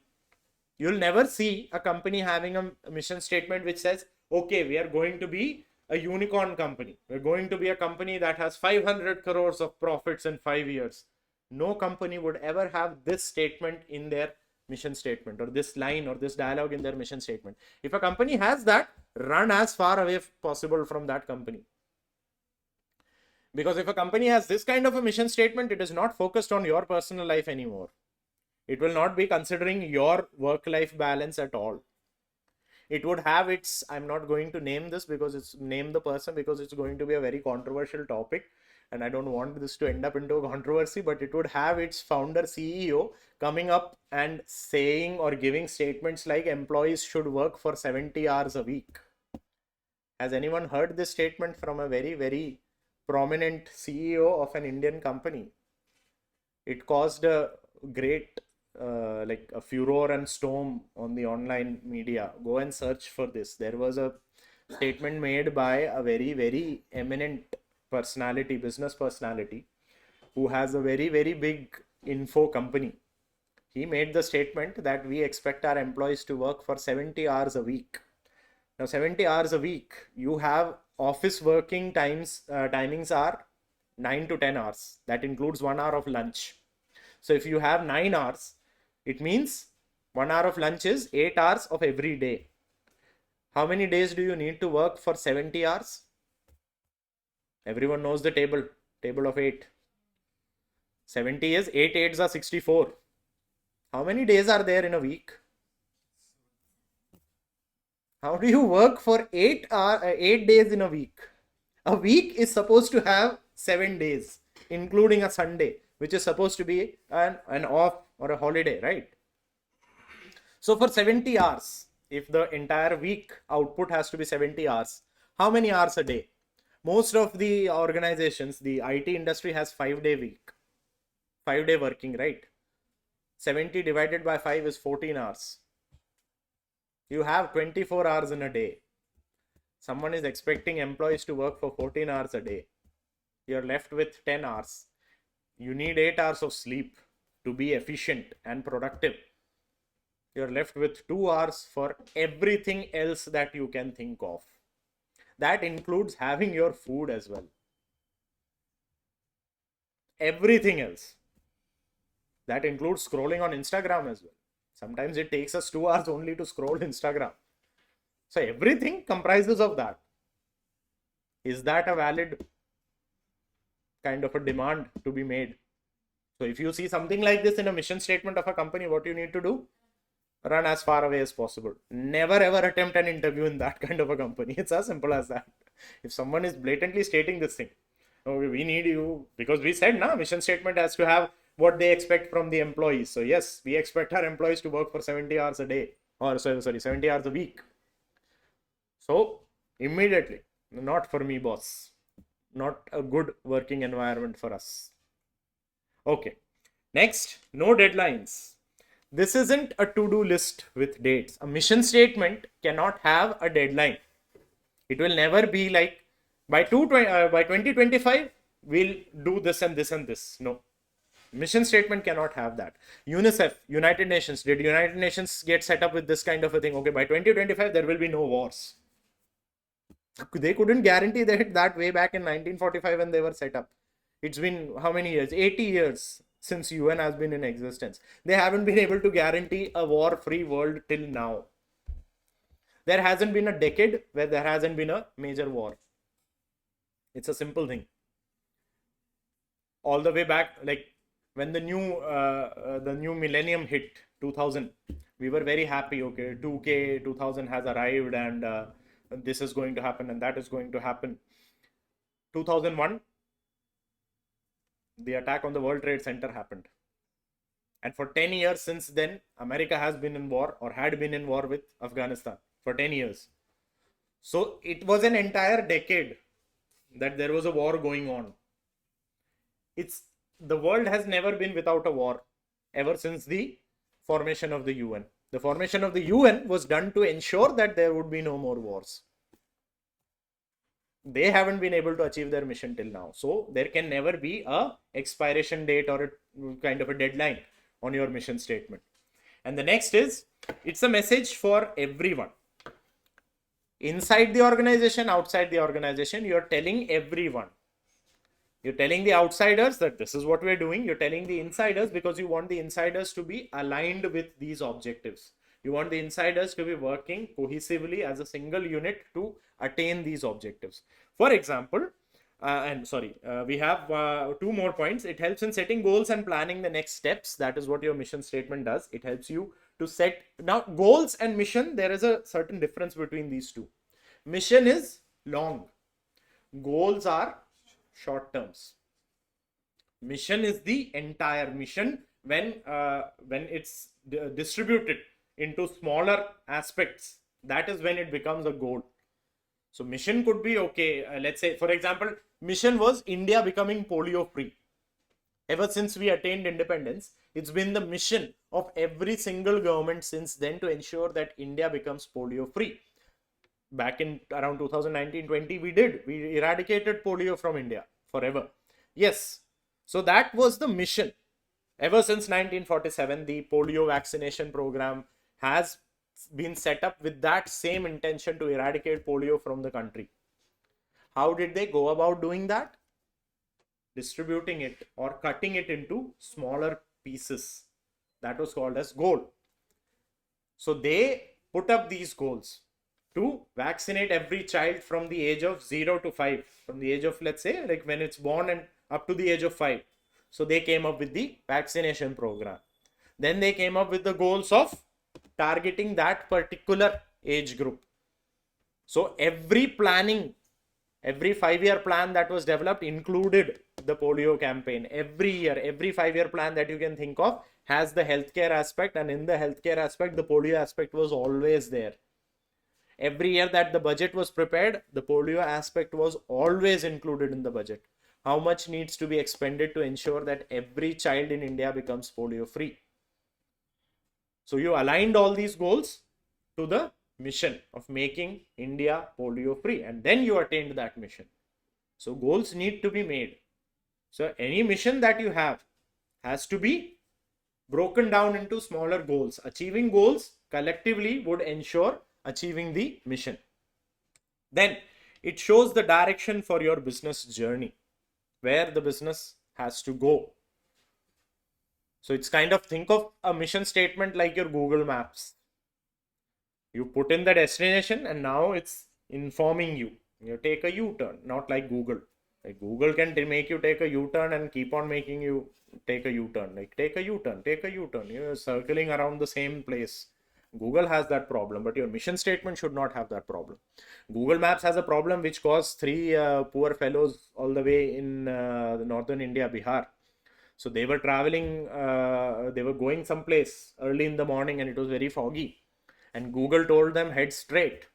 You'll never see a company having a mission statement which says, okay, we are going to be a unicorn company. We're going to be a company that has 500 crores of profits in 5 years. No company would ever have this statement in their mission statement, or this line or this dialogue in their mission statement. If a company has that, run as far away as possible from that company. Because if a company has this kind of a mission statement, it is not focused on your personal life anymore. It will not be considering your work-life balance at all. It would have its, I'm not going to name this because it's name the person, because it's going to be a very controversial topic and I don't want this to end up into a controversy, but it would have its founder CEO coming up and saying or giving statements like employees should work for 70 hours a week. Has anyone heard this statement from a very, very prominent CEO of an Indian company? It caused a great like a furor and storm on the online media. Go and search for this. There was a statement made by a very, very eminent personality, business personality, who has a very, very big info company. He made the statement that we expect our employees to work for 70 hours a week. Now, 70 hours a week, you have office working timings are 9 to 10 hours. That includes 1 hour of lunch. So if you have 9 hours, it means 1 hour of lunch is 8 hours of every day. How many days do you need to work for 70 hours? Everyone knows the table of 8. 70 is 8 8s are 64. How many days are there in a week? How do you work for 8 days in a week? A week is supposed to have 7 days, including a Sunday, which is supposed to be an off or a holiday, right? So for 70 hours, if the entire week output has to be 70 hours, how many hours a day? Most of the organizations, the IT industry has 5-day week, 5-day working, right? 70 divided by 5 is 14 hours. You have 24 hours in a day. Someone is expecting employees to work for 14 hours a day. You're left with 10 hours. You need 8 hours of sleep to be efficient and productive. You're left with 2 hours for everything else that you can think of. That includes having your food as well. everything else. That includes scrolling on Instagram as well. Sometimes it takes us 2 hours only to scroll Instagram. So everything comprises of that. Is that a valid kind of a demand to be made? So if you see something like this in a mission statement of a company, what you need to do? Run as far away as possible. Never ever attempt an interview in that kind of a company. It's as simple as that. If someone is blatantly stating this thing, oh, we need you, because we said now mission statement has to have what they expect from the employees. So yes, we expect our employees to work for 70 hours a day, or 70 hours a week. So immediately, not for me, boss. Not a good working environment for us. Okay. Next, no deadlines. This isn't a to-do list with dates. A mission statement cannot have a deadline. It will never be like by 2025 we'll do this and this and this. No. Mission statement cannot have that. UNICEF, United Nations, did United Nations get set up with this kind of a thing? Okay, by 2025 there will be no wars. They couldn't guarantee that way back in 1945 when they were set up. It's been how many years? 80 years since UN has been in existence. They haven't been able to guarantee a war-free world till now. There hasn't been a decade where there hasn't been a major war. It's a simple thing. All the way back, like when the new millennium hit, 2000, we were very happy. Okay, 2K 2000 has arrived, and this is going to happen, and that is going to happen. 2001, the attack on the World Trade Center happened. And for 10 years since then, America has been in war, or had been in war with Afghanistan for 10 years. So it was an entire decade that there was a war going on. The world has never been without a war ever since the formation of the UN. The formation of the UN was done to ensure that there would be no more wars. They haven't been able to achieve their mission till now. So there can never be a expiration date or a kind of a deadline on your mission statement. And the next is, it's a message for everyone. Inside the organization, outside the organization, you're telling everyone. You're telling the outsiders that this is what we're doing. You're telling the insiders because you want the insiders to be aligned with these objectives. You want the insiders to be working cohesively as a single unit to attain these objectives. For example, we have 2 more points. It helps in setting goals and planning the next steps. That is what your mission statement does. It helps you to set. Now, goals and mission, there is a certain difference between these two. Mission is long. Goals are short terms. Mission is the entire mission when it's distributed into smaller aspects. That is when it becomes a goal. So mission could be, okay, let's say, for example, mission was India becoming polio free. Ever since we attained independence, it's been the mission of every single government since then to ensure that India becomes polio free. Back in around 2019-20, we eradicated polio from India forever. Yes. So that was the mission. Ever since 1947, the polio vaccination program has been set up with that same intention to eradicate polio from the country. How did they go about doing that? Distributing it or cutting it into smaller pieces. That was called as goal. So they put up these goals to vaccinate every child from the age of 0 to 5, from the age of, let's say, like when it's born and up to the age of 5. So they came up with the vaccination program. Then they came up with the goals of targeting that particular age group. So every 5-year plan that was developed included the polio campaign. Every year, every 5-year plan that you can think of has the healthcare aspect, and in the healthcare aspect, the polio aspect was always there. Every year that the budget was prepared, the polio aspect was always included in the budget. How much needs to be expended to ensure that every child in India becomes polio free? So you aligned all these goals to the mission of making India polio free, and then you attained that mission. So goals need to be made. So any mission that you have has to be broken down into smaller goals. Achieving goals collectively would ensure achieving the mission. Then it shows the direction for your business journey, where the business has to go. So it's kind of, think of a mission statement like your Google Maps. You put in the destination and now it's informing you. You take a U-turn, not like Google. Like Google can make you take a U-turn and keep on making you take a U-turn. Like take a U-turn, take a U-turn. You're circling around the same place. Google has that problem, but your mission statement should not have that problem. Google Maps has a problem which caused three poor fellows all the way in the northern India, Bihar. So they were traveling, they were going someplace early in the morning and it was very foggy. And Google told them head straight.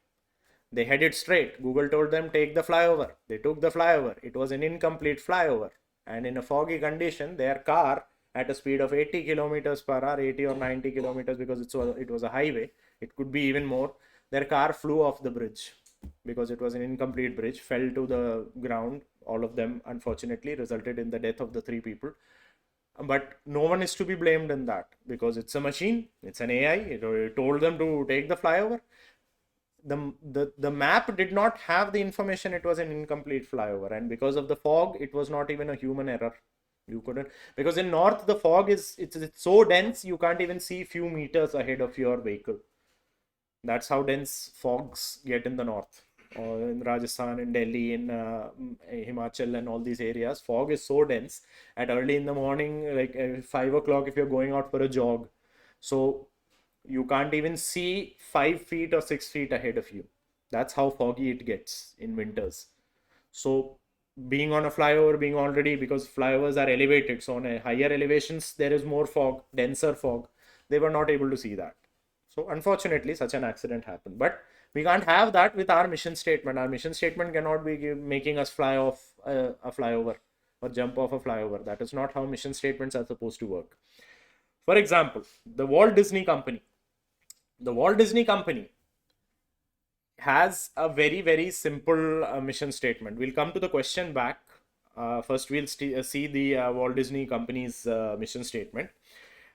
They headed straight. Google told them take the flyover. They took the flyover. It was an incomplete flyover. And in a foggy condition, their car at a speed of 80 kilometers per hour, 80 or 90 kilometers, because it was a highway, it could be even more. Their car flew off the bridge because it was an incomplete bridge, fell to the ground. All of them, unfortunately, resulted in the death of the three people. But no one is to be blamed in that because it's a machine, it's an AI. It told them to take the flyover. The map did not have the information. It was an incomplete flyover, and because of the fog, it was not even a human error. You couldn't, because in north the fog is it's so dense you can't even see few meters ahead of your vehicle. That's how dense fogs get in the north, or in Rajasthan, in Delhi, in Himachal and all these areas. Fog is so dense at early in the morning, like 5 o'clock if you're going out for a jog. So you can't even see 5 feet or 6 feet ahead of you. That's how foggy it gets in winters. So being on a flyover, being already, because flyovers are elevated, so on a higher elevations there is more fog, denser fog. They were not able to see that. So unfortunately such an accident happened. But we can't have that with our mission statement. Our mission statement cannot be making us fly off a flyover or jump off a flyover. That is not how mission statements are supposed to work. For example, the Walt Disney Company. The Walt Disney Company has a very, very simple mission statement. We'll come to the question back. First, we'll see the Walt Disney Company's mission statement.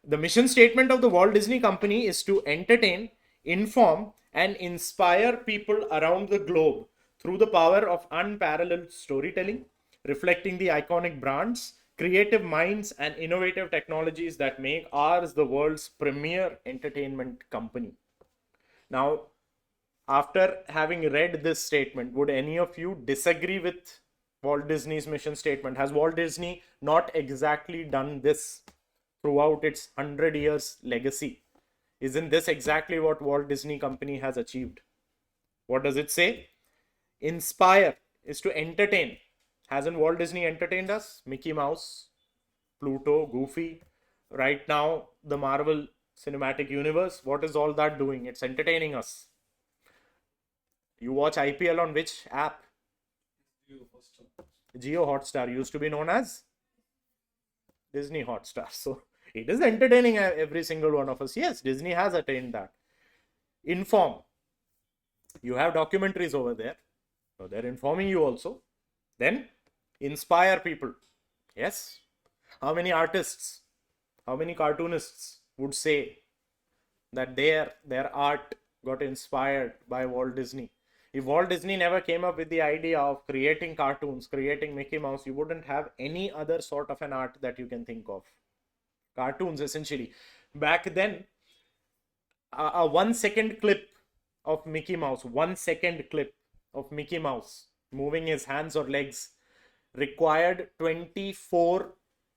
The mission statement of the Walt Disney Company is to entertain, inform, and inspire people around the globe through the power of unparalleled storytelling, reflecting the iconic brands, creative minds, and innovative technologies that make ours the world's premier entertainment company. Now, after having read this statement, would any of you disagree with Walt Disney's mission statement? Has Walt Disney not exactly done this throughout its 100 years legacy? Isn't this exactly what Walt Disney Company has achieved? What does it say? Inspire is to entertain. Hasn't Walt Disney entertained us? Mickey Mouse, Pluto, Goofy. Right now, the Marvel Cinematic Universe. What is all that doing? It's entertaining us. You watch IPL on which app? Geo Hotstar used to be known as Disney Hotstar. So it is entertaining every single one of us. Yes, Disney has attained that. Inform. You have documentaries over there. So they're informing you also. Then inspire people. Yes. How many artists, how many cartoonists would say that their art got inspired by Walt Disney? If Walt Disney never came up with the idea of creating cartoons, creating Mickey Mouse, you wouldn't have any other sort of an art that you can think of. Cartoons, essentially. Back then, a 1 second clip of Mickey Mouse, 1 second clip of Mickey Mouse moving his hands or legs required 24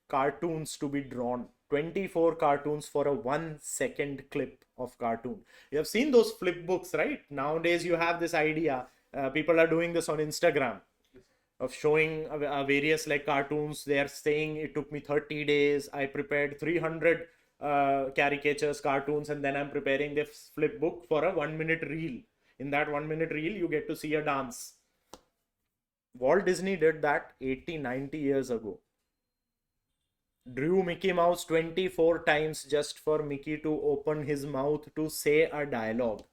cartoons to be drawn. 24 cartoons for a 1 second clip of cartoon. You have seen those flip books, right? Nowadays you have this idea, people are doing this on Instagram, of showing various like cartoons. They are saying it took me 30 days, I prepared 300 caricatures, cartoons, and then I'm preparing this flip book for a 1 minute reel. In that 1 minute reel you get to see a dance. Walt Disney did that 80-90 years ago. Drew Mickey Mouse 24 times just for Mickey to open his mouth to say a dialogue.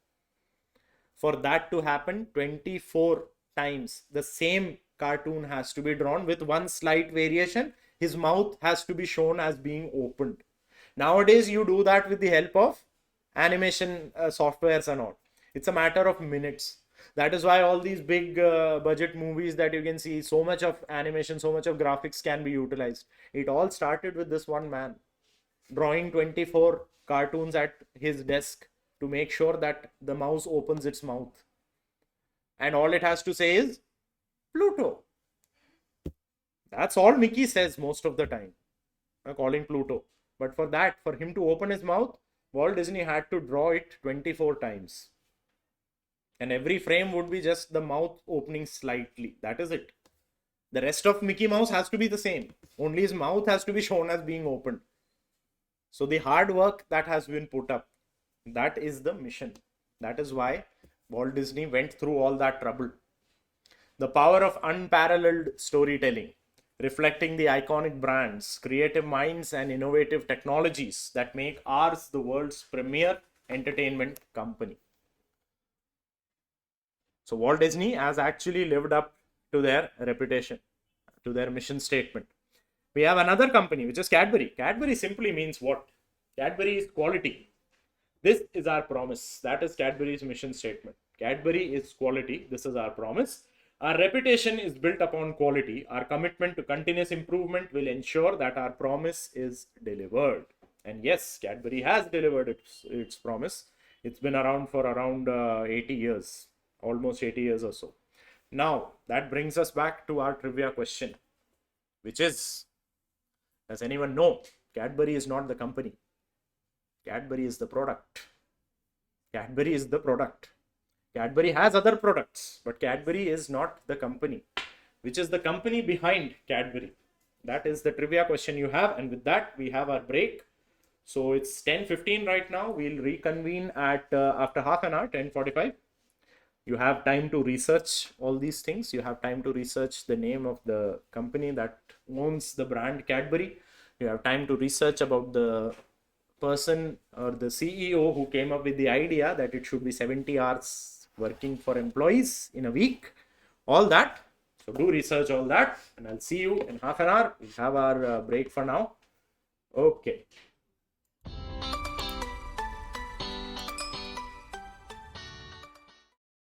For that to happen, 24 times the same cartoon has to be drawn with one slight variation. His mouth has to be shown as being opened. Nowadays you do that with the help of animation softwares and all. It's a matter of minutes. That is why all these big budget movies that you can see, so much of animation, so much of graphics can be utilized. It all started with this one man drawing 24 cartoons at his desk to make sure that the mouse opens its mouth. And all it has to say is Pluto. That's all Mickey says most of the time, calling Pluto. But for that, for him to open his mouth, Walt Disney had to draw it 24 times. And every frame would be just the mouth opening slightly. That is it. The rest of Mickey Mouse has to be the same. Only his mouth has to be shown as being opened. So the hard work that has been put up, that is the mission. That is why Walt Disney went through all that trouble. The power of unparalleled storytelling, reflecting the iconic brands, creative minds, and innovative technologies that make ours the world's premier entertainment company. So Walt Disney has actually lived up to their reputation, to their mission statement. We have another company, which is Cadbury. Cadbury simply means what? Cadbury is quality. This is our promise. That is Cadbury's mission statement. Cadbury is quality. This is our promise. Our reputation is built upon quality. Our commitment to continuous improvement will ensure that our promise is delivered. And yes, Cadbury has delivered its promise. It's been around for around 80 years, almost 80 years or so. Now, that brings us back to our trivia question, which is, does anyone know? Cadbury is not the company. Cadbury is the product. Cadbury is the product. Cadbury has other products, but Cadbury is not the company. Which is the company behind Cadbury? That is the trivia question you have. And with that, we have our break. So it's 10:15 right now. We'll reconvene at after half an hour, 10:45. You have time to research all these things. You have time to research the name of the company that owns the brand Cadbury. You have time to research about the person or the CEO who came up with the idea that it should be 70 hours working for employees in a week. All that. So do research all that, and I'll see you in half an hour. We have our break for now. Okay.